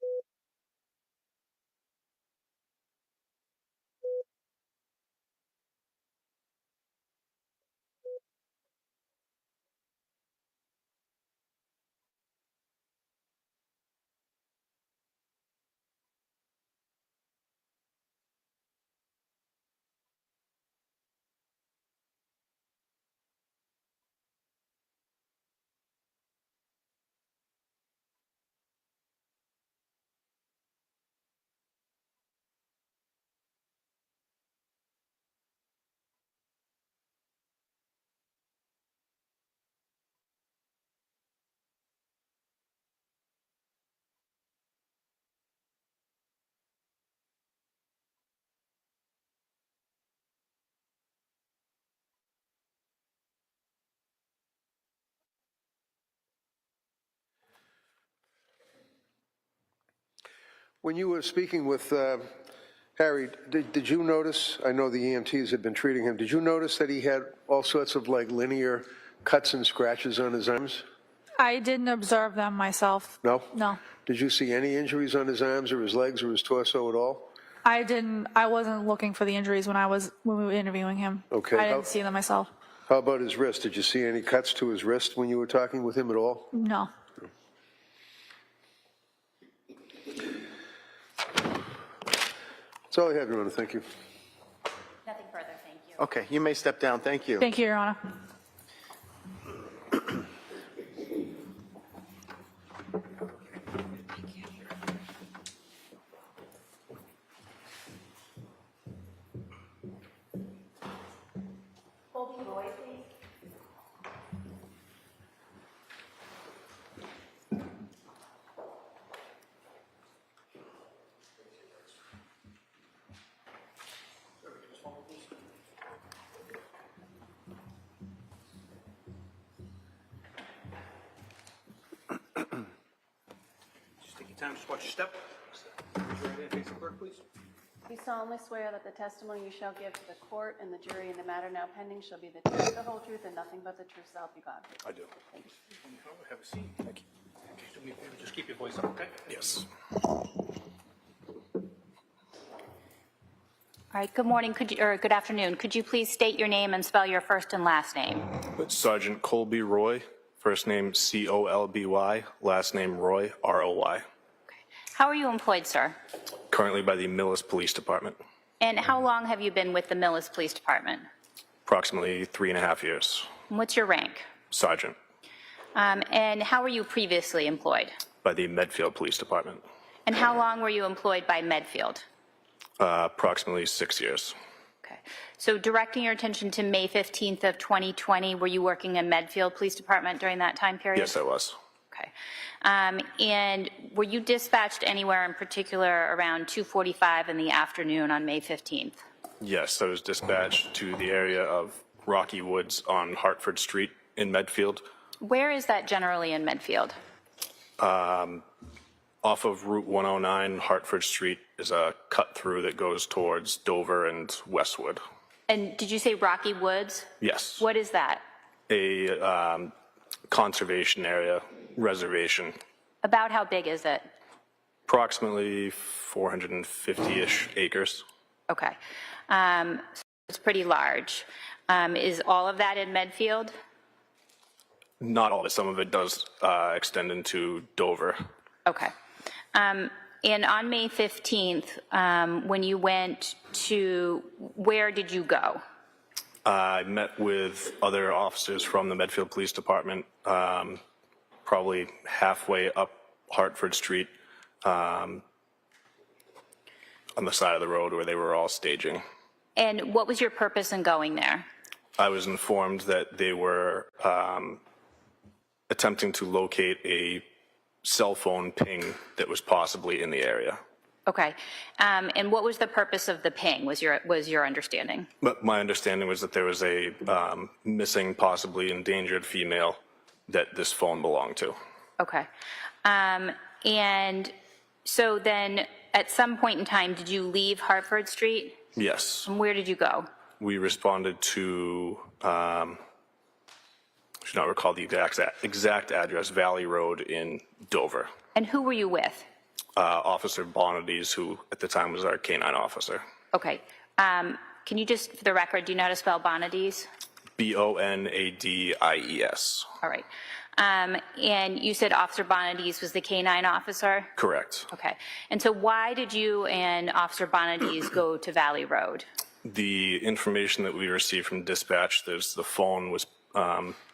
When you were speaking with Harry, did you notice, I know the EMTs had been treating him, did you notice that he had all sorts of like linear cuts and scratches on his arms? I didn't observe them myself. No? No. Did you see any injuries on his arms or his legs or his torso at all? I wasn't looking for the injuries when we were interviewing him. Okay. I didn't see them myself. How about his wrist? Did you see any cuts to his wrist when you were talking with him at all? No. That's all I have, Your Honor. Thank you. Nothing further, thank you. Okay, you may step down. Thank you. Thank you, Your Honor. Just take your time, just watch your step. Raise your right hand, face the clerk, please. You solemnly swear that the testimony you shall give to the court and the jury in the matter now pending shall be the truth, the whole truth, and nothing but the truth, so help you God. I do. Thank you. Have a seat. Thank you. Just do me a favor, just keep your voice up, okay? Yes. All right, good morning, or good afternoon. Could you please state your name and spell your first and last name? Sergeant Colby Roy, first name Colby, last name Roy, ROY. How are you employed, sir? Currently by the Millis Police Department. And how long have you been with the Millis Police Department? Approximately 3.5 years. And what's your rank? Sergeant. And how were you previously employed? By the Medfield Police Department. And how long were you employed by Medfield? Approximately 6 years. Okay. So directing your attention to May 15th of 2020, were you working in Medfield Police Department during that time period? Yes, I was. Okay. And were you dispatched anywhere in particular around 2:45 in the afternoon on May 15th? Yes, I was dispatched to the area of Rocky Woods on Hartford Street in Medfield. Where is that generally in Medfield? Off of Route 109, Hartford Street is a cut through that goes towards Dover and Westwood. And did you say Rocky Woods? Yes. What is that? A conservation area, reservation. About how big is it? Approximately 450-ish acres. Okay. So it's pretty large. Is all of that in Medfield? Not all of it. Some of it does extend into Dover. Okay. And on May 15th, when you went to, where did you go? I met with other officers from the Medfield Police Department, probably halfway up Hartford Street, on the side of the road where they were all staging. And what was your purpose in going there? I was informed that they were attempting to locate a cell phone ping that was possibly in the area. Okay. And what was the purpose of the ping, was your understanding? But my understanding was that there was a missing, possibly endangered female that this phone belonged to. Okay. And so then at some point in time, did you leave Hartford Street? Yes. And where did you go? We responded to, I should not recall the exact address, Valley Road in Dover. And who were you with? Officer Bonadies, who at the time was our K-9 officer. Okay. Can you just, for the record, do you know how to spell Bonadies? Bonadies. All right. And you said Officer Bonadies was the K-9 officer? Correct. Okay. And so why did you and Officer Bonadies go to Valley Road? The information that we received from dispatch, the phone was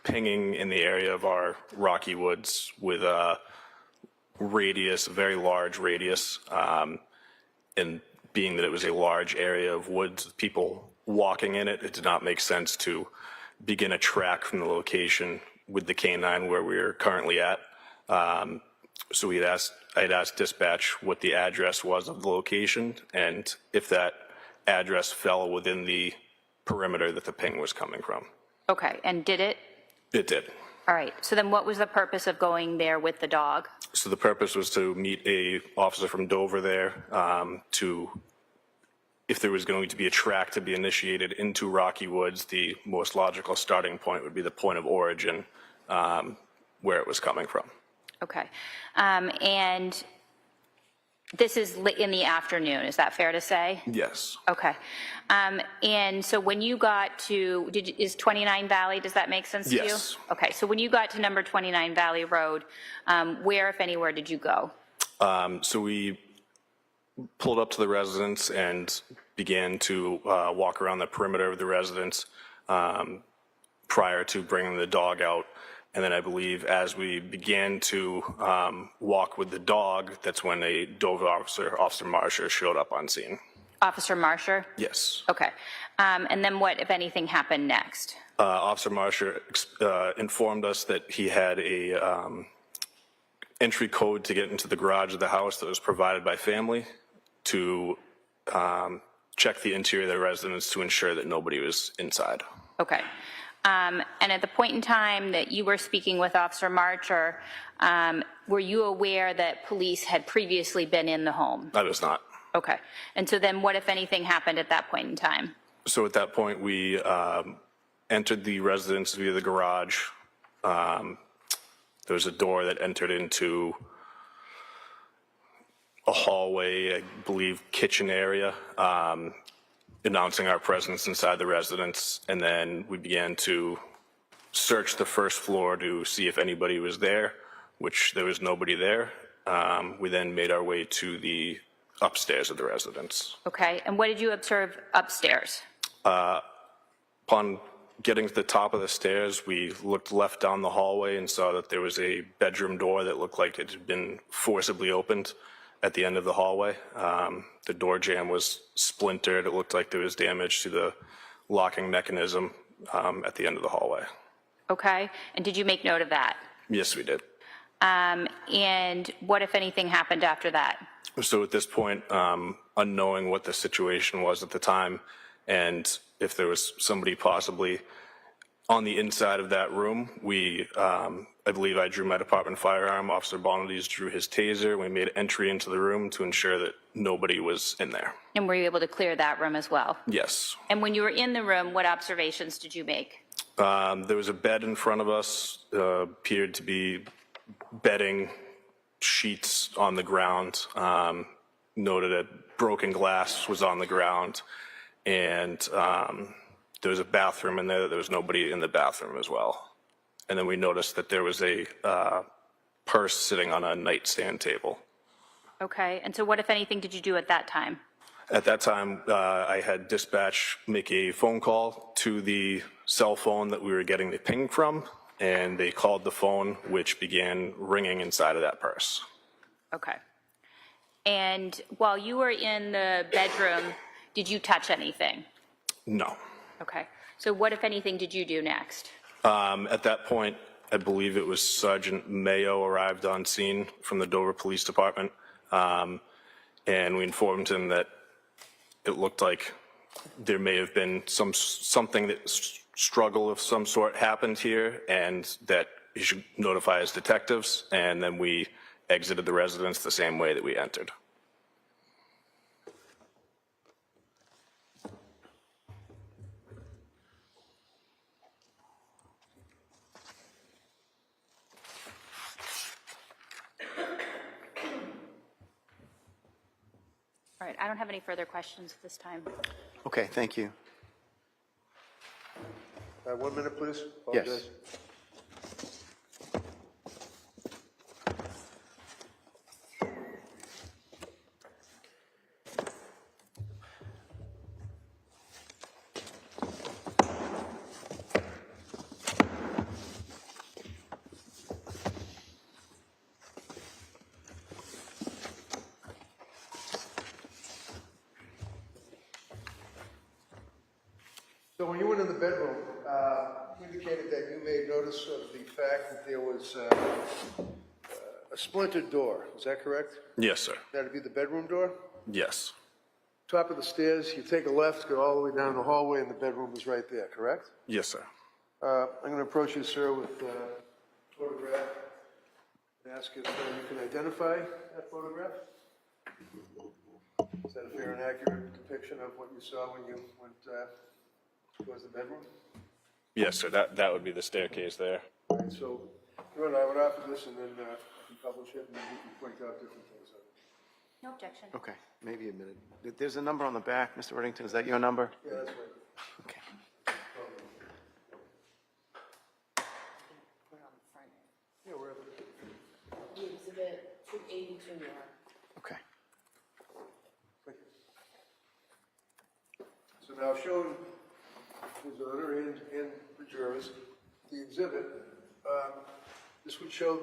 pinging in the area of our Rocky Woods with a radius, a very large radius, and being that it was a large area of woods with people walking in it, it did not make sense to begin a track from the location with the K-9 where we are currently at. So I had asked dispatch what the address was of the location and if that address fell within the perimeter that the ping was coming from. Okay. And did it? It did. All right, so then what was the purpose of going there with the dog? So the purpose was to meet a officer from Dover there if there was going to be a track to be initiated into Rocky Woods, the most logical starting point would be the point of origin where it was coming from. Okay. And this is in the afternoon, is that fair to say? Yes. Okay. And so when you got to, is 29 Valley, does that make sense to you? Yes. Okay, so when you got to number 29 Valley Road, where, if anywhere, did you go? So we pulled up to the residence and began to walk around the perimeter of the residence prior to bringing the dog out. And then I believe as we began to walk with the dog, that's when a Dover officer, Officer Marsher, showed up on scene. Officer Marsher? Yes. Okay. And then what, if anything, happened next? Officer Marsher informed us that he had a entry code to get into the garage of the house that was provided by family to check the interior of the residence to ensure that nobody was inside. Okay. And at the point in time that you were speaking with Officer Marsher, were you aware that police had previously been in the home? I was not. Okay. And so then what, if anything, happened at that point in time? So at that point, we entered the residence via the garage. There was a door that entered into a hallway, I believe, kitchen area, announcing our presence inside the residence. And then we began to search the first floor to see if anybody was there, which there was nobody there. We then made our way to the upstairs of the residence. Okay. And what did you observe upstairs? Upon getting to the top of the stairs, we looked left down the hallway and saw that there was a bedroom door that looked like it had been forcibly opened at the end of the hallway. The door jamb was splintered. It looked like there was damage to the locking mechanism at the end of the hallway. Okay. And did you make note of that? Yes, we did. And what, if anything, happened after that? So at this point, unknowing what the situation was at the time and if there was somebody possibly on the inside of that room, we, I believe I drew my department firearm, Officer Bonadies drew his taser, we made entry into the room to ensure that nobody was in there. And were you able to clear that room as well? Yes. And when you were in the room, what observations did you make? There was a bed in front of us, appeared to be bedding, sheets on the ground, noted that broken glass was on the ground, and there was a bathroom in there. There was nobody in the bathroom as well. And then we noticed that there was a purse sitting on a nightstand table. Okay. And so what, if anything, did you do at that time? At that time, I had dispatch make a phone call to the cell phone that we were getting the ping from, and they called the phone, which began ringing inside of that purse. Okay. And while you were in the bedroom, did you touch anything? No. Okay. So what, if anything, did you do next? At that point, I believe it was Sergeant Mayo arrived on scene from the Dover Police Department, and we informed him that it looked like there may have been something that struggle of some sort happened here, and that he should notify his detectives, and then we exited the residence the same way that we entered. All right. I don't have any further questions at this time. Okay, thank you. 1 minute, please. Yes. Apologize. So when you went in the bedroom, you indicated that you made notice of the fact that there was a splintered door. Is that correct? Yes, sir. That'd be the bedroom door? Yes. Top of the stairs, you take a left, go all the way down the hallway, and the bedroom is right there, correct? Yes, sir. I'm going to approach you, sir, with photograph and ask if you can identify that photograph? Is that a fair and accurate depiction of what you saw when you went towards the bedroom? Yes, sir. That would be the staircase there. All right, so, Ron, I would offer this and then I can publish it and then you can point out different things on it. No objection. Okay, maybe a minute. There's a number on the back, Mr. Reddington, is that your number? Yeah, that's right. Okay. Yeah, wherever. The exhibit 282 yard. Okay. Thank you. So now shown His Honor and the jurors, the exhibit, this would show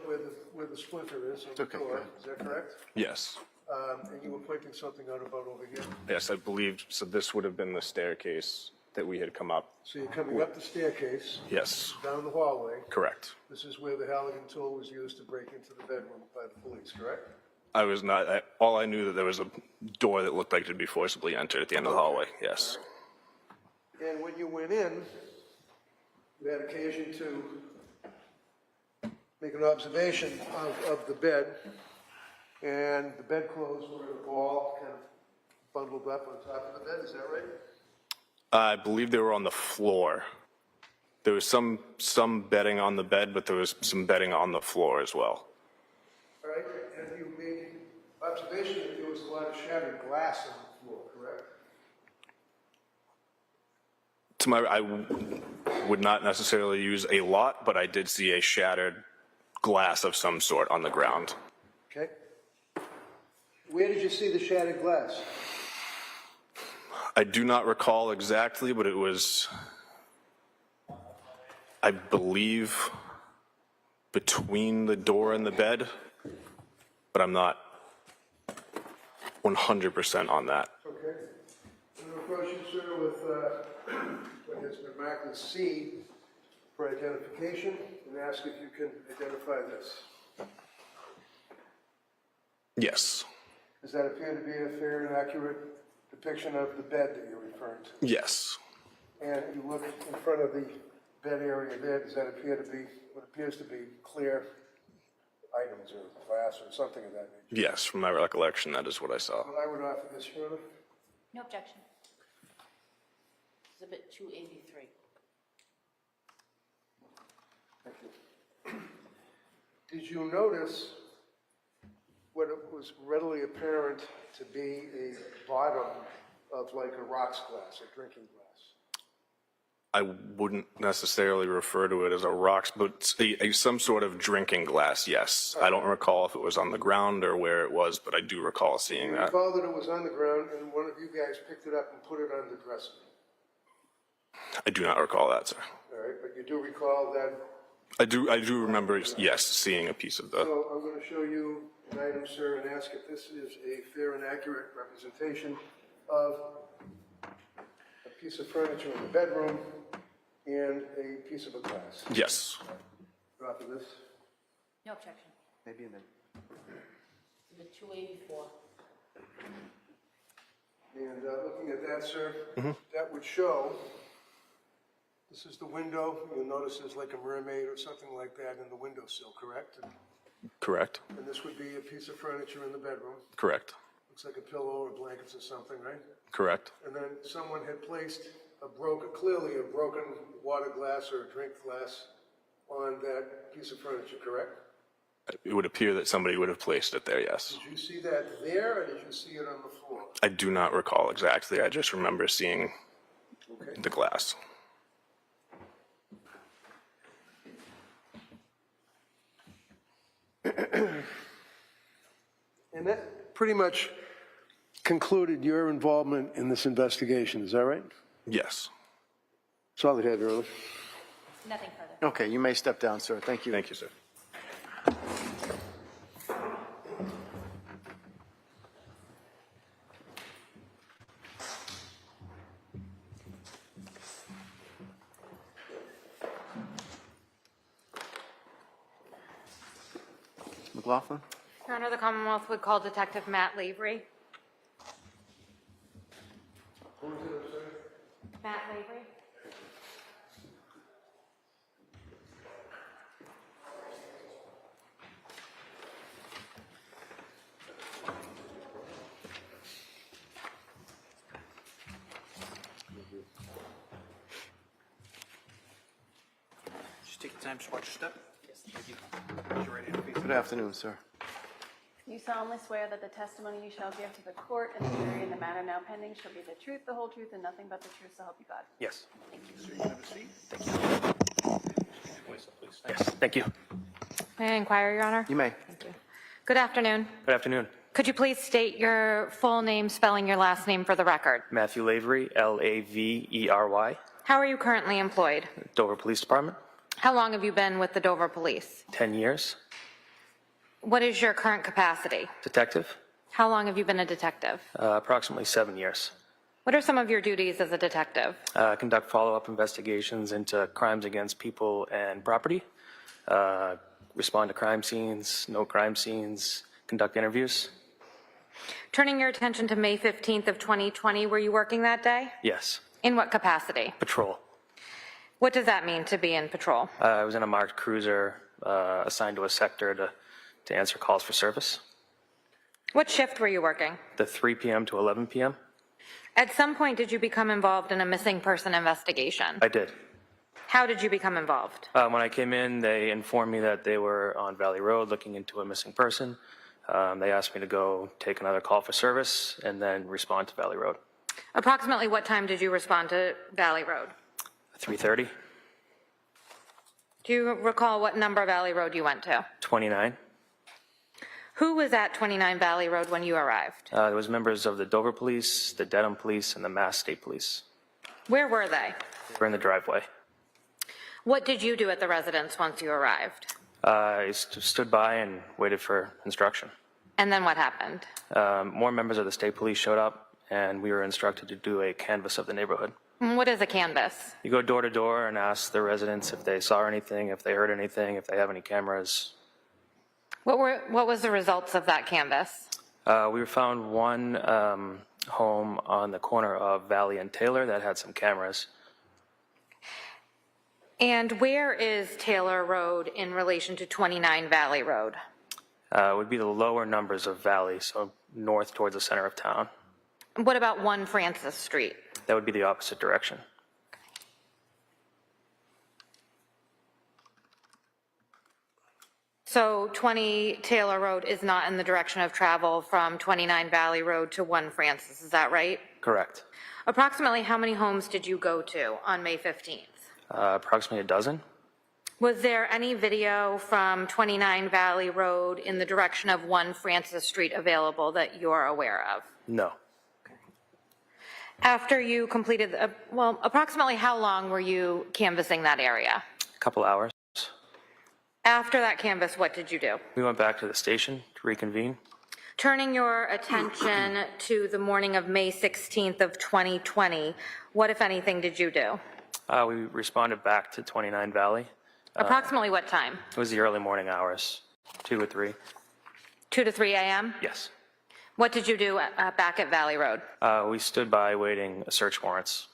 where the splinter is on the Okay, door, good. is that correct? Yes. And you were pointing something out about over here. Yes, I believe, so this would have been the staircase that we had come up. So you're coming up the staircase, Yes, down the hallway. correct. This is where the Halligan tool was used to break into the bedroom by the police, correct? I was not, all I knew that there was a door that looked like it would be forcibly entered at the end of the hallway, yes. And when you went in, you had occasion to make an observation of the bed, and the bedclothes were in a ball, kind of bundled up on top of the bed, is that right? I believe they were on the floor. There was some bedding on the bed, but there was some bedding on the floor as well. All right, and you made observation that there was a lot of shattered glass on the floor, correct? I would not necessarily use a lot, but I did see a shattered glass of some sort on the ground. Okay. Where did you see the shattered glass? I do not recall exactly, but it was, I believe, between the door and the bed, but I'm not 100% on that. Okay. I'm going to approach you, sir, with what has been marked as C for identification, and ask if you can identify this. Yes. Does that appear to be a fair and accurate depiction of the bed that you're referring to? Yes. And you look in front of the bed area there, does that appear to be what appears to be clear items or glass or something of that nature? Yes, from my recollection, that is what I saw. Well, I would offer this, Your Honor. No objection. Exhibit 283. Thank you. Did you notice what it was readily apparent to be a bottom of like a rocks glass, a drinking glass? I wouldn't necessarily refer to it as a rocks, but some sort of drinking glass, yes. I don't recall if it was on the ground or where it was, but I do recall seeing You that. recall that it was on the ground and one of you guys picked it up and put it on the dresser? I do not recall that, sir. All right, but you do recall that. I do remember, yes, seeing a piece of the, So I'm going to show you an item, sir, and ask if this is a fair and accurate representation of a piece of furniture in the bedroom and a piece of a glass. yes. Drop of this. No objection. Maybe a minute. Exhibit 284. And looking at that, sir, that would show, this is the window. You'll notice there's like a mermaid or something like that in the windowsill, correct? Correct, And this would be a piece of furniture in the bedroom. correct, Looks like a pillow or blankets or something, right? correct. And then someone had placed clearly a broken water glass or a drink glass on that piece of furniture, correct? It would appear that somebody would have placed it there, yes. Did you see that there, or did you see it on the floor? I do not recall exactly. I just remember seeing Okay. the glass. And that pretty much concluded your involvement in this investigation, is that right? Yes. That's all I have, Your Honor. Nothing further. Okay, you may step down, sir. Thank you. Thank you, sir. McLaughlin? Your Honor, the Commonwealth would call Detective Matt Lavery. Matt Lavery? Just take your time, just watch your step. Yes, thank you. Raise your right hand and face the Good afternoon, sir. You solemnly swear that the testimony you shall give to the court and the jury in the matter now pending shall be the truth, the whole truth, and nothing but the truth, so help you God. Yes. So you can have a seat. Thank you. Voice up, please. Yes, thank you. May I inquire, Your Honor? You may. Thank you. Good afternoon. Good afternoon. Could you please state your full name, spelling your last name for the record? Matthew Lavery, Lavery. How are you currently employed? Dover Police Department, How long have you been with the Dover Police? 10 years. What is your current capacity? Detective, How long have you been a detective? approximately 7 years. What are some of your duties as a detective? Conduct follow-up investigations into crimes against people and property. Respond to crime scenes, note crime scenes, conduct interviews. Turning your attention to May 15th of 2020, were you working that day? Yes. In what capacity? Patrol. What does that mean to be in patrol? I was in a marked cruiser assigned to a sector to answer calls for service. What shift were you working? The 3 p.m. to 11 p.m. At some point, did you become involved in a missing person investigation? I did. How did you become involved? When I came in, they informed me that they were on Valley Road looking into a missing person. They asked me to go take another call for service and then respond to Valley Road. Approximately what time did you respond to Valley Road? 3:30, Do you recall what number Valley Road you went to? 29. Who was at 29 Valley Road when you arrived? There was members of the Dover Police, the Dedham Police, and the Mass State Police. Where were they? They were in the driveway. What did you do at the residence once you arrived? I stood by and waited for instruction. And then what happened? More members of the state police showed up, and we were instructed to do a canvass of the neighborhood. What is a canvass? You go door to door and ask the residents if they saw anything, if they heard anything, if they have any cameras. What was the results of that canvass? We found one home on the corner of Valley and Taylor that had some cameras. And where is Taylor Road in relation to 29 Valley Road? It would be the lower numbers of Valley, so north towards the center of town. What about 1 Francis Street? That would be the opposite direction. So 20 Taylor Road is not in the direction of travel from 29 Valley Road to 1 Francis, is that right? Correct. Approximately how many homes did you go to on May 15th? Approximately a dozen. Was there any video from 29 Valley Road in the direction of 1 Francis Street available that you're aware of? No. After you completed, approximately how long were you canvassing that area? A couple hours. After that canvass, what did you do? We went back to the station to reconvene. Turning your attention to the morning of May 16th of 2020, what, if anything, did you do? We responded back to 29 Valley. Approximately what time? It was the early morning hours, 2 or 3. 2 to 3 a.m.? Yes. What did you do back at Valley Road? We stood by waiting search warrants.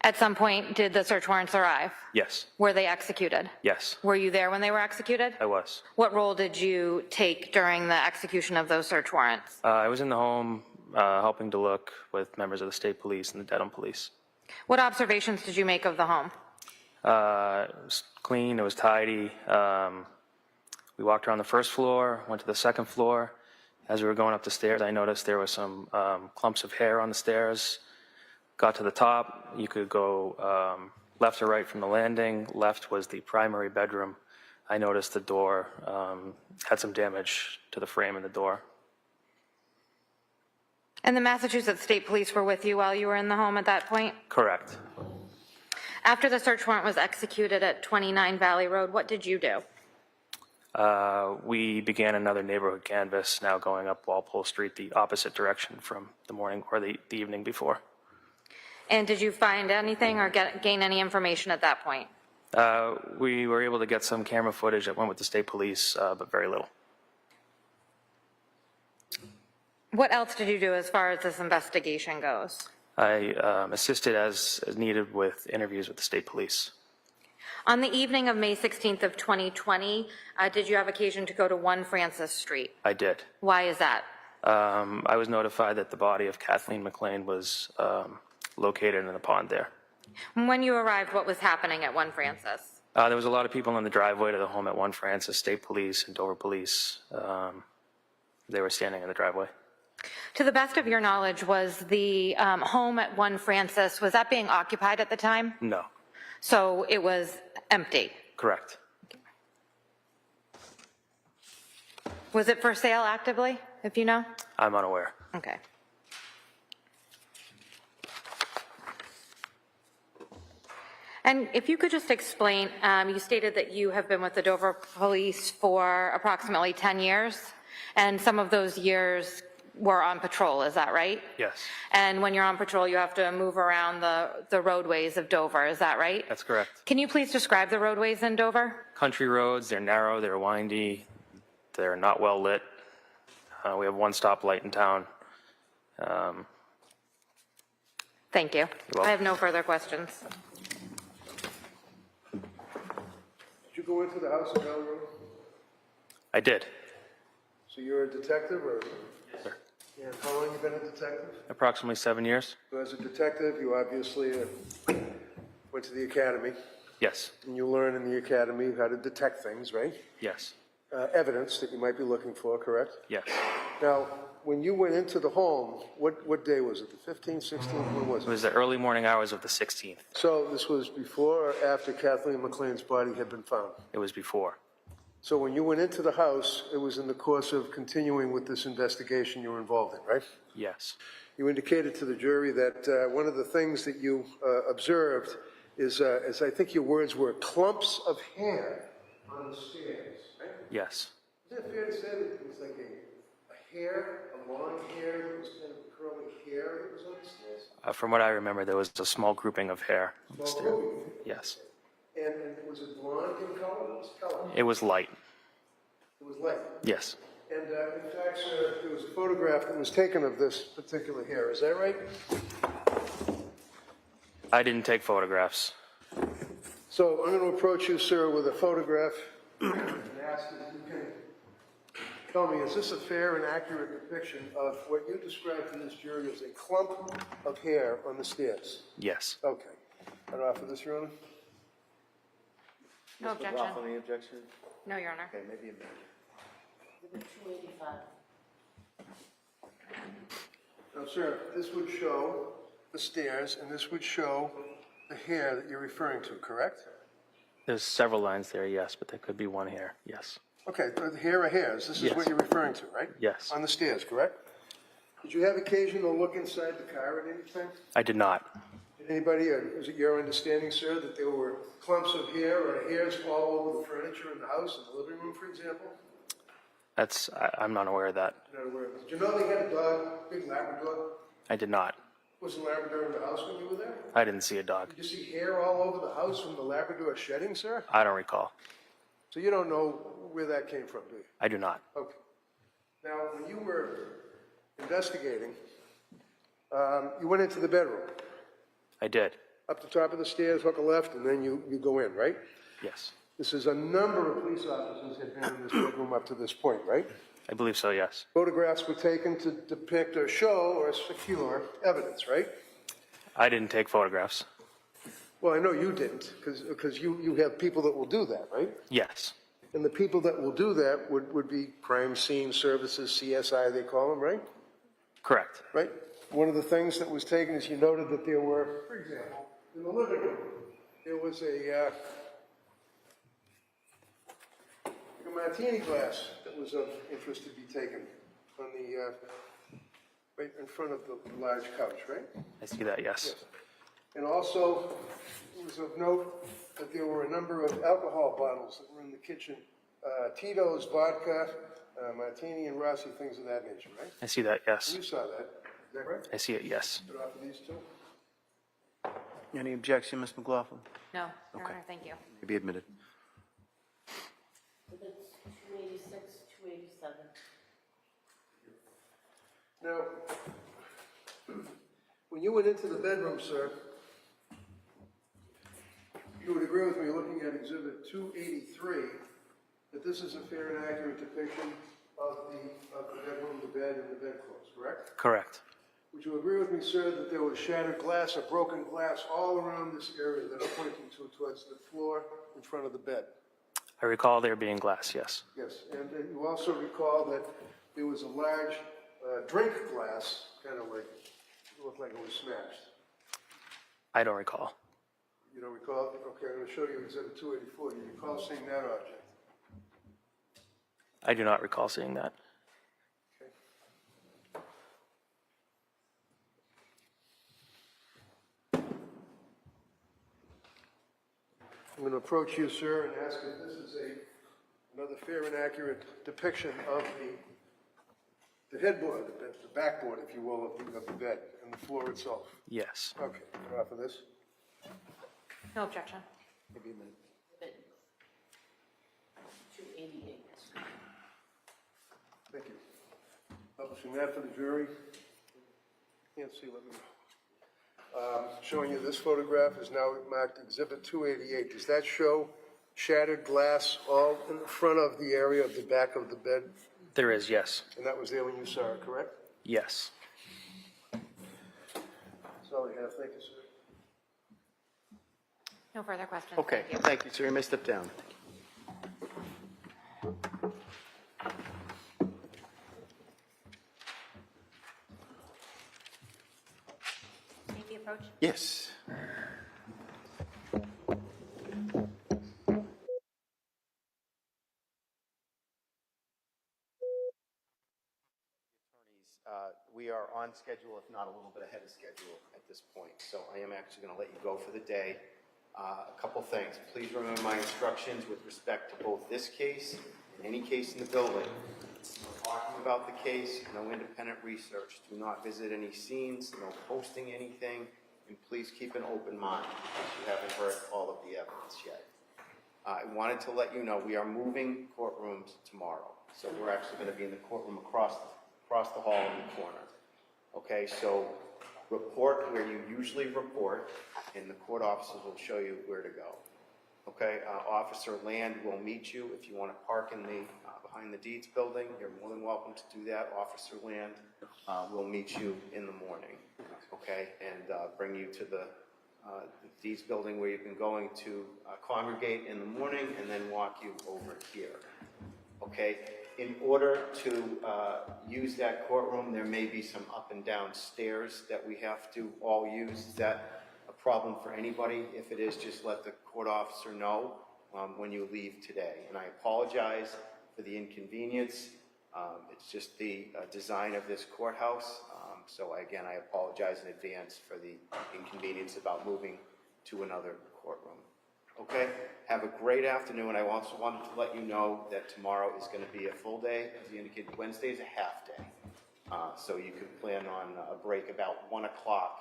At some point, did the search warrants arrive? Yes. Were they executed? Yes, Were you there when they were executed? I was. What role did you take during the execution of those search warrants? I was in the home helping to look with members of the state police and the Dedham Police. What observations did you make of the home? It was clean, it was tidy. We walked around the first floor, went to the second floor. As we were going up the stairs, I noticed there was some clumps of hair on the stairs. Got to the top, you could go left or right from the landing. Left was the primary bedroom. I noticed the door had some damage to the frame in the door. And the Massachusetts State Police were with you while you were in the home at that point? Correct. After the search warrant was executed at 29 Valley Road, what did you do? We began another neighborhood canvass, now going up Walpole Street, the opposite direction from the morning or the evening before. And did you find anything or gain any information at that point? We were able to get some camera footage that went with the state police, but very little. What else did you do as far as this investigation goes? I assisted as needed with interviews with the state police. On the evening of May 16th of 2020, did you have occasion to go to 1 Francis Street? I did. Why is that? I was notified that the body of Kathleen McLean was located in the pond there. When you arrived, what was happening at 1 Francis? There was a lot of people in the driveway to the home at 1 Francis, State Police and Dover Police. They were standing in the driveway. To the best of your knowledge, was the home at 1 Francis, was that being occupied at the time? No, So it was empty? correct. Was it for sale actively, if you know? I'm unaware. Okay. And if you could just explain, you stated that you have been with the Dover Police for approximately 10 years, and some of those years were on patrol, is that right? Yes, And when you're on patrol, you have to move around the roadways of Dover, is that right? that's correct. Can you please describe the roadways in Dover? Country roads, they're narrow, they're windy, they're not well lit. We have 1 stoplight in town. Thank you. welcome. I have no further questions. Did you go into the house in Melrose? I did, So you're a detective, or? Yes, sir. And how long you been a detective? Approximately 7 years. So as a detective, you obviously went to the academy, Yes, and you learn in the academy how to detect things, right? yes, Evidence that you might be looking for, correct? yes. Now, when you went into the home, what day was it? The 15th, 16th, when was It it? was the early morning hours of the 16th. So this was before or after Kathleen McLean's body had been found? It was before. So when you went into the house, it was in the course of continuing with this investigation you were involved in, right? Yes, You indicated to the jury that one of the things that you observed is, as I think your words were, clumps of hair on the stairs, right? yes, Is it fair to say that it was like a hair, a long hair, that was kind of curly hair that was on the stairs? from what I remember, there was a small grouping of hair. on the Small stair. grouping. Yes, And was it blonde in color? What was the color? it was light. It was light. Yes, And in fact, sir, there was a photograph that was taken of this particular hair. Is that right? I didn't take photographs. So I'm going to approach you, sir, with a photograph and ask if you can tell me, is this a fair and accurate depiction of what you described to this jury as a clump of hair on the stairs? Yes, Okay. I'd offer this, Your Honor. No objection. Any objection? No, Your Honor. Okay, maybe a minute. Exhibit 285. Now, sir, this would show the stairs, and this would show the hair that you're referring to, correct? there's several lines there, yes, but there could be one hair, yes. Okay, the hair are hairs. This is Yes. what you're referring to, right? Yes. On the stairs, correct? Did you have occasion to look inside the car at any time? I did not. Did anybody, is it your understanding, sir, that there were clumps of hair or hairs all over the furniture in the house, in the living room, for example? I'm not aware of that. Not aware of it. Did you know they had a dog, big Labrador? I did not. Was the Labrador in the house when you were there? I didn't see a dog. Did you see hair all over the house from the Labrador shedding, sir? I don't recall. So you don't know where that came from, do you? I do not. Okay. Now, when you were investigating, you went into the bedroom, I did. up the top of the stairs, hook a left, and then you go in, right? Yes, This is a number of police officers had been in this bedroom up to this point, right? I believe so, yes. Photographs were taken to depict or show or secure evidence, right? I didn't take photographs. Well, I know you didn't, because you have people that will do that, right? Yes, And the people that will do that would be crime scene services, CSI, they call them, right? correct. Right? One of the things that was taken is you noted that there were, for example, in the living room, there was a martini glass that was of interest to be taken on the, right in front of the large couch, right? I see that, yes. And also, it was of note that there were a number of alcohol bottles that were in the kitchen. Tito's, vodka, martini and Rossi, things of that nature, right? I see that, yes. You saw that, is that right? I see it, yes. Put off of these two? Any objection, Ms. McLaughlin? No, Your Honor, thank you. May be admitted. Exhibits 286, 287. Now, when you went into the bedroom, sir, you would agree with me looking at Exhibit 283 that this is a fair and accurate depiction of the bedroom, the bed, and the bedclothes, correct? Correct. Would you agree with me, sir, that there was shattered glass or broken glass all around this area that I'm pointing to towards the floor in front of the bed? I recall there being glass, yes. Yes, and you also recall that there was a large drink glass, kind of like, it looked like it was smashed. I don't recall. You don't recall? Okay, I'm going to show you Exhibit 284. Do you recall seeing that object? I do not recall seeing that. I'm going to approach you, sir, and ask if this is another fair and accurate depiction of the headboard, the backboard, if you will, of the bed and the floor itself. Yes. Okay, get off of this. No objection. Maybe a minute. 288. Thank you. Publishing that for the jury. Can't see, let me. Showing you this photograph is now marked Exhibit 288. Does that show shattered glass all in the front of the area of the back of the bed? There is, yes. And that was there when you saw it, correct? Yes. That's all I have. Thank you, sir. No further questions. Okay, thank you, sir. You may step down. Maybe approach. Yes. We are on schedule, if not a little bit ahead of schedule at this point. So I am actually going to let you go for the day. A couple things. Please remember my instructions with respect to both this case and any case in the building. We're talking about the case, no independent research. Do not visit any scenes, no posting anything, and please keep an open mind because you haven't heard all of the evidence yet. I wanted to let you know we are moving courtrooms tomorrow. So we're actually going to be in the courtroom across the hall in the corner. Okay, so report where you usually report, and the court officers will show you where to go. Okay, Officer Land will meet you if you want to park in the behind the deeds building. You're more than welcome to do that. Officer Land will meet you in the morning. Okay, and bring you to the deeds building where you've been going to congregate in the morning, and then walk you over here. Okay, in order to use that courtroom, there may be some up and down stairs that we have to all use. Is that a problem for anybody? If it is, just let the court officer know when you leave today. And I apologize for the inconvenience. It's just the design of this courthouse. So again, I apologize in advance for the inconvenience about moving to another courtroom. Okay, have a great afternoon. I also wanted to let you know that tomorrow is going to be a full day. As you indicated, Wednesday is a half day. So you can plan on a break about 1 o'clock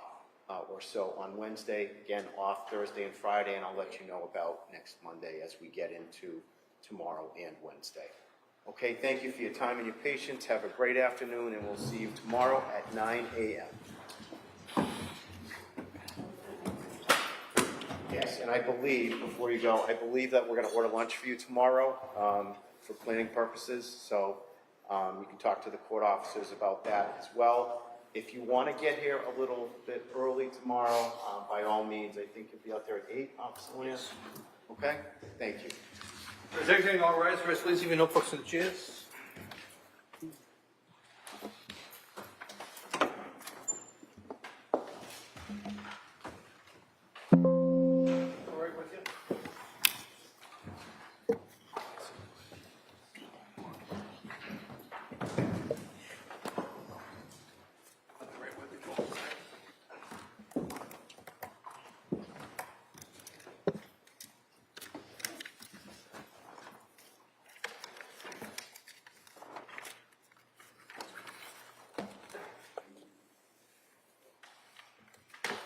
or so on Wednesday. Again, off Thursday and Friday, and I'll let you know about next Monday as we get into tomorrow and Wednesday. Okay, thank you for your time and your patience. Have a great afternoon, and we'll see you tomorrow at 9 a.m. Yes, and I believe, before you go, I believe that we're going to order lunch for you tomorrow for planning purposes. So you can talk to the court officers about that as well. If you want to get here a little bit early tomorrow, by all means, I think you'll be out there at 8, Officer Lance. Okay? Thank you. Is everything all right? Please leave your notebooks in the chairs.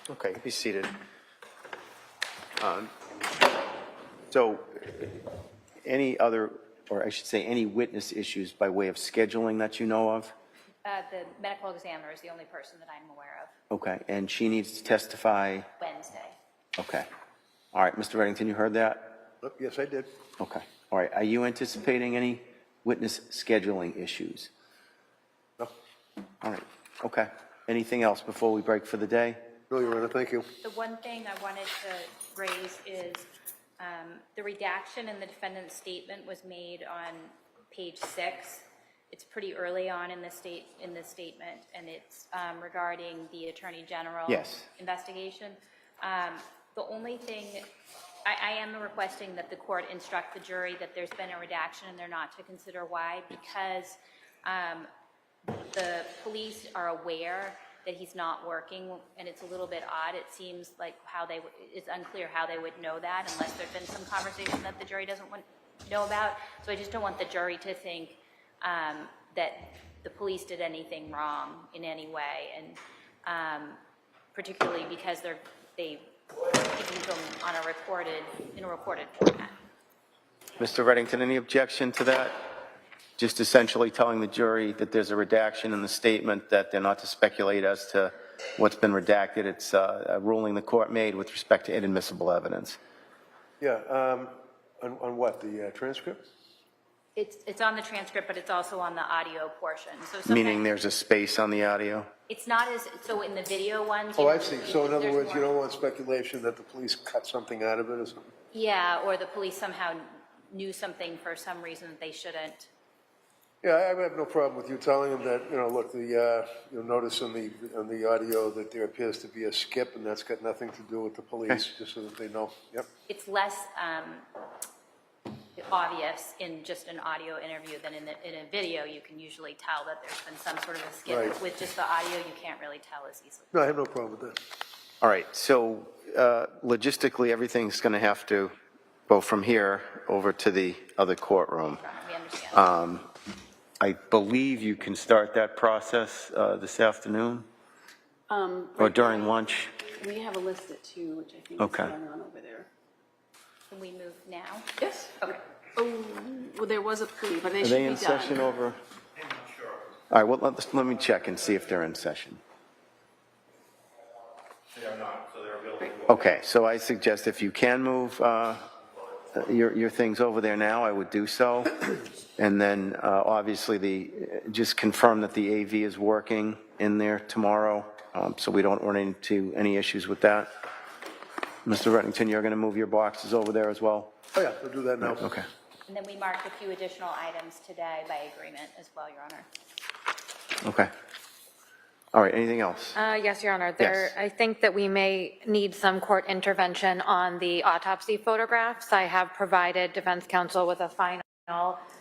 Okay, be seated. So any other, or I should say any witness issues by way of scheduling that you know of? The medical examiner is the only person that I'm aware of. Okay, and she needs to testify? Wednesday. Okay. All right, Mr. Reddington, you heard that? Yes, I did. Okay. All right, are you anticipating any witness scheduling issues? No. All right, okay. Anything else before we break for the day? No, Your Honor, thank you. The one thing I wanted to raise is the redaction in the defendant's statement was made on page 6. It's pretty early on in the statement, and it's regarding the Attorney General investigation. The only thing, I am requesting that the court instruct the jury that there's been a redaction and they're not to consider why, because the police are aware that he's not working, and it's a little bit odd. It seems like it's unclear how they would know that unless there's been some conversation that the jury doesn't know about. So I just don't want the jury to think that the police did anything wrong in any way, and particularly because they speaking to them on in a recorded format. Mr. Reddington, any objection to that? Just essentially telling the jury that there's a redaction in the statement, that they're not to speculate as to what's been redacted. It's a ruling the court made with respect to inadmissible evidence. Yeah, on what, the transcript? It's on the transcript, but it's also on the audio portion. So Meaning there's a space on the audio? it's not as, so in the video ones. Oh, I see. So in other words, you don't want speculation that the police cut something out of it or something? Yeah, or the police somehow knew something for some reason that they shouldn't. Yeah, I have no problem with you telling them that, look, you'll notice on the audio that there appears to be a skip, and that's got nothing to do with the police, just so that they know. Yep. It's less obvious in just an audio interview than in a video. You can usually tell that there's been some sort of a skip. Right. With just the audio, you can't really tell as easily. No, I have no problem with that. All right, so logistically, everything's going to have to go from here over to the other courtroom. We understand. I believe you can start that process this afternoon or during lunch. We have a list at 2, which I think Okay. is going on over there. Can we move now? Yes. Okay. Oh, well, there was a plea, but they Are should they be in done. session over? All right, well, let me check and see if they're in session. They are not, so they're available. Okay, so I suggest if you can move your things over there now, I would do so. And then obviously just confirm that the AV is working in there tomorrow, so we don't run into any issues with that. Mr. Reddington, you're going to move your boxes over there as well? Oh, yeah, we'll do that now. Okay. And then we marked a few additional items today by agreement as well, Your Honor. Okay. All right, anything else? Yes, Your Honor. Yes. I think that we may need some court intervention on the autopsy photographs. I have provided defense counsel with a final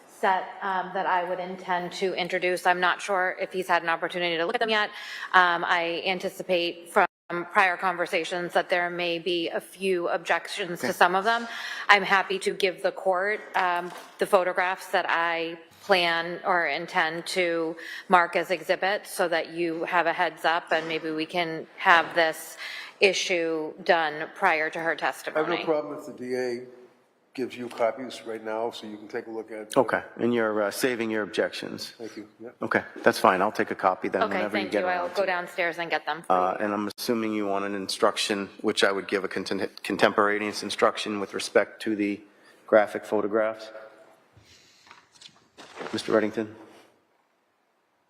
set that I would intend to introduce. I'm not sure if he's had an opportunity to look at them yet. I anticipate from prior conversations that there may be a few objections to some of them. I'm happy to give the court the photographs that I plan or intend to mark as exhibits so that you have a heads up, and maybe we can have this issue done prior to her I testimony. have no problem if the DA gives you copies right now, so you can take a look at it. Okay, and you're saving your objections? Thank you. Yeah. Okay, that's fine, I'll take a copy then Okay, whenever you thank get you. around I'll to go it. downstairs and get them. And I'm assuming you want an instruction, which I would give a contemporaneous instruction with respect to the graphic photographs? Mr. Reddington?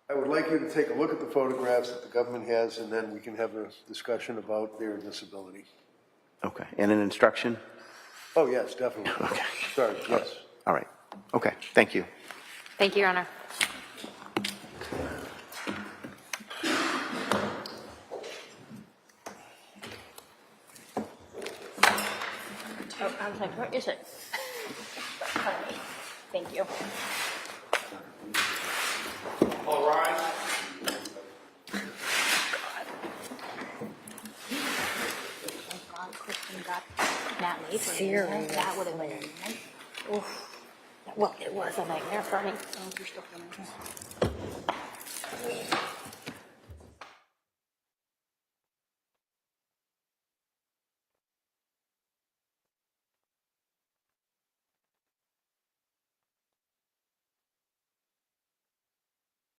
I would like you to take a look at the photographs that the government has, and then we can have a discussion about their admissibility. Okay, and an instruction? Oh, yes, definitely. Okay. Sorry, yes. All right, okay, thank you. Thank you, Your Honor. Oh, I was like, where is it? Thank you. All rise. Thank God Kristen got that late. Serious. That would have been a nice. Well, it was a nightmare for me. Oh, you're still filming.